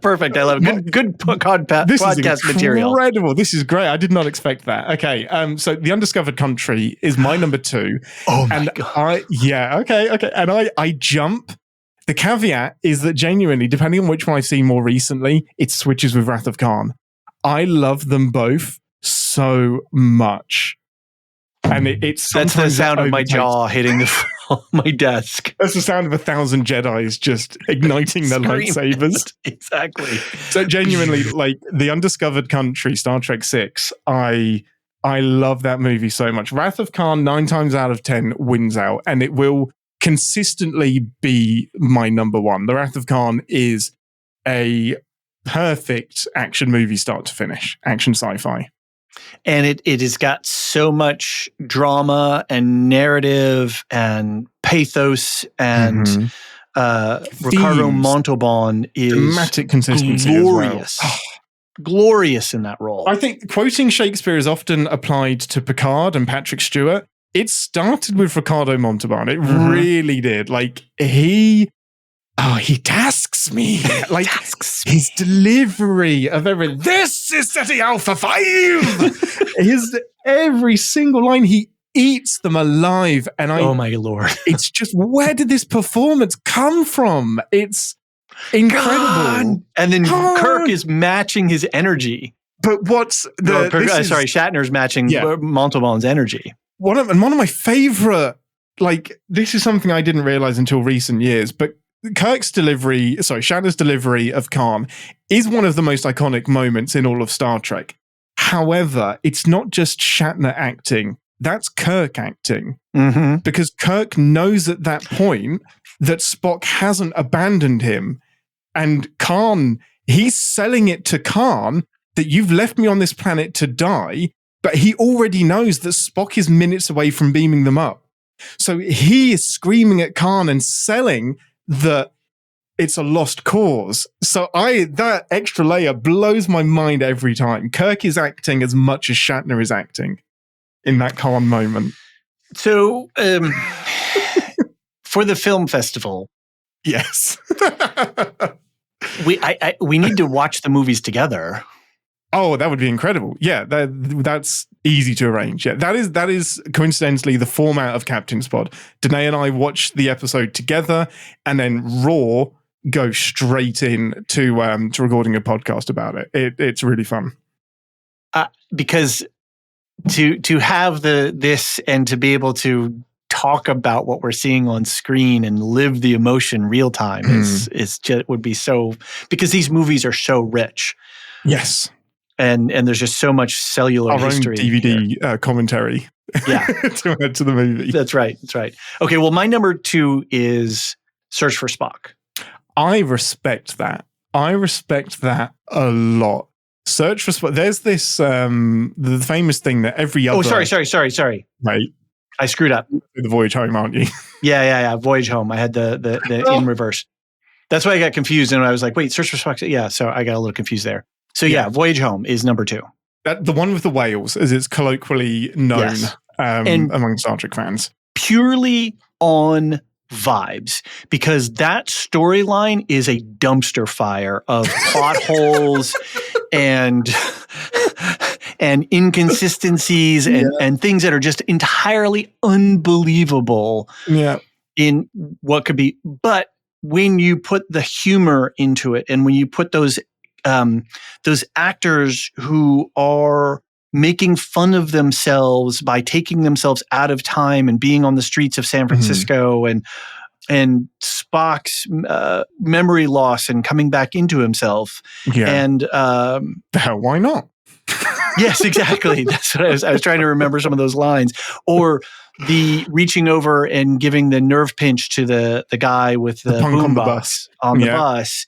[SPEAKER 1] perfect. I love it. Good
[SPEAKER 6] this
[SPEAKER 1] podcast
[SPEAKER 6] is
[SPEAKER 1] material.
[SPEAKER 6] Incredible. This is great. I did not expect that. Okay, so The Undiscovered Country is my number 2.
[SPEAKER 1] Oh my God.
[SPEAKER 6] Okay. And I jump. The caveat is that genuinely, depending on which one I've seen more recently, it switches with Wrath of Khan. I love them both so much. And it's
[SPEAKER 1] that's the sound of my jaw hitting my desk.
[SPEAKER 6] That's the sound of 1,000 Jedis just igniting their lightsabers.
[SPEAKER 1] Exactly.
[SPEAKER 6] So genuinely, like The Undiscovered Country, Star Trek 6, I love that movie so much. Wrath of Khan 9 times out of 10 wins out, and it will consistently be my number 1. The Wrath of Khan is a perfect action movie start to finish, action sci-fi.
[SPEAKER 1] And it has got so much drama and narrative and pathos, and Ricardo Montalban is
[SPEAKER 6] dramatic consistency
[SPEAKER 1] glorious.
[SPEAKER 6] As well.
[SPEAKER 1] Glorious in that role.
[SPEAKER 6] I think quoting Shakespeare is often applied to Picard and Patrick Stewart. It started with Ricardo Montalban. It really did. Like he tasks me. Like his delivery of this is SETI Alpha 5. His every single line, he eats them alive. And
[SPEAKER 1] oh my Lord.
[SPEAKER 6] It's just, where did this performance come from? It's incredible.
[SPEAKER 1] God. And then Kirk is matching his energy.
[SPEAKER 6] But what's
[SPEAKER 1] Shatner's matching Montalban's energy.
[SPEAKER 6] One of my favorite, like, this is something I didn't realize until recent years, but Shatner's delivery of Khan is one of the most iconic moments in all of Star Trek. However, it's not just Shatner acting, that's Kirk acting. Because Kirk knows at that point that Spock hasn't abandoned him. And Khan, he's selling it to Khan that you've left me on this planet to die, but he already knows that Spock is minutes away from beaming them up. So he is screaming at Khan and selling that it's a lost cause. So that extra layer blows my mind every time. Kirk is acting as much as Shatner is acting in that Khan moment.
[SPEAKER 1] So for the film festival,
[SPEAKER 6] yes,
[SPEAKER 1] we need to watch the movies together.
[SPEAKER 6] Oh, that would be incredible. Yeah, that's easy to arrange. Yeah, that is coincidentally the format of Captain's Pod. Danae and I watch the episode together, and then Raw go straight in to recording a podcast about it. It's really fun.
[SPEAKER 1] Because to have this and to be able to talk about what we're seeing on screen and live the emotion real time is just would be so, because these movies are so rich.
[SPEAKER 6] Yes.
[SPEAKER 1] And there's just so much cellular history.
[SPEAKER 6] Our own DVD commentary.
[SPEAKER 1] Yeah.
[SPEAKER 6] to add to the movie.
[SPEAKER 1] That's right. Okay, well, my number 2 is Search for Spock.
[SPEAKER 6] I respect that. A lot. Search for Spock. There's this the famous thing that every other...
[SPEAKER 1] Oh, sorry.
[SPEAKER 6] Right.
[SPEAKER 1] I screwed up.
[SPEAKER 6] The Voyage Home, aren't you?
[SPEAKER 1] Yeah. Voyage Home. I had the in reverse. That's why I got confused, and I was like, wait, Search for Spock. Yeah, so I got a little confused there. So yeah, Voyage Home is number 2.
[SPEAKER 6] The one with the whales, as it's colloquially known among Star Trek fans.
[SPEAKER 1] Purely on vibes, because that storyline is a dumpster fire of plot holes and inconsistencies and things that are just entirely unbelievable in what could be. But when you put the humor into it, and when you put those actors who are making fun of themselves by taking themselves out of time and being on the streets of San Francisco, and Spock's memory loss and coming back into himself. Yeah. And
[SPEAKER 6] why not?
[SPEAKER 1] Yes, exactly. That's what I was trying to remember some of those lines. Or the reaching over and giving the nerve pinch to the guy with the
[SPEAKER 6] punk
[SPEAKER 1] boom
[SPEAKER 6] on the
[SPEAKER 1] box on the bus.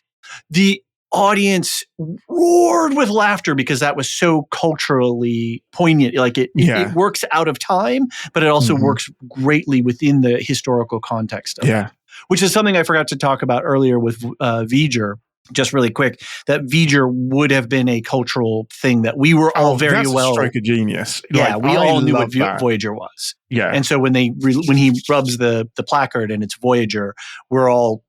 [SPEAKER 1] The audience roared with laughter because that was so culturally poignant. Like it works out of time, but it also works greatly within the historical context of it. Which is something I forgot to talk about earlier with V'ger. just really quick, that V'ger would have been a cultural thing that we were all very
[SPEAKER 6] that's
[SPEAKER 1] well.
[SPEAKER 6] A stroke of genius.
[SPEAKER 1] Yeah,
[SPEAKER 6] Like,
[SPEAKER 1] we
[SPEAKER 6] I
[SPEAKER 1] all knew
[SPEAKER 6] love
[SPEAKER 1] what
[SPEAKER 6] that.
[SPEAKER 1] Voyager was.
[SPEAKER 6] Yeah.
[SPEAKER 1] And so when he rubs the placard and it's Voyager, we're all,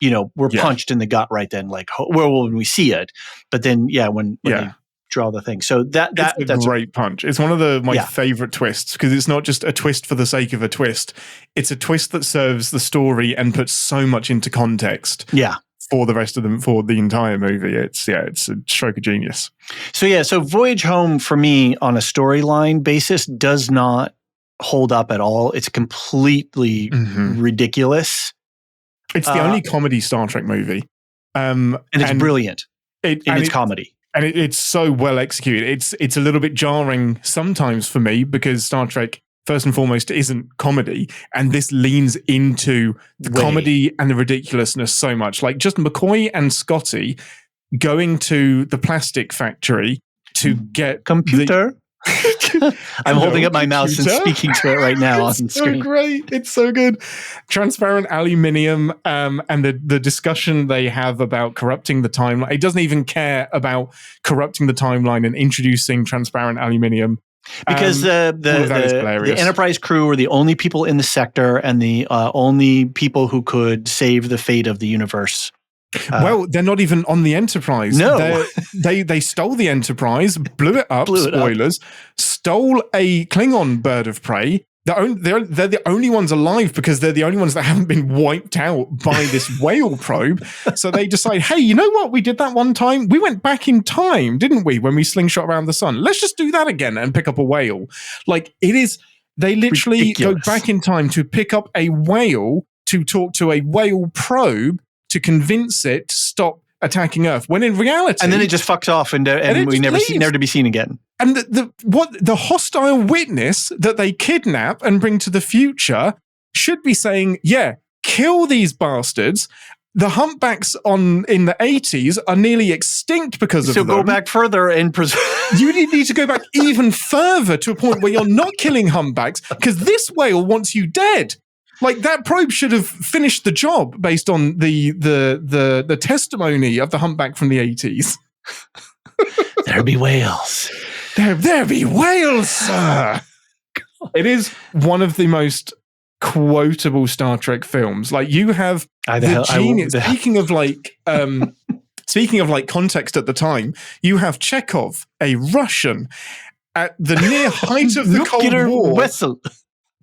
[SPEAKER 1] we're punched in the gut right then. Like, well, when we see it, but then when they draw the thing. So that's
[SPEAKER 6] a great punch. It's one of my favorite twists, because it's not just a twist for the sake of a twist. It's a twist that serves the story and puts so much into context.
[SPEAKER 1] Yeah.
[SPEAKER 6] For the rest of them, for the entire movie, it's a stroke of genius.
[SPEAKER 1] So Voyage Home for me on a storyline basis does not hold up at all. It's completely ridiculous.
[SPEAKER 6] It's the only comedy Star Trek movie,
[SPEAKER 1] and it's brilliant in its comedy.
[SPEAKER 6] And it's so well executed. It's a little bit jarring sometimes for me, because Star Trek, first and foremost, isn't comedy, and this leans into the comedy and the ridiculousness so much. Like, just McCoy and Scotty going to the plastic factory to get
[SPEAKER 1] computer. I'm holding up my mouse and speaking to it right now on screen.
[SPEAKER 6] Great. It's so good. Transparent aluminium, and the discussion they have about corrupting the timeline. It doesn't even care about corrupting the timeline and introducing transparent aluminium.
[SPEAKER 1] Because the Enterprise crew were the only people in the sector and the only people who could save the fate of the universe.
[SPEAKER 6] Well, they're not even on the Enterprise.
[SPEAKER 1] No.
[SPEAKER 6] They stole the Enterprise, blew it up, spoilers, stole a Klingon bird of prey. They're the only ones alive because they're the only ones that haven't been wiped out by this whale probe. So they decide, hey, you know what? We did that one time. We went back in time, didn't we, when we slingshot around the sun? Let's just do that again and pick up a whale. Like, it is, they literally go back in time to pick up a whale, to talk to a whale probe, to convince it to stop attacking Earth, when in reality,
[SPEAKER 1] and then it just fucks off, and we never to be seen again.
[SPEAKER 6] And the hostile witness that they kidnap and bring to the future should be saying, yeah, kill these bastards. The humpbacks in the 80s are nearly extinct because of them.
[SPEAKER 1] So go back further and
[SPEAKER 6] you need to go back even further to a point where you're not killing humpbacks, because this whale wants you dead. Like, that probe should have finished the job based on the testimony of the humpback from the 80s.
[SPEAKER 1] There be whales.
[SPEAKER 6] There be whales, sir. It is one of the most quotable Star Trek films. Like, you have the genius. Speaking of context at the time, you have Chekhov, a Russian, at the near height of the Cold War.
[SPEAKER 1] Vessel.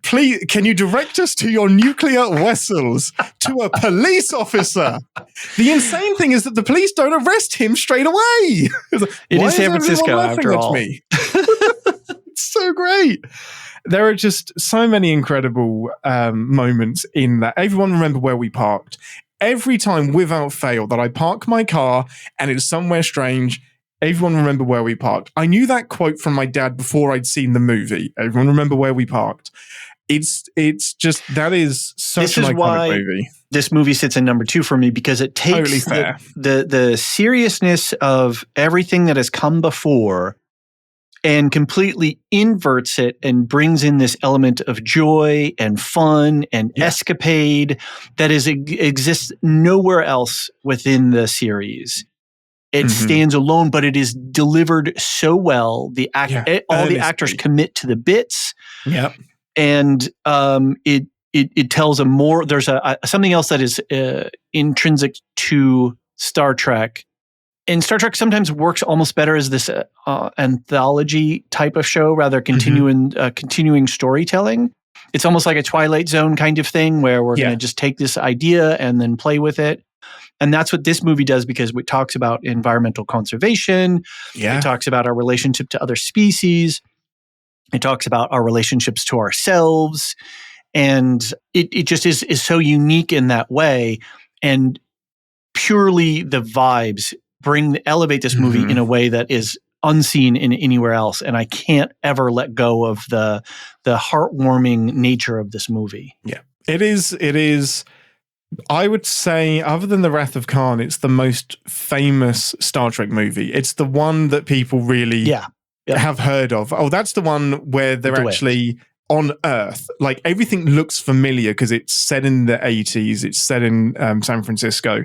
[SPEAKER 6] Please, can you direct us to your nuclear vessels, to a police officer? The insane thing is that the police don't arrest him straight away.
[SPEAKER 1] It is San Francisco, after all.
[SPEAKER 6] It's so great. There are just so many incredible moments in that. Everyone remember where we parked. Every time, without fail, that I park my car and it's somewhere strange, everyone remember where we parked. I knew that quote from my dad before I'd seen the movie. Everyone remember where we parked. It's just, that is such an iconic movie.
[SPEAKER 1] This movie sits in number 2 for me, because it takes the seriousness of everything that has come before and completely inverts it and brings in this element of joy and fun and escapade that exists nowhere else within the series. It stands alone, but it is delivered so well. All the actors commit to the bits.
[SPEAKER 6] Yep.
[SPEAKER 1] And it tells a more. There's something else that is intrinsic to Star Trek, and Star Trek sometimes works almost better as this anthology type of show, rather continuing storytelling. It's almost like a Twilight Zone kind of thing, where we're going to just take this idea and then play with it. And that's what this movie does, because it talks about environmental conservation.
[SPEAKER 6] Yeah.
[SPEAKER 1] It talks about our relationship to other species. It talks about our relationships to ourselves. And it just is so unique in that way. And purely the vibes elevate this movie in a way that is unseen in anywhere else. And I can't ever let go of the heartwarming nature of this movie.
[SPEAKER 6] Yeah, it is. I would say, other than The Wrath of Khan, it's the most famous Star Trek movie. It's the one that people really have heard of. Oh, that's the one where they're actually on Earth. Like everything looks familiar because it's set in the 80s. It's set in San Francisco.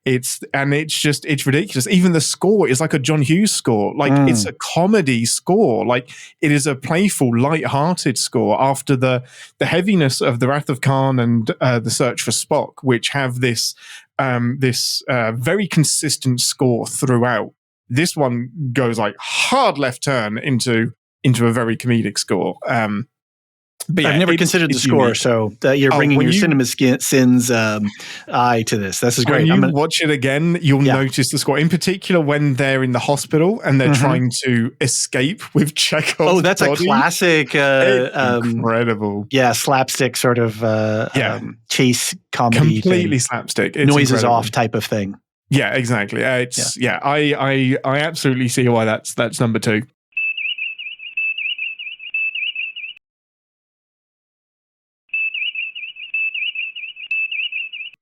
[SPEAKER 6] It's ridiculous. Even the score is like a John Hughes score. Like it's a comedy score. Like it is a playful, light-hearted score after the heaviness of The Wrath of Khan and The Search for Spock, which have this very consistent score throughout. This one goes like hard left turn into a very comedic score. But yeah,
[SPEAKER 1] I've never considered the score,
[SPEAKER 6] unique.
[SPEAKER 1] So you're bringing your cinema sins eye to this. This is great.
[SPEAKER 6] When you watch it again, you'll notice the score. In particular, when they're in the hospital and they're trying to escape with Chekhov's
[SPEAKER 1] Oh, that's
[SPEAKER 6] body.
[SPEAKER 1] a classic.
[SPEAKER 6] Incredible.
[SPEAKER 1] Yeah, slapstick sort of chase comedy.
[SPEAKER 6] Completely slapstick. It's
[SPEAKER 1] noises
[SPEAKER 6] incredible.
[SPEAKER 1] off type of thing.
[SPEAKER 6] Yeah, exactly. I absolutely see why that's number 2.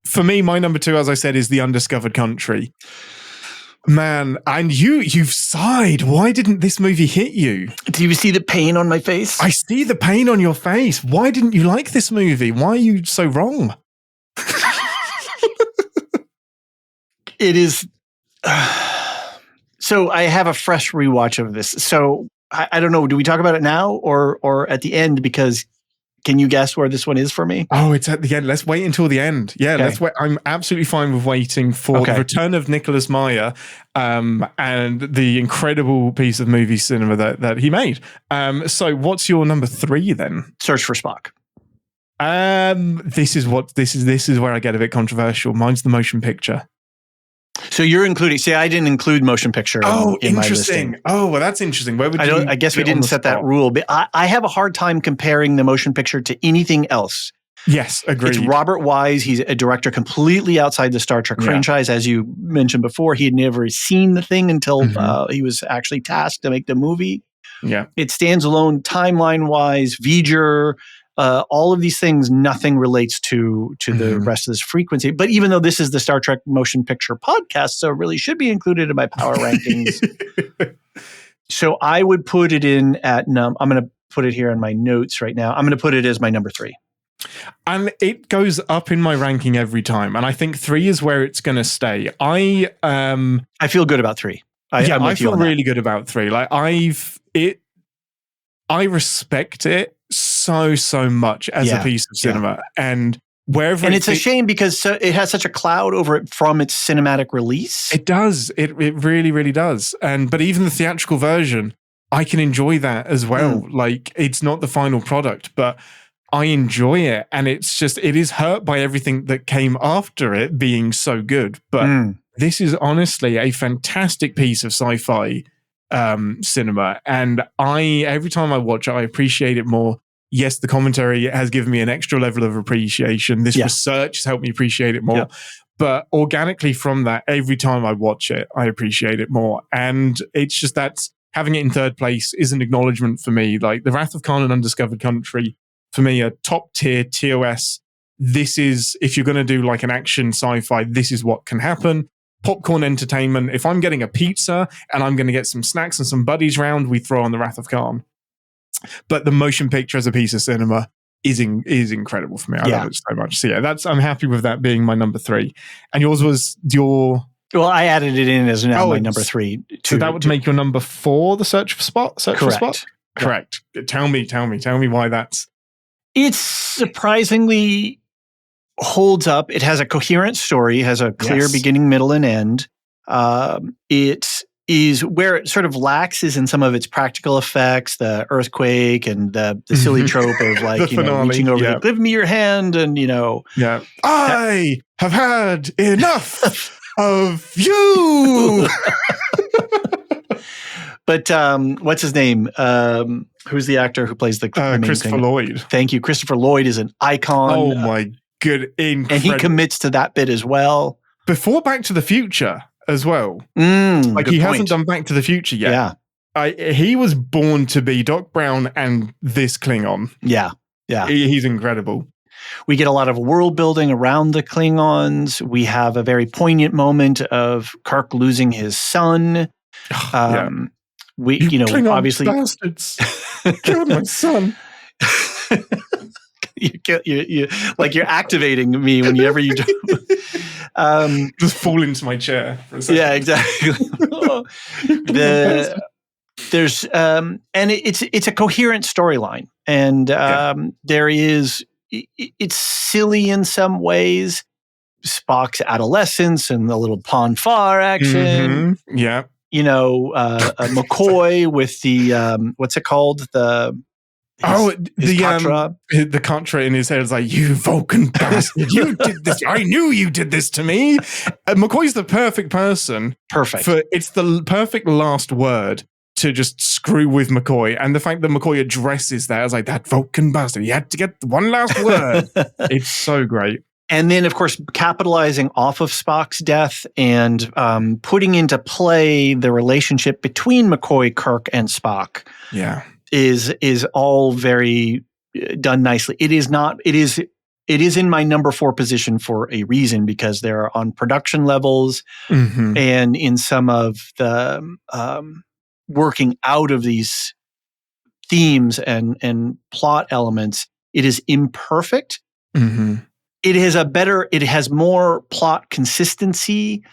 [SPEAKER 6] For me, my number 2, as I said, is The Undiscovered Country. Man, and you've sighed. Why didn't this movie hit you?
[SPEAKER 1] Do you see the pain on my face?
[SPEAKER 6] I see the pain on your face. Why didn't you like this movie? Why are you so wrong?
[SPEAKER 1] It is. So I have a fresh rewatch of this. So I don't know. Do we talk about it now or at the end? Because can you guess where this one is for me?
[SPEAKER 6] Oh, it's at the end. Let's wait until the end. Yeah, let's wait. I'm absolutely fine with waiting for the return of Nicholas Meyer and the incredible piece of movie cinema that he made. So what's your number 3 then?
[SPEAKER 1] Search for Spock.
[SPEAKER 6] This is where I get a bit controversial. Mine's the motion picture.
[SPEAKER 1] So you're including. See, I didn't include motion picture. In my listing.
[SPEAKER 6] Oh, well, that's interesting. Where would
[SPEAKER 1] I guess we didn't set that rule, but I have a hard time comparing the motion picture to anything else.
[SPEAKER 6] Yes, agreed.
[SPEAKER 1] It's Robert Wise. He's a director completely outside the Star Trek franchise. As you mentioned before, he had never seen the thing until he was actually tasked to make the movie.
[SPEAKER 6] Yeah.
[SPEAKER 1] It stands alone timeline-wise, V'ger, all of these things, nothing relates to the rest of this frequency. But even though this is the Star Trek Motion Picture Podcast, so it really should be included in my power rankings. So I would put it in at I'm going to put it here in my notes right now. I'm going to put it as my number 3.
[SPEAKER 6] And it goes up in my ranking every time. And I think 3 is where it's going to stay. I
[SPEAKER 1] feel good about 3.
[SPEAKER 6] I feel really good about 3. Like I respect it so much as a piece of cinema. And wherever
[SPEAKER 1] it's a shame because it has such a cloud over it from its cinematic release.
[SPEAKER 6] It does. It really, really does. But even the theatrical version, I can enjoy that as well. Like it's not the final product, but I enjoy it. And it's just, it is hurt by everything that came after it being so good. But this is honestly a fantastic piece of sci-fi cinema. And every time I watch it, I appreciate it more. Yes, the commentary has given me an extra level of appreciation. This research has helped me appreciate it more. Yeah. But organically from that, every time I watch it, I appreciate it more. And it's just that's having it in third place is an acknowledgement for me. Like The Wrath of Khan and Undiscovered Country, for me, a top tier TOS. This is, if you're going to do like an action sci-fi, this is what can happen. Popcorn entertainment. If I'm getting a pizza and I'm going to get some snacks and some buddies round, we throw on The Wrath of Khan. But the motion picture as a piece of cinema is incredible for me. I love it so much. So yeah, I'm happy with that being my number 3. And yours was your...
[SPEAKER 1] Well, I added it in as now my number 3.
[SPEAKER 6] So that would make your number 4, The Search for Spock?
[SPEAKER 1] Correct.
[SPEAKER 6] Correct. Tell me why that's...
[SPEAKER 1] It's surprisingly holds up. It has a coherent story, has a clear beginning, middle, and end. It is where it sort of lacks is in some of its practical effects, the earthquake and the silly trope of like, reaching over, give me your hand and,
[SPEAKER 6] Yeah. I have had enough of you.
[SPEAKER 1] But what's his name? Who's the actor who plays the main
[SPEAKER 6] Christopher
[SPEAKER 1] thing?
[SPEAKER 6] Lloyd.
[SPEAKER 1] Thank you. Christopher Lloyd is an icon.
[SPEAKER 6] Oh my good. Incredible.
[SPEAKER 1] And he commits to that bit as well.
[SPEAKER 6] Before Back to the Future as well. Like he hasn't done Back to the Future yet. Yeah. He was born to be Doc Brown and this Klingon.
[SPEAKER 1] Yeah. Yeah.
[SPEAKER 6] He's incredible.
[SPEAKER 1] We get a lot of world building around the Klingons. We have a very poignant moment of Kirk losing his son.
[SPEAKER 6] We,
[SPEAKER 1] Klingon obviously
[SPEAKER 6] bastards killed my son.
[SPEAKER 1] you like you're activating me whenever you do.
[SPEAKER 6] Just fall into my chair for a second.
[SPEAKER 1] Yeah, exactly. There's and it's a coherent storyline, and there is it's silly in some ways. Spock's adolescence and the little Pon farr action.
[SPEAKER 6] Mm-hmm. Yeah.
[SPEAKER 1] McCoy with the what's it called? The Katra.
[SPEAKER 6] The Katra in his head is like, "You Vulcan bastard! You did this! I knew you did this to me." McCoy's the perfect person.
[SPEAKER 1] Perfect.
[SPEAKER 6] It's the perfect last word to just screw with McCoy, and the fact that McCoy addresses that as like that Vulcan bastard. He had to get one last word. It's so great.
[SPEAKER 1] And then, of course, capitalizing off of Spock's death and putting into play the relationship between McCoy, Kirk, and Spock.
[SPEAKER 6] Yeah.
[SPEAKER 1] Is all very done nicely. It is in my number 4 position for a reason, because they're on production levels and in some of the working out of these themes and plot elements. It is imperfect. It has more plot consistency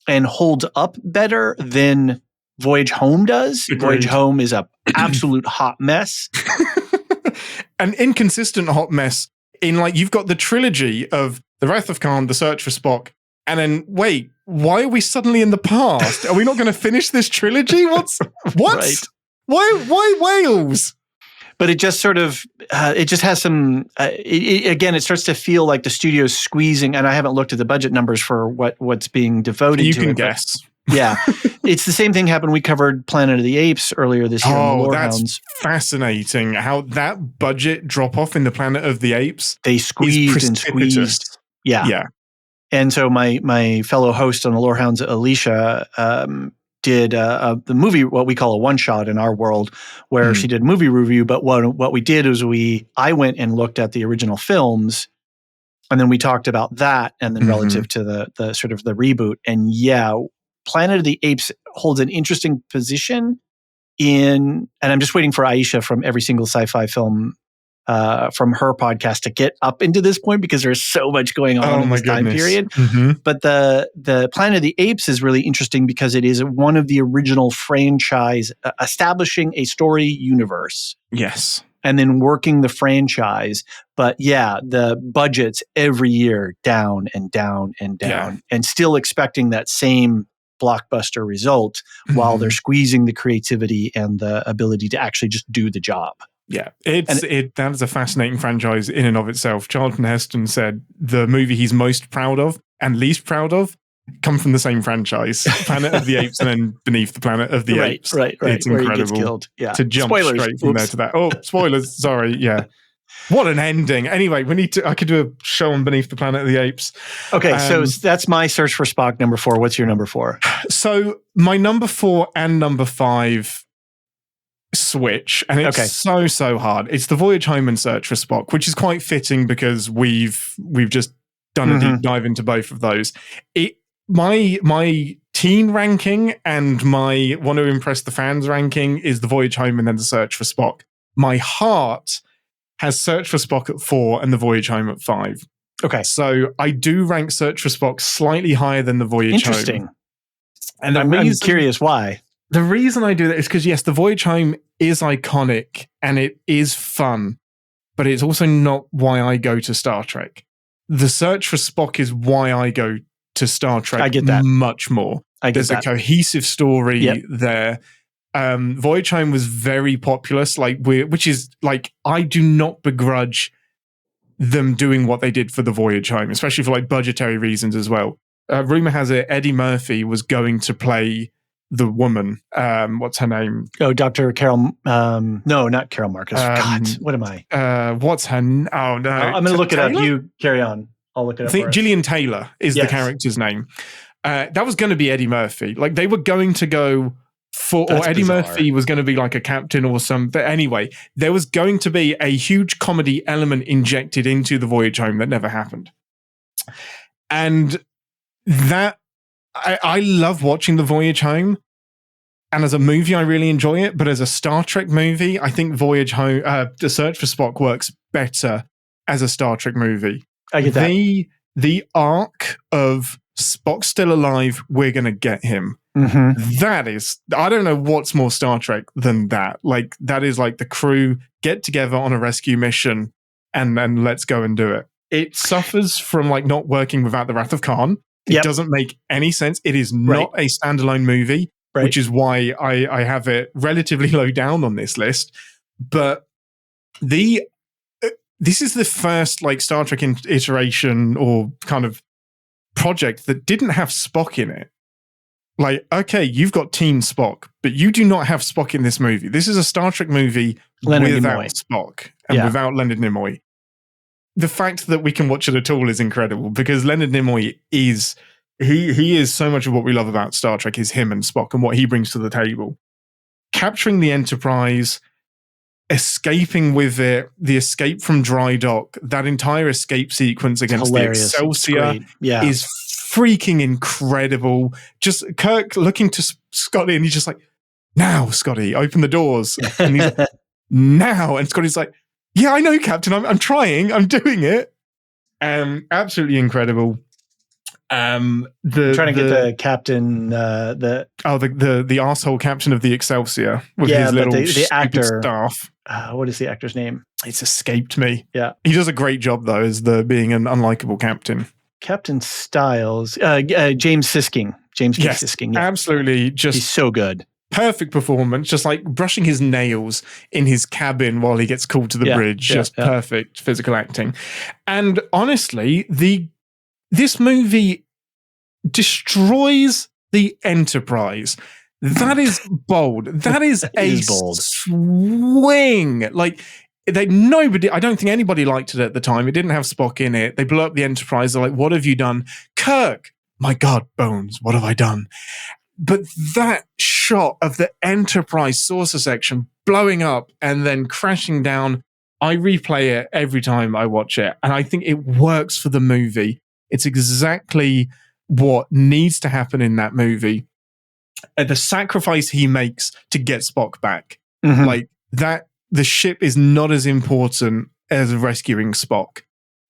[SPEAKER 1] and holds up better than Voyage Home does.
[SPEAKER 6] Agreed.
[SPEAKER 1] Voyage Home is a absolute hot mess.
[SPEAKER 6] An inconsistent hot mess in, like, you've got the trilogy of The Wrath of Khan, The Search for Spock, and then, wait, why are we suddenly in the past? Are we not going to finish this trilogy? What?
[SPEAKER 1] Right.
[SPEAKER 6] Why Wales?
[SPEAKER 1] But it just sort of, it just has some, again, it starts to feel like the studio's squeezing, and I haven't looked at the budget numbers for what's being devoted to it.
[SPEAKER 6] You can guess.
[SPEAKER 1] Yeah. It's the same thing happened. We covered Planet of the Apes earlier this year.
[SPEAKER 6] Oh, that's fascinating. How that budget drop off in the Planet of the Apes.
[SPEAKER 1] They squeezed and squeezed. Yeah.
[SPEAKER 6] Yeah.
[SPEAKER 1] And so my fellow host on the Lorehounds, Alicia, did the movie, what we call a one-shot in our world, where she did movie review. But what we did is I went and looked at the original films, and then we talked about that, and then relative to the sort of the reboot. And yeah, Planet of the Apes holds an interesting position and I'm just waiting for Aisha from Every Single Sci-Fi Film from her podcast to get up into this point, because there's so much going on in this time period. But the Planet of the Apes is really interesting because it is one of the original franchise establishing a story universe.
[SPEAKER 6] Yes.
[SPEAKER 1] And then working the franchise. But yeah, the budgets every year down and down and down, and still expecting that same blockbuster result while they're squeezing the creativity and the ability to actually just do the job.
[SPEAKER 6] Yeah, that is a fascinating franchise in and of itself. Charlton Heston said the movie he's most proud of and least proud of come from the same franchise, Planet of the Apes, and then Beneath the Planet of the Apes.
[SPEAKER 1] Right.
[SPEAKER 6] It's incredible to jump straight from there to that. Oh, spoilers! Sorry. Yeah. What an ending. Anyway, I could do a show on Beneath the Planet of the Apes. Okay,
[SPEAKER 1] so that's my Search for Spock number 4. What's your number 4?
[SPEAKER 6] So my number 4 and number 5 switch, and it's so hard. It's the Voyage Home and Search for Spock, which is quite fitting because we've just done a deep dive into both of those. My teen ranking and my want to impress the fans ranking is the Voyage Home and then the Search for Spock. My heart has Search for Spock at 4 and the Voyage Home at 5. Okay. So I do rank Search for Spock slightly higher than the Voyage
[SPEAKER 1] Interesting.
[SPEAKER 6] Home. And
[SPEAKER 1] I'm curious why.
[SPEAKER 6] The reason I do that is because, yes, the Voyage Home is iconic and it is fun, but it's also not why I go to Star Trek. The Search for Spock is why I go to Star Trek.
[SPEAKER 1] I get that.
[SPEAKER 6] Much more. There's a cohesive story there. Voyage Home was very popular, which is like, I do not begrudge them doing what they did for the Voyage Home, especially for like budgetary reasons as well. Rumor has it Eddie Murphy was going to play the woman. What's her name?
[SPEAKER 1] Oh, Dr. Carol. No, not Carol Marcus. God, what am I?
[SPEAKER 6] What's her? Oh no,
[SPEAKER 1] I'm going to look it up. You carry on. I'll look it up.
[SPEAKER 6] I think Gillian Taylor is the character's name. That was going to be Eddie Murphy. Like they were going to go for, or Eddie Murphy was going to be like a captain or some. But anyway, there was going to be a huge comedy element injected into the Voyage Home that never happened. And that I love watching the Voyage Home, And as a movie, I really enjoy it. But as a Star Trek movie, I think Voyage Home, The Search for Spock works better as a Star Trek movie.
[SPEAKER 1] I get that.
[SPEAKER 6] The arc of Spock still alive, we're going to get him. That is, I don't know what's more Star Trek than that. Like, that is like the crew get together on a rescue mission and then let's go and do it. It suffers from like not working without the Wrath of Khan. It doesn't make any sense. It is not a standalone movie, which is why I have it relatively low down on this list. But this is the first like Star Trek iteration or kind of project that didn't have Spock in it. Like, okay, you've got Team Spock, but you do not have Spock in this movie. This is a Star Trek movie without Spock and without Leonard Nimoy. The fact that we can watch it at all is incredible because Leonard Nimoy is he is so much of what we love about Star Trek is him and Spock and what he brings to the table. Capturing the Enterprise, escaping with it, the escape from dry dock, that entire escape sequence against the Excelsior is freaking incredible. Just Kirk looking to Scotty and he's just like, now, Scotty, open the doors. And he's like, now. And Scotty's like, yeah, I know, Captain. I'm trying. I'm doing it. Absolutely incredible.
[SPEAKER 1] Trying to get the captain, the
[SPEAKER 6] asshole captain of the Excelsior with his little
[SPEAKER 1] the actor
[SPEAKER 6] staff.
[SPEAKER 1] What is the actor's name?
[SPEAKER 6] It's escaped me.
[SPEAKER 1] Yeah,
[SPEAKER 6] he does a great job though as being an unlikable captain.
[SPEAKER 1] Captain Styles, James Sisking. Sisking. Yeah.
[SPEAKER 6] Absolutely, he's
[SPEAKER 1] so good.
[SPEAKER 6] Perfect performance, just like brushing his nails in his cabin while he gets called to the bridge. Perfect physical acting. And honestly, this movie destroys the Enterprise. That is bold. That is a
[SPEAKER 1] bold
[SPEAKER 6] swing. Like, I don't think anybody liked it at the time. It didn't have Spock in it. They blew up the Enterprise. They're like, what have you done? Kirk, my God, Bones, what have I done? But that shot of the Enterprise saucer section blowing up and then crashing down, I replay it every time I watch it. And I think it works for the movie. It's exactly what needs to happen in that movie. The sacrifice he makes to get Spock back. Like that, the ship is not as important as rescuing Spock.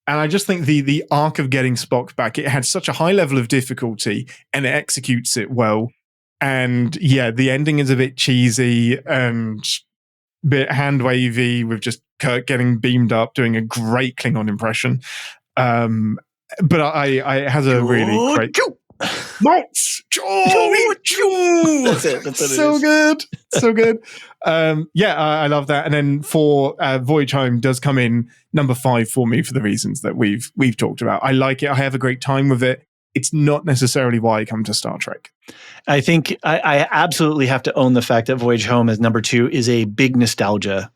[SPEAKER 6] And I just think the arc of getting Spock back, it had such a high level of difficulty and it executes it well. And yeah, the ending is a bit cheesy and a bit hand wavy with just Kirk getting beamed up, doing a great Klingon impression. But it has a really great. That's it. So good. So good. I love that. And then for Voyage Home does come in number 5 for me for the reasons that we've talked about. I like it. I have a great time with it. It's not necessarily why I come to Star Trek.
[SPEAKER 1] I think I absolutely have to own the fact that Voyage Home as number 2 is a big nostalgia.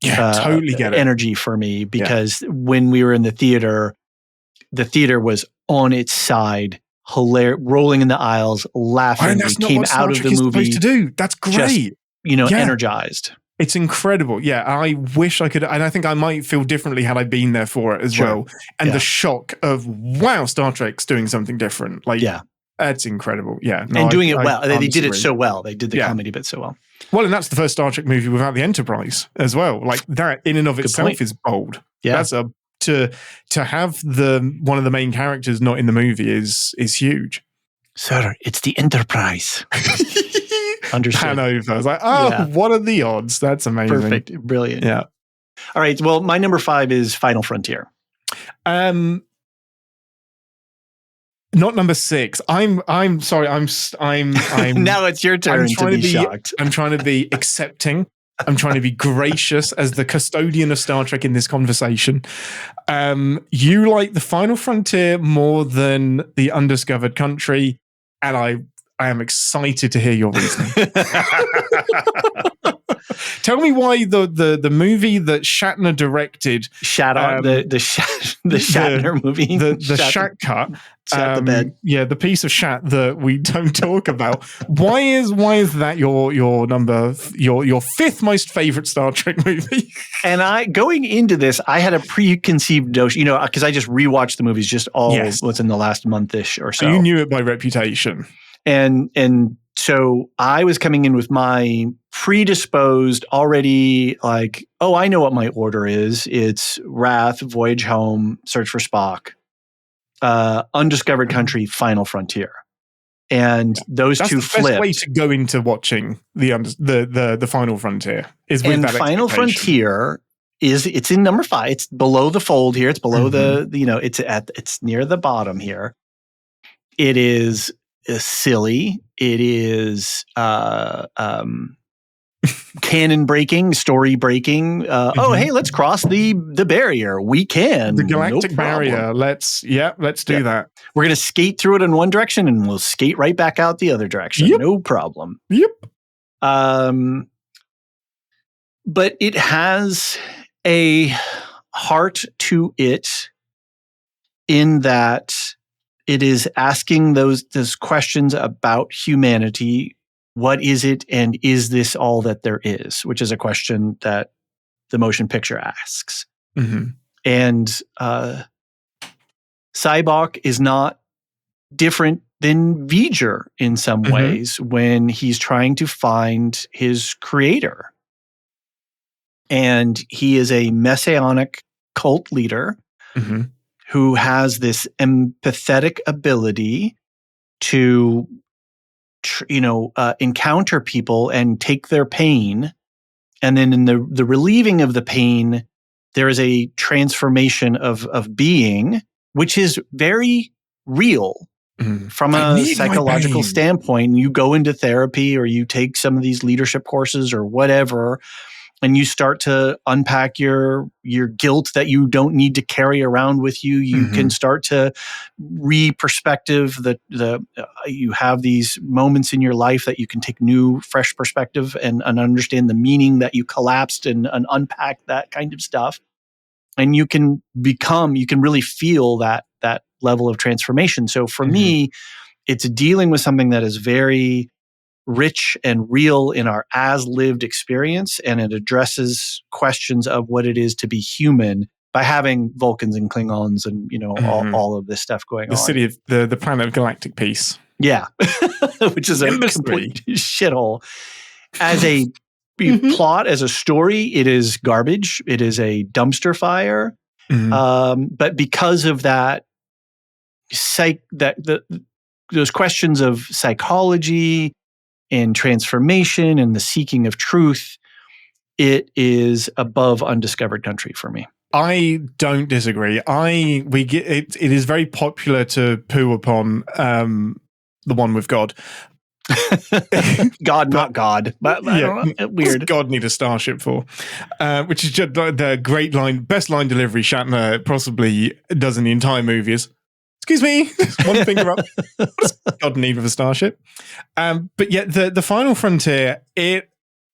[SPEAKER 6] Yeah, totally get it.
[SPEAKER 1] Energy for me because when we were in the theater was on its side, hilarious, rolling in the aisles, laughing. We came out of the movie
[SPEAKER 6] supposed to do. That's great.
[SPEAKER 1] Just, energized.
[SPEAKER 6] It's incredible. Yeah, I wish I could, and I think I might feel differently had I been there for it as well. And the shock of, wow, Star Trek's doing something different. Like, that's incredible. Yeah.
[SPEAKER 1] No, and doing it well. They did it so well. They did the comedy bit so well.
[SPEAKER 6] Well, and that's the first Star Trek movie without the Enterprise as well. Like that in and of itself is bold. Yeah. That's to have one of the main characters not in the movie is huge.
[SPEAKER 1] Sir, it's the Enterprise. Understood.
[SPEAKER 6] Pan over. I was like, what are the odds? That's amazing.
[SPEAKER 1] Perfect. Brilliant.
[SPEAKER 6] Yeah.
[SPEAKER 1] All right. Well, my number 5 is Final Frontier.
[SPEAKER 6] Not number 6. I'm sorry. I'm
[SPEAKER 1] now it's your turn to be shocked.
[SPEAKER 6] I'm trying to be accepting. I'm trying to be gracious as the custodian of Star Trek in this conversation. You like the Final Frontier more than the Undiscovered Country, and I am excited to hear your reasoning. Tell me why the movie that Shatner directed,
[SPEAKER 1] the Shatner movie,
[SPEAKER 6] the Shat cut,
[SPEAKER 1] Shat the bed,
[SPEAKER 6] the piece of Shat that we don't talk about. Why is that your number, your 5th most favorite Star Trek movie?
[SPEAKER 1] And going into this, I had a preconceived notion, because I just rewatched the movies just all what's in the last month-ish or so.
[SPEAKER 6] So you knew it by reputation.
[SPEAKER 1] And So I was coming in with my predisposed already like, oh, I know what my order is. It's Wrath, Voyage Home, Search for Spock, Undiscovered Country, Final Frontier. And those
[SPEAKER 6] That's
[SPEAKER 1] two
[SPEAKER 6] the best way
[SPEAKER 1] flipped.
[SPEAKER 6] to go into watching the Final Frontier is with
[SPEAKER 1] And
[SPEAKER 6] that
[SPEAKER 1] Final
[SPEAKER 6] expectation.
[SPEAKER 1] Frontier it's in number 5. It's below the fold here. It's below it's near the bottom here. It is silly. It is canon breaking, story breaking. Oh, hey, let's cross the barrier. We can.
[SPEAKER 6] The galactic
[SPEAKER 1] no problem.
[SPEAKER 6] barrier. Let's do that.
[SPEAKER 1] We're going to skate through it in one direction and we'll skate right back out the other direction.
[SPEAKER 6] Yep.
[SPEAKER 1] No problem.
[SPEAKER 6] Yep.
[SPEAKER 1] But it has a heart to it in that it is asking those questions about humanity. What is it, and is this all that there is? Which is a question that the motion picture asks.
[SPEAKER 6] Mm-hmm.
[SPEAKER 1] And Cybok is not different than V'ger in some ways when he's trying to find his creator. And he is a messianic cult leader who has this empathetic ability to, encounter people and take their pain. And then in the relieving of the pain, there is a transformation of being, which is very real from a psychological standpoint. You go into therapy or you take some of these leadership courses or whatever, and you start to unpack your guilt that you don't need to carry around with you. You can start to re-perspective you have these moments in your life that you can take new, fresh perspective and understand the meaning that you collapsed and unpack that kind of stuff. And you can really feel that level of transformation. So for me, it's dealing with something that is very rich and real in our as-lived experience, and it addresses questions of what it is to be human by having Vulcans and Klingons and all of this stuff going on.
[SPEAKER 6] The city of the planet of galactic peace.
[SPEAKER 1] Yeah, which is a complete shithole. As a plot, as a story, it is garbage. It is a dumpster fire. But because of that, those questions of psychology and transformation and the seeking of truth, it is above Undiscovered Country for me.
[SPEAKER 6] I don't disagree. It is very popular to poo upon the one with God.
[SPEAKER 1] God, not God. But I don't know, weird.
[SPEAKER 6] God need a starship for, which is just the great line, best line delivery Shatner possibly does in the entire movie is, excuse me, one finger up. What does God need with a starship? But yet the Final Frontier, it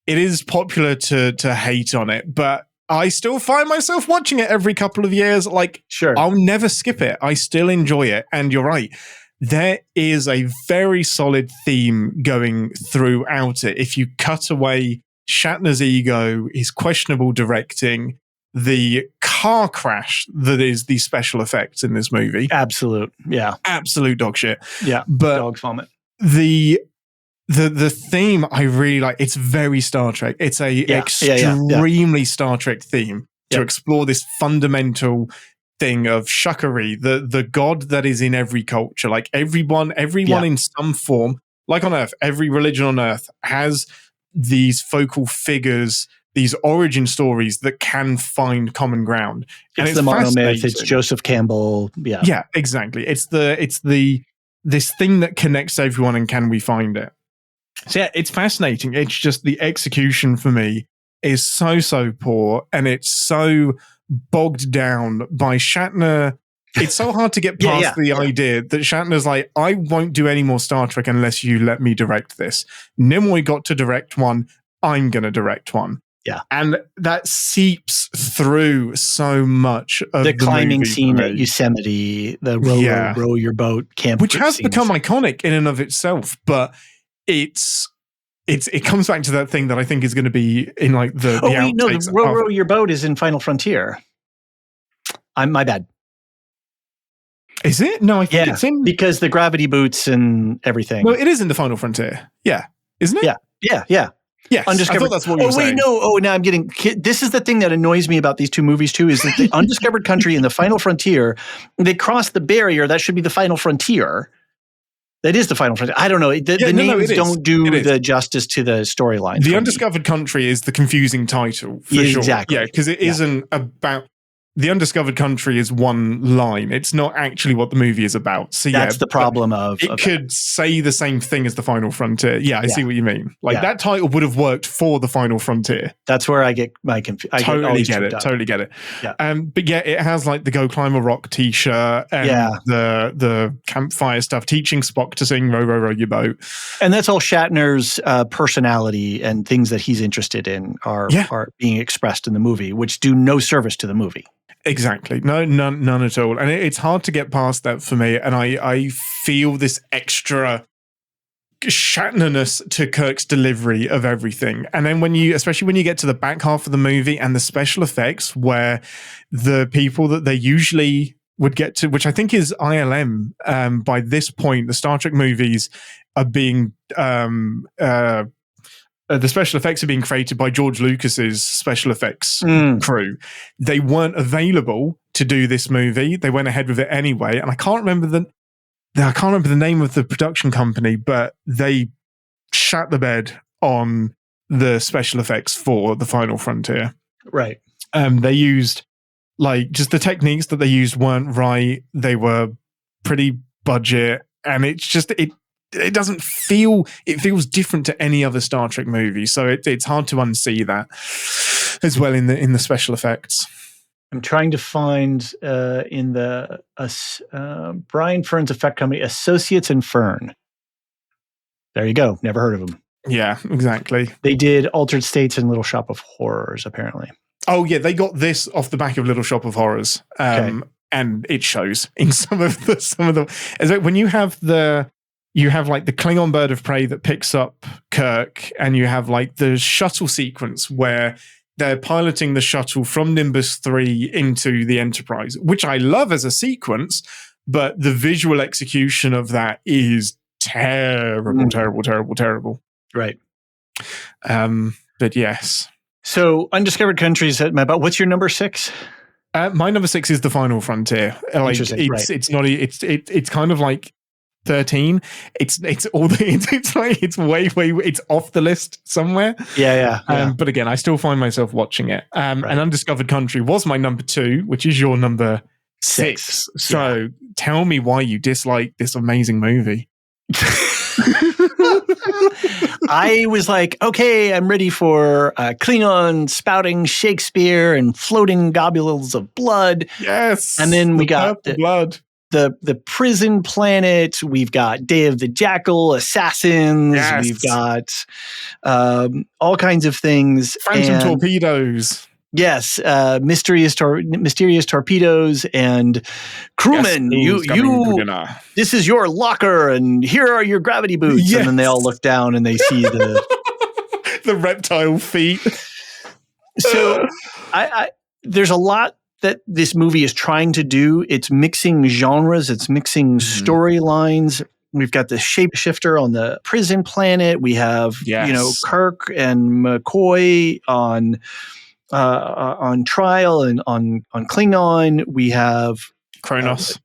[SPEAKER 6] is popular to hate on it, but I still find myself watching it every couple of years. Like,
[SPEAKER 1] sure,
[SPEAKER 6] I'll never skip it. I still enjoy it. And you're right. There is a very solid theme going throughout it. If you cut away Shatner's ego, his questionable directing, the car crash that is the special effects in this movie.
[SPEAKER 1] Absolute
[SPEAKER 6] dog shit.
[SPEAKER 1] Yeah,
[SPEAKER 6] but
[SPEAKER 1] dog vomit.
[SPEAKER 6] The theme I really like. It's very Star Trek. It's a extremely Star Trek theme to explore this fundamental thing of shuckery, the god that is in every culture. Like everyone in some form, like on Earth, every religion on Earth has these focal figures, these origin stories that can find common ground.
[SPEAKER 1] It's the monomyth. It's Joseph Campbell. Yeah,
[SPEAKER 6] exactly. It's this thing that connects everyone, and can we find it? So yeah, it's fascinating. It's just the execution for me is so poor, and it's so bogged down by Shatner. It's so hard to get past the idea that Shatner's like, I won't do any more Star Trek unless you let me direct this. Nimoy got to direct one. I'm going to direct one.
[SPEAKER 1] Yeah.
[SPEAKER 6] And that seeps through so much of the
[SPEAKER 1] climbing
[SPEAKER 6] movie
[SPEAKER 1] scene at Yosemite, the row your boat camp,
[SPEAKER 6] which has become iconic in and of itself, but it comes back to that thing that I think is going to be in like the outtakes.
[SPEAKER 1] The row your boat is in Final Frontier. My bad.
[SPEAKER 6] Is it? No, I think it's in.
[SPEAKER 1] because the gravity boots and everything.
[SPEAKER 6] No, it is in the Final Frontier. Yeah, isn't it?
[SPEAKER 1] Yeah.
[SPEAKER 6] Yes,
[SPEAKER 1] Undiscovered.
[SPEAKER 6] I thought that's what you were saying.
[SPEAKER 1] Now I'm getting. This is the thing that annoys me about these two movies too: is that the Undiscovered Country and the Final Frontier, they cross the barrier. That should be the Final Frontier. That is the Final Frontier. I don't know. The names don't do the justice to the storyline.
[SPEAKER 6] The Undiscovered Country is the confusing title for sure.
[SPEAKER 1] Exactly.
[SPEAKER 6] Yeah, because it isn't about. The Undiscovered Country is one line. It's not actually what the movie is about. So
[SPEAKER 1] that's the problem of
[SPEAKER 6] it could say the same thing as the Final Frontier. Yeah, I see what you mean. Like that title would have worked for the Final Frontier.
[SPEAKER 1] That's where I get my confusion.
[SPEAKER 6] Totally get it.
[SPEAKER 1] Yeah.
[SPEAKER 6] But yeah, it has like the Go Climb a Rock t-shirt and the campfire stuff, teaching Spock to sing Row, Row, Row Your Boat.
[SPEAKER 1] And that's all Shatner's personality and things that he's interested in are being expressed in the movie, which do no service to the movie.
[SPEAKER 6] Exactly. No, none at all. And it's hard to get past that for me. And I feel this extra Shatnerness to Kirk's delivery of everything. And then especially when you get to the back half of the movie and the special effects where the people that they usually would get to, which I think is ILM, by this point, the Star Trek movies are being... the special effects are being created by George Lucas's special effects crew. They weren't available to do this movie. They went ahead with it anyway. And I can't remember the name of the production company, but they shat the bed on the special effects for the Final Frontier.
[SPEAKER 1] Right.
[SPEAKER 6] They used just the techniques that they used weren't right. They were pretty budget, and it's just it doesn't feel, it feels different to any other Star Trek movie. So it's hard to unsee that as well in the special effects.
[SPEAKER 1] I'm trying to find in the Brian Fern's effect company, Associates and Fern. There you go. Never heard of them.
[SPEAKER 6] Yeah, exactly.
[SPEAKER 1] They did Altered States and Little Shop of Horrors, apparently.
[SPEAKER 6] Oh yeah, they got this off the back of Little Shop of Horrors, and it shows in some of the. Is it when you have like the Klingon bird of prey that picks up Kirk, and you have like the shuttle sequence where they're piloting the shuttle from Nimbus 3 into the Enterprise, which I love as a sequence, but the visual execution of that is terrible.
[SPEAKER 1] Right.
[SPEAKER 6] But yes.
[SPEAKER 1] So Undiscovered Countries, what's your number 6?
[SPEAKER 6] My number 6 is the Final Frontier. Like, it's kind of like 13. It's off the list somewhere.
[SPEAKER 1] Yeah.
[SPEAKER 6] But again, I still find myself watching it. And Undiscovered Country was my number 2, which is your number 6. So tell me why you dislike this amazing movie.
[SPEAKER 1] I was like, okay, I'm ready for Klingon spouting Shakespeare and floating globules of blood.
[SPEAKER 6] Yes.
[SPEAKER 1] And then we got
[SPEAKER 6] blood.
[SPEAKER 1] The prison planet. We've got Day of the Jackal, assassins.
[SPEAKER 6] Yes.
[SPEAKER 1] We've got all kinds of things.
[SPEAKER 6] Phantom torpedoes.
[SPEAKER 1] Yes, mysterious torpedoes and crewmen. This is your locker, and here are your gravity boots. Yes. And then they all look down and they see the
[SPEAKER 6] the reptile feet.
[SPEAKER 1] So, there's a lot that this movie is trying to do. It's mixing genres. It's mixing storylines. We've got the shapeshifter on the prison planet. We have Kirk and McCoy on trial and on Klingon. We have
[SPEAKER 6] Kronos.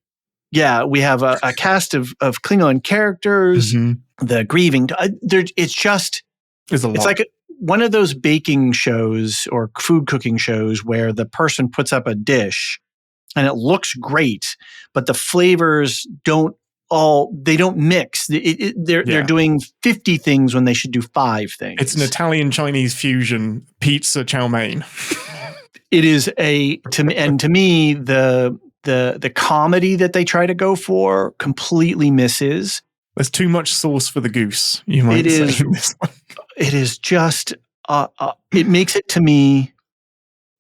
[SPEAKER 1] We have a cast of Klingon characters. The grieving. It's like one of those baking shows or food cooking shows where the person puts up a dish and it looks great, but the flavors don't mix. They're doing 50 things when they should do 5 things.
[SPEAKER 6] It's an Italian-Chinese fusion pizza chow mein.
[SPEAKER 1] It is to me, the comedy that they try to go for completely misses.
[SPEAKER 6] There's too much sauce for the goose, you might say.
[SPEAKER 1] It is just, it makes it to me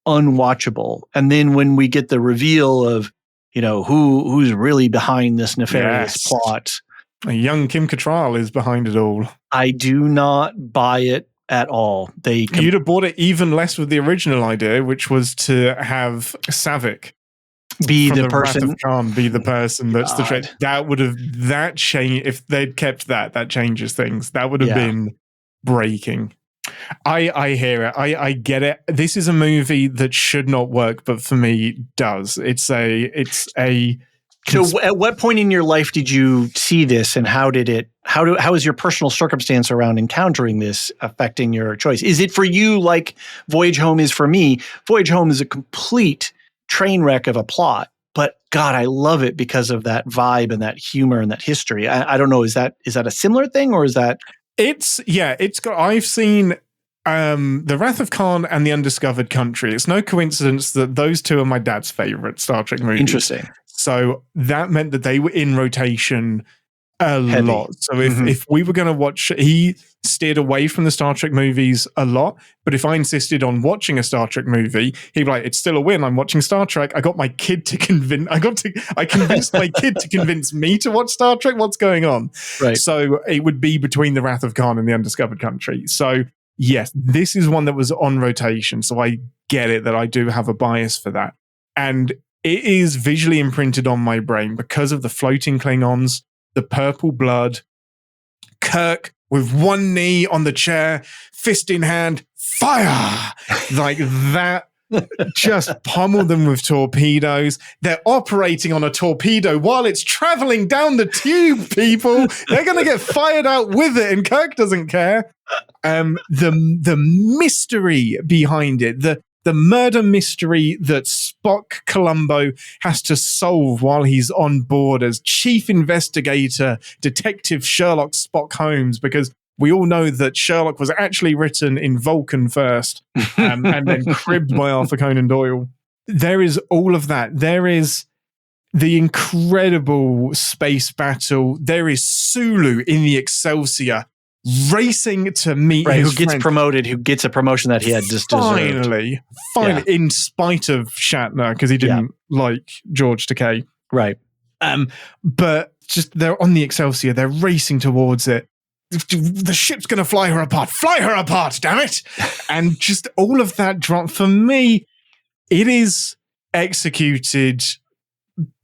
[SPEAKER 1] unwatchable. And then when we get the reveal of, who's really behind this nefarious plot.
[SPEAKER 6] A young Kim Cattrall is behind it all.
[SPEAKER 1] I do not buy it at all. You'd
[SPEAKER 6] have bought it even less with the original idea, which was to have Savick
[SPEAKER 1] Be
[SPEAKER 6] from
[SPEAKER 1] the
[SPEAKER 6] the Wrath
[SPEAKER 1] person.
[SPEAKER 6] of Khan, be the person that's the
[SPEAKER 1] God.
[SPEAKER 6] that would have that change if they'd kept that changes things. That would have
[SPEAKER 1] Yeah.
[SPEAKER 6] been breaking. I hear it. I get it. This is a movie that should not work, but for me does. It's a
[SPEAKER 1] So at what point in your life did you see this, and how is your personal circumstance around encountering this affecting your choice? Is it for you like Voyage Home is for me? Voyage Home is a complete train wreck of a plot, but God, I love it because of that vibe and that humor and that history. I don't know. Is that a similar thing, or is that?
[SPEAKER 6] It's got. I've seen The Wrath of Khan and The Undiscovered Country. It's no coincidence that those two are my dad's favorite Star Trek movies.
[SPEAKER 1] Interesting.
[SPEAKER 6] So that meant that they were in rotation a
[SPEAKER 1] Heavy.
[SPEAKER 6] lot. So if we were going to watch, he steered away from the Star Trek movies a lot. But if I insisted on watching a Star Trek movie, he'd be like, "It's still a win. I'm watching Star Trek." I got my kid to convince. I convinced my kid to convince me to watch Star Trek. What's going on?
[SPEAKER 1] Right.
[SPEAKER 6] So it would be between The Wrath of Khan and The Undiscovered Country. So yes, this is one that was on rotation. So I get it that I do have a bias for that, and it is visually imprinted on my brain because of the floating Klingons, the purple blood, Kirk with one knee on the chair, fist in hand, fire! Like that, just pummel them with torpedoes. They're operating on a torpedo while it's traveling down the tube, people. They're going to get fired out with it, and Kirk doesn't care. The mystery behind it, the murder mystery that Spock Columbo has to solve while he's on board as chief investigator, Detective Sherlock Spock Holmes, because we all know that Sherlock was actually written in Vulcan first and then cribbed by Arthur Conan Doyle. There is all of that. There is the incredible space battle. There is Sulu in the Excelsior racing to meet his
[SPEAKER 1] who gets
[SPEAKER 6] friend.
[SPEAKER 1] promoted, who gets a promotion that he had just deserved.
[SPEAKER 6] Finally,
[SPEAKER 1] Yeah.
[SPEAKER 6] in spite of Shatner, because he didn't like George Takei.
[SPEAKER 1] Right.
[SPEAKER 6] But just they're on the Excelsior, they're racing towards it. The ship's going to fly her apart, damn it. And just all of that drop, for me, it is executed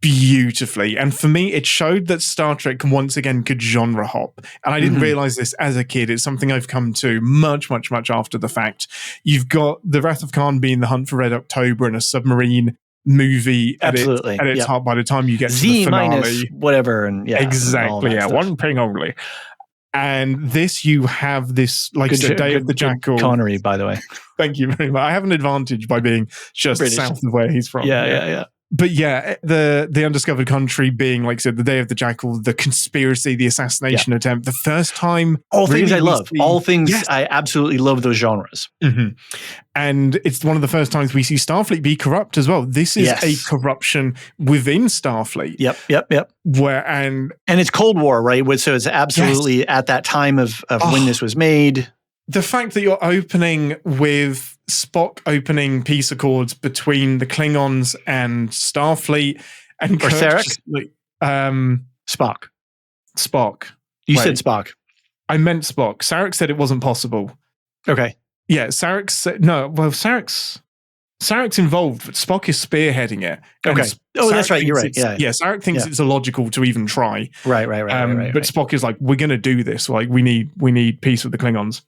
[SPEAKER 6] beautifully. And for me, it showed that Star Trek once again could genre hop. And I didn't realize this as a kid. It's something I've come to much, much, much after the fact. You've got The Wrath of Khan being The Hunt for Red October and a submarine movie at its heart by the time you get to the finale.
[SPEAKER 1] minus whatever. And
[SPEAKER 6] exactly.
[SPEAKER 1] And
[SPEAKER 6] one ping only. And this, you have this, like I said, Day of the Jackal.
[SPEAKER 1] Connery, by the way.
[SPEAKER 6] Thank you very much. I have an advantage by being just
[SPEAKER 1] British.
[SPEAKER 6] south of where he's from.
[SPEAKER 1] Yeah.
[SPEAKER 6] But yeah, the Undiscovered Country being, like I said, the Day of the Jackal, the conspiracy, the assassination attempt, the first time.
[SPEAKER 1] All things I love. All things
[SPEAKER 6] Yes.
[SPEAKER 1] I absolutely love those genres.
[SPEAKER 6] Mm-hmm. And it's one of the first times we see Starfleet be corrupt as well. This is a corruption within Starfleet.
[SPEAKER 1] Yep.
[SPEAKER 6] And
[SPEAKER 1] it's Cold War, right? So it's absolutely at that time of when this was made.
[SPEAKER 6] The fact that you're opening with Spock opening peace accords between the Klingons and Starfleet and
[SPEAKER 1] Or Sarek? Spock. You said Spock.
[SPEAKER 6] I meant Spock. Sarek said it wasn't possible.
[SPEAKER 1] Okay.
[SPEAKER 6] Yeah, Sarek said no. Well, Sarek's involved, but Spock is spearheading it.
[SPEAKER 1] Okay.
[SPEAKER 6] And
[SPEAKER 1] That's right. You're right. Yeah.
[SPEAKER 6] Sarek thinks it's illogical to even try.
[SPEAKER 1] Right.
[SPEAKER 6] But Spock is like, we're going to do this. Like, we need peace with the Klingons.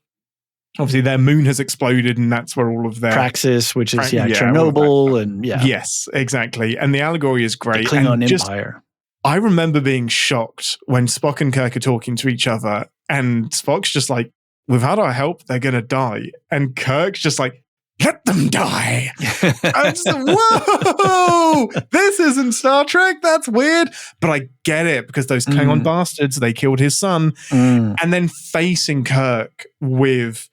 [SPEAKER 6] Obviously, their moon has exploded, and that's where all of their
[SPEAKER 1] Praxis, which is Chernobyl, and
[SPEAKER 6] yes, exactly. And the allegory is great.
[SPEAKER 1] The Klingon
[SPEAKER 6] and
[SPEAKER 1] Empire.
[SPEAKER 6] I remember being shocked when Spock and Kirk are talking to each other, and Spock's just like, "Without our help, they're gonna die," and Kirk's just like, "Let them die." I'm just like, whoa, this isn't Star Trek. That's weird. But I get it because those Klingon bastards, they killed his son. And then facing Kirk with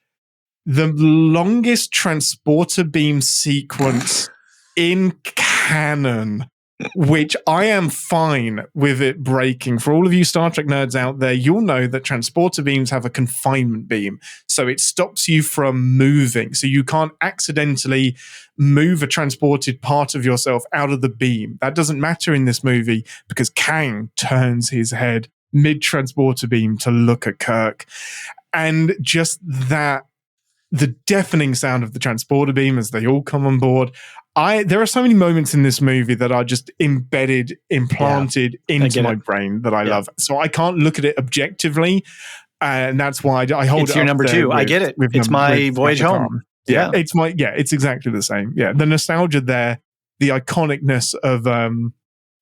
[SPEAKER 6] the longest transporter beam sequence in canon, which I am fine with it breaking. For all of you Star Trek nerds out there, you'll know that transporter beams have a confinement beam. So it stops you from moving. So you can't accidentally move a transported part of yourself out of the beam. That doesn't matter in this movie because Kang turns his head mid-transporter beam to look at Kirk. And just that the deafening sound of the transporter beam as they all come on board. There are so many moments in this movie that are just implanted into my brain that I love. So I can't look at it objectively. And that's why I hold
[SPEAKER 1] it's
[SPEAKER 6] it
[SPEAKER 1] your
[SPEAKER 6] up
[SPEAKER 1] number
[SPEAKER 6] there
[SPEAKER 1] two. I get it. It's my voyage home.
[SPEAKER 6] Yeah, it's exactly the same. Yeah, the nostalgia there, the iconicness of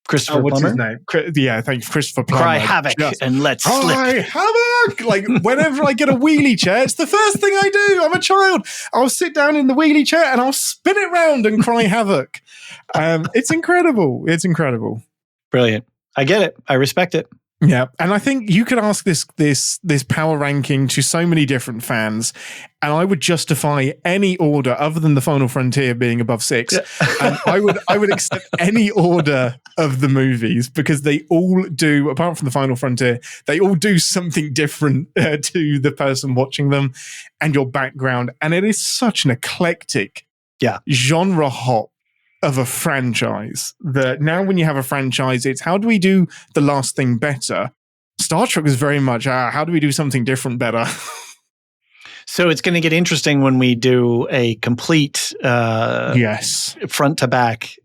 [SPEAKER 1] Christopher
[SPEAKER 6] what's
[SPEAKER 1] Plummer?
[SPEAKER 6] his name? Yeah, thank you, Christopher Plummer.
[SPEAKER 1] Cry havoc and let's
[SPEAKER 6] cry
[SPEAKER 1] slip.
[SPEAKER 6] havoc! Like, whenever I get a wheelie chair, it's the first thing I do. I'm a child. I'll sit down in the wheelie chair and I'll spin it round and cry havoc. It's incredible. It's incredible.
[SPEAKER 1] Brilliant. I get it. I respect it.
[SPEAKER 6] Yeah, and I think you could ask this power ranking to so many different fans, and I would justify any order other than the Final Frontier being above 6. And I would accept any order of the movies because they all do, apart from the Final Frontier, they all do something different to the person watching them and your background, and it is such an eclectic, genre hop of a franchise that now when you have a franchise, it's how do we do the last thing better? Star Trek was very much how do we do something different better?
[SPEAKER 1] So it's going to get interesting when we do a complete front to back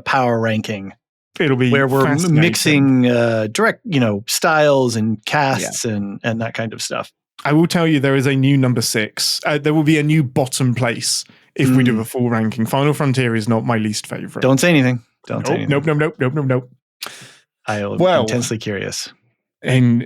[SPEAKER 1] power ranking.
[SPEAKER 6] It'll be
[SPEAKER 1] where we're mixing direct, styles and casts and that kind of stuff.
[SPEAKER 6] I will tell you there is a new number 6. There will be a new bottom place if we do a full ranking. Final Frontier is not my least favorite.
[SPEAKER 1] Don't say anything. Don't say anything.
[SPEAKER 6] Nope.
[SPEAKER 1] I'm intensely curious.
[SPEAKER 6] And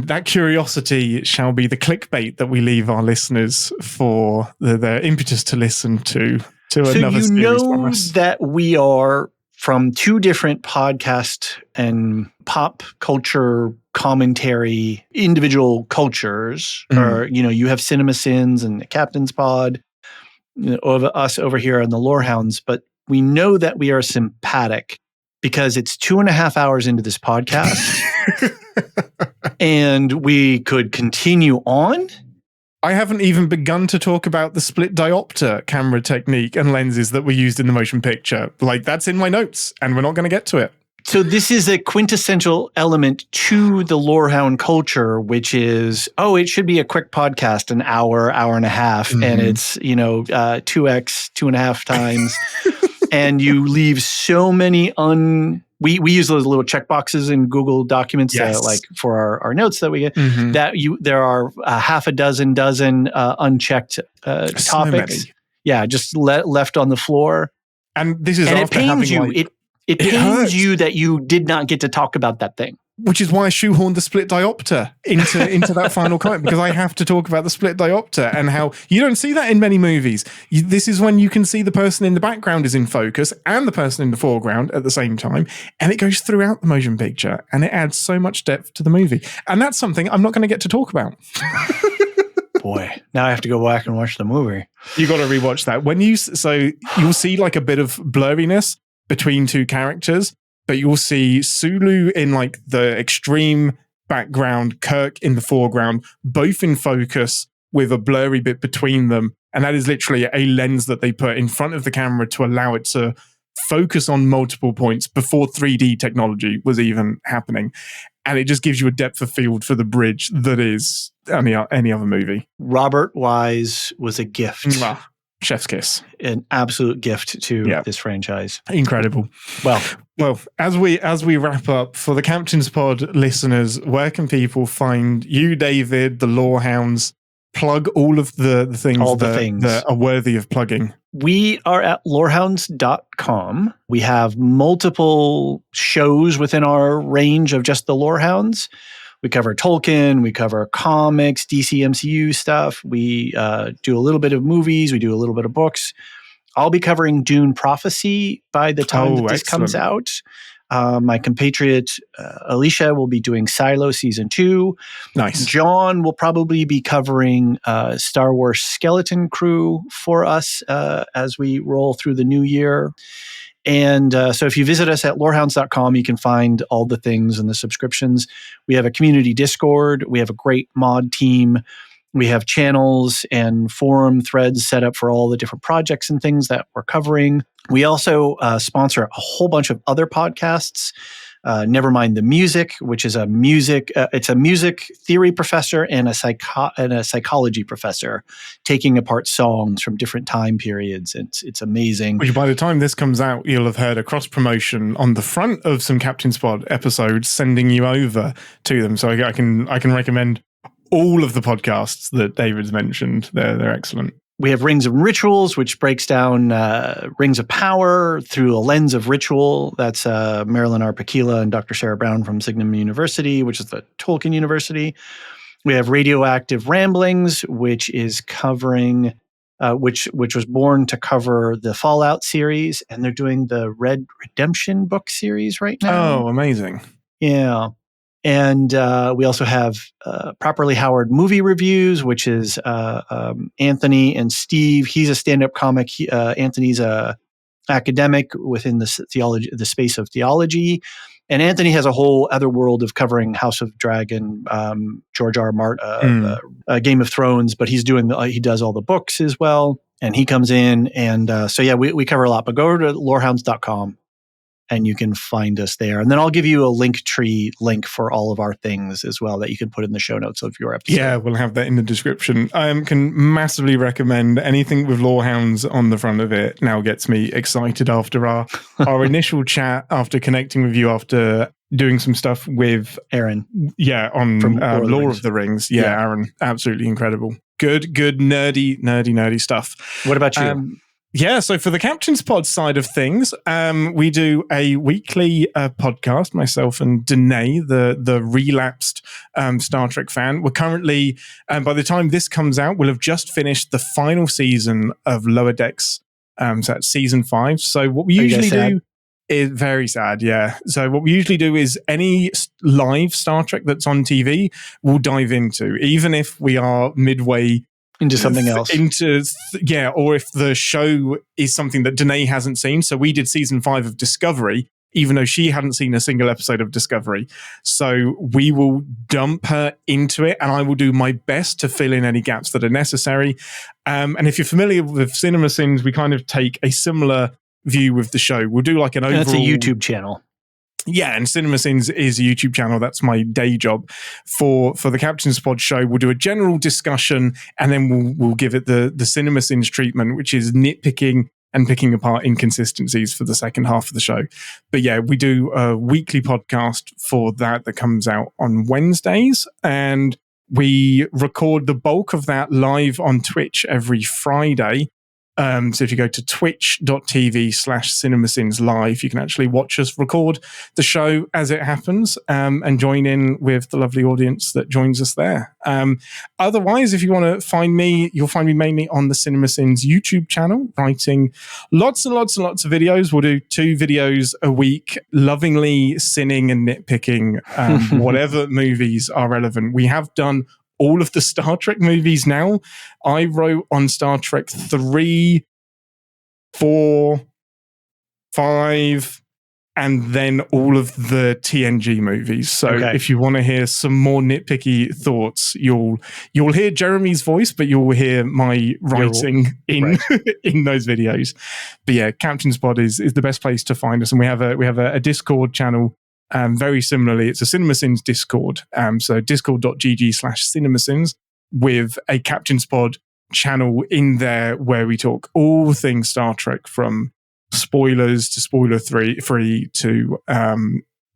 [SPEAKER 6] that curiosity shall be the clickbait that we leave our listeners for their impetus to listen to another series. So you know
[SPEAKER 1] that we are from 2 different podcast and pop culture commentary individual cultures. Or, you have Cinema Sins and the Captain's Pod, over us over here on the Lorehounds, but we know that we are sympathetic because it's 2.5 hours into this podcast and we could continue on.
[SPEAKER 6] I haven't even begun to talk about the split diopter camera technique and lenses that were used in the motion picture. Like, that's in my notes and we're not going to get to it.
[SPEAKER 1] So this is a quintessential element to the Lorehound culture, which is, it should be a quick podcast, an hour and a half, and it's, 2x, 2.5 times. And you leave so many we use those little check boxes in Google Documents, like for our notes that we get, that there are half a dozen unchecked topics. Yeah, just left on the floor.
[SPEAKER 6] And this is
[SPEAKER 1] and
[SPEAKER 6] after
[SPEAKER 1] it pains
[SPEAKER 6] having
[SPEAKER 1] you. It pains you that you did not get to talk about that thing.
[SPEAKER 6] Which is why I shoehorned the split diopter into that final comment, because I have to talk about the split diopter and how you don't see that in many movies. This is when you can see the person in the background is in focus and the person in the foreground at the same time. And it goes throughout the motion picture and it adds so much depth to the movie. And that's something I'm not going to get to talk about.
[SPEAKER 1] Boy, now I have to go back and watch the movie.
[SPEAKER 6] You got to rewatch that. You'll see like a bit of blurriness between 2 characters, but you'll see Sulu in like the extreme background, Kirk in the foreground, both in focus with a blurry bit between them. And that is literally a lens that they put in front of the camera to allow it to focus on multiple points before 3D technology was even happening. And it just gives you a depth of field for the bridge that is any other movie.
[SPEAKER 1] Robert Wise was a gift.
[SPEAKER 6] Chef's kiss.
[SPEAKER 1] An absolute gift to this franchise.
[SPEAKER 6] Incredible. Well, as we wrap up, for the Captain's Pod listeners, where can people find you, David, the Lorehounds? Plug all of the things that are worthy of plugging.
[SPEAKER 1] We are at lorehounds.com. We have multiple shows within our range of just the Lorehounds. We cover Tolkien, we cover comics, DC MCU stuff. We do a little bit of movies. We do a little bit of books. I'll be covering Dune Prophecy by the time that this comes out. My compatriot Alicia will be doing Silo Season 2.
[SPEAKER 6] Nice.
[SPEAKER 1] John will probably be covering Star Wars Skeleton Crew for us as we roll through the new year. And so if you visit us at lorehounds.com, you can find all the things and the subscriptions. We have a community Discord. We have a great mod team. We have channels and forum threads set up for all the different projects and things that we're covering. We also sponsor a whole bunch of other podcasts. Never Mind the Music, which is it's a music theory professor and a psychology professor taking apart songs from different time periods. It's amazing.
[SPEAKER 6] Which by the time this comes out, you'll have heard a cross promotion on the front of some Captain's Pod episodes, sending you over to them. So I can recommend all of the podcasts that David's mentioned. They're excellent.
[SPEAKER 1] We have Rings and Rituals, which breaks down Rings of Power through a lens of ritual. That's Marilyn R. Pakila and Dr. Sarah Brown from Signum University, which is the Tolkien University. We have Radioactive Ramblings, which is covering, which was born to cover the Fallout series, and they're doing the Red Redemption book series right now.
[SPEAKER 6] Oh, amazing.
[SPEAKER 1] Yeah. And we also have Properly Howard Movie Reviews, which is Anthony and Steve. He's a stand-up comic. Anthony's a academic within the space of theology. And Anthony has a whole other world of covering House of Dragon, George R. R. Martin, Game of Thrones, but he does all the books as well. And he comes in. And so, yeah, we cover a lot. But go to lorehounds.com. And you can find us there. And then I'll give you a Linktree link for all of our things as well that you can put in the show notes of your episode.
[SPEAKER 6] Yeah, we'll have that in the description. I can massively recommend anything with Lorehounds on the front of it. Now gets me excited after our initial chat, after connecting with you, after doing some stuff with
[SPEAKER 1] Aaron.
[SPEAKER 6] Yeah, on Lore of the Rings. Yeah, Aaron, absolutely incredible. Good, nerdy stuff.
[SPEAKER 1] What about you?
[SPEAKER 6] Yeah, so for the Captain's Pod side of things, we do a weekly podcast, myself and Danae, the relapsed Star Trek fan. We're currently, by the time this comes out, we'll have just finished the final season of Lower Decks. So that's season 5. So what we usually do is very sad, yeah. So what we usually do is any live Star Trek that's on TV, we'll dive into, even if we are midway
[SPEAKER 1] into something else.
[SPEAKER 6] Or if the show is something that Danae hasn't seen. So we did season 5 of Discovery, even though she hadn't seen a single episode of Discovery. So we will dump her into it, and I will do my best to fill in any gaps that are necessary. And if you're familiar with Cinema Sins, we kind of take a similar view with the show. We'll do like an overall...
[SPEAKER 1] That's a YouTube channel.
[SPEAKER 6] Yeah, and Cinema Sins is a YouTube channel. That's my day job. For the Captain's Pod show, we'll do a general discussion, and then we'll give it the Cinema Sins treatment, which is nitpicking and picking apart inconsistencies for the second half of the show. But yeah, we do a weekly podcast for that comes out on Wednesdays, and we record the bulk of that live on Twitch every Friday. So if you go to twitch.tv/CinemaSins Live, you can actually watch us record the show as it happens, and join in with the lovely audience that joins us there. Otherwise, if you want to find me, you'll find me mainly on the CinemaSins YouTube channel, writing lots and lots and lots of videos. We'll do 2 videos a week, lovingly sinning and nitpicking whatever movies are relevant. We have done all of the Star Trek movies now. I wrote on Star Trek 3, 4, 5, and then all of the TNG movies. So if you want to hear some more nitpicky thoughts, you'll hear Jeremy's voice, but you'll hear my writing in those videos. But yeah, Captain's Pod is the best place to find us, and we have a Discord channel. Very similarly, it's a CinemaSins Discord. So discord.gg/CinemaSins with a Captain's Pod channel in there where we talk all things Star Trek, from spoilers to spoiler-free to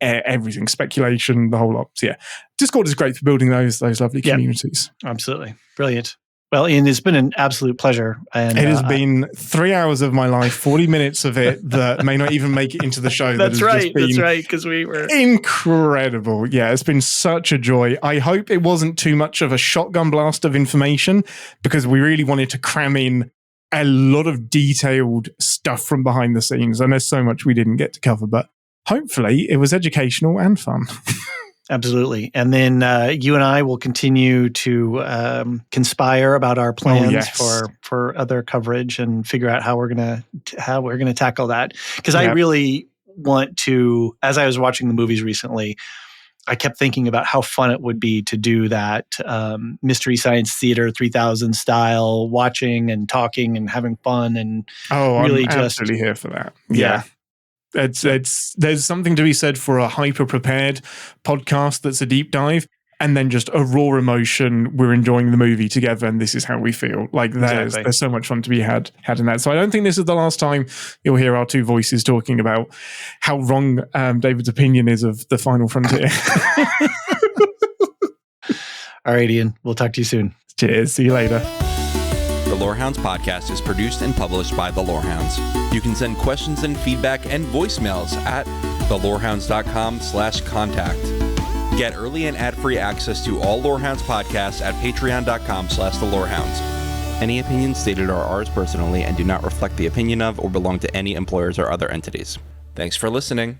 [SPEAKER 6] everything, speculation, the whole lot. So yeah, Discord is great for building those lovely communities.
[SPEAKER 1] Absolutely. Brilliant. Well, Ian, it's been an absolute pleasure. And
[SPEAKER 6] it has been 3 hours of my life, 40 minutes of it that may not even make it into the show.
[SPEAKER 1] That's right, because we were...
[SPEAKER 6] Incredible. Yeah, it's been such a joy. I hope it wasn't too much of a shotgun blast of information, because we really wanted to cram in a lot of detailed stuff from behind the scenes, and there's so much we didn't get to cover, but hopefully it was educational and fun.
[SPEAKER 1] Absolutely. And then you and I will continue to conspire about our plans for other coverage and figure out how we're gonna tackle that. Because I really want to, as I was watching the movies recently, I kept thinking about how fun it would be to do that Mystery Science Theater 3000 style, watching and talking and having fun, and
[SPEAKER 6] really I'm absolutely here for that. Yeah. There's something to be said for a hyper prepared podcast that's a deep dive, and then just a raw emotion. We're enjoying the movie together, and this is how we feel. Like there's so much fun to be had in that. So I don't think this is the last time you'll hear our two voices talking about how wrong David's opinion is of The Final Frontier.
[SPEAKER 1] All right, Ian. We'll talk to you soon.
[SPEAKER 6] Cheers. See you later.
[SPEAKER 7] The Lorehounds podcast is produced and published by The Lorehounds. You can send questions and feedback and voicemails at thelorehounds.com/contact. Get early and ad-free access to all Lorehounds podcasts at patreon.com/thelorehounds. Any opinions stated are ours personally and do not reflect the opinion of or belong to any employers or other entities. Thanks for listening.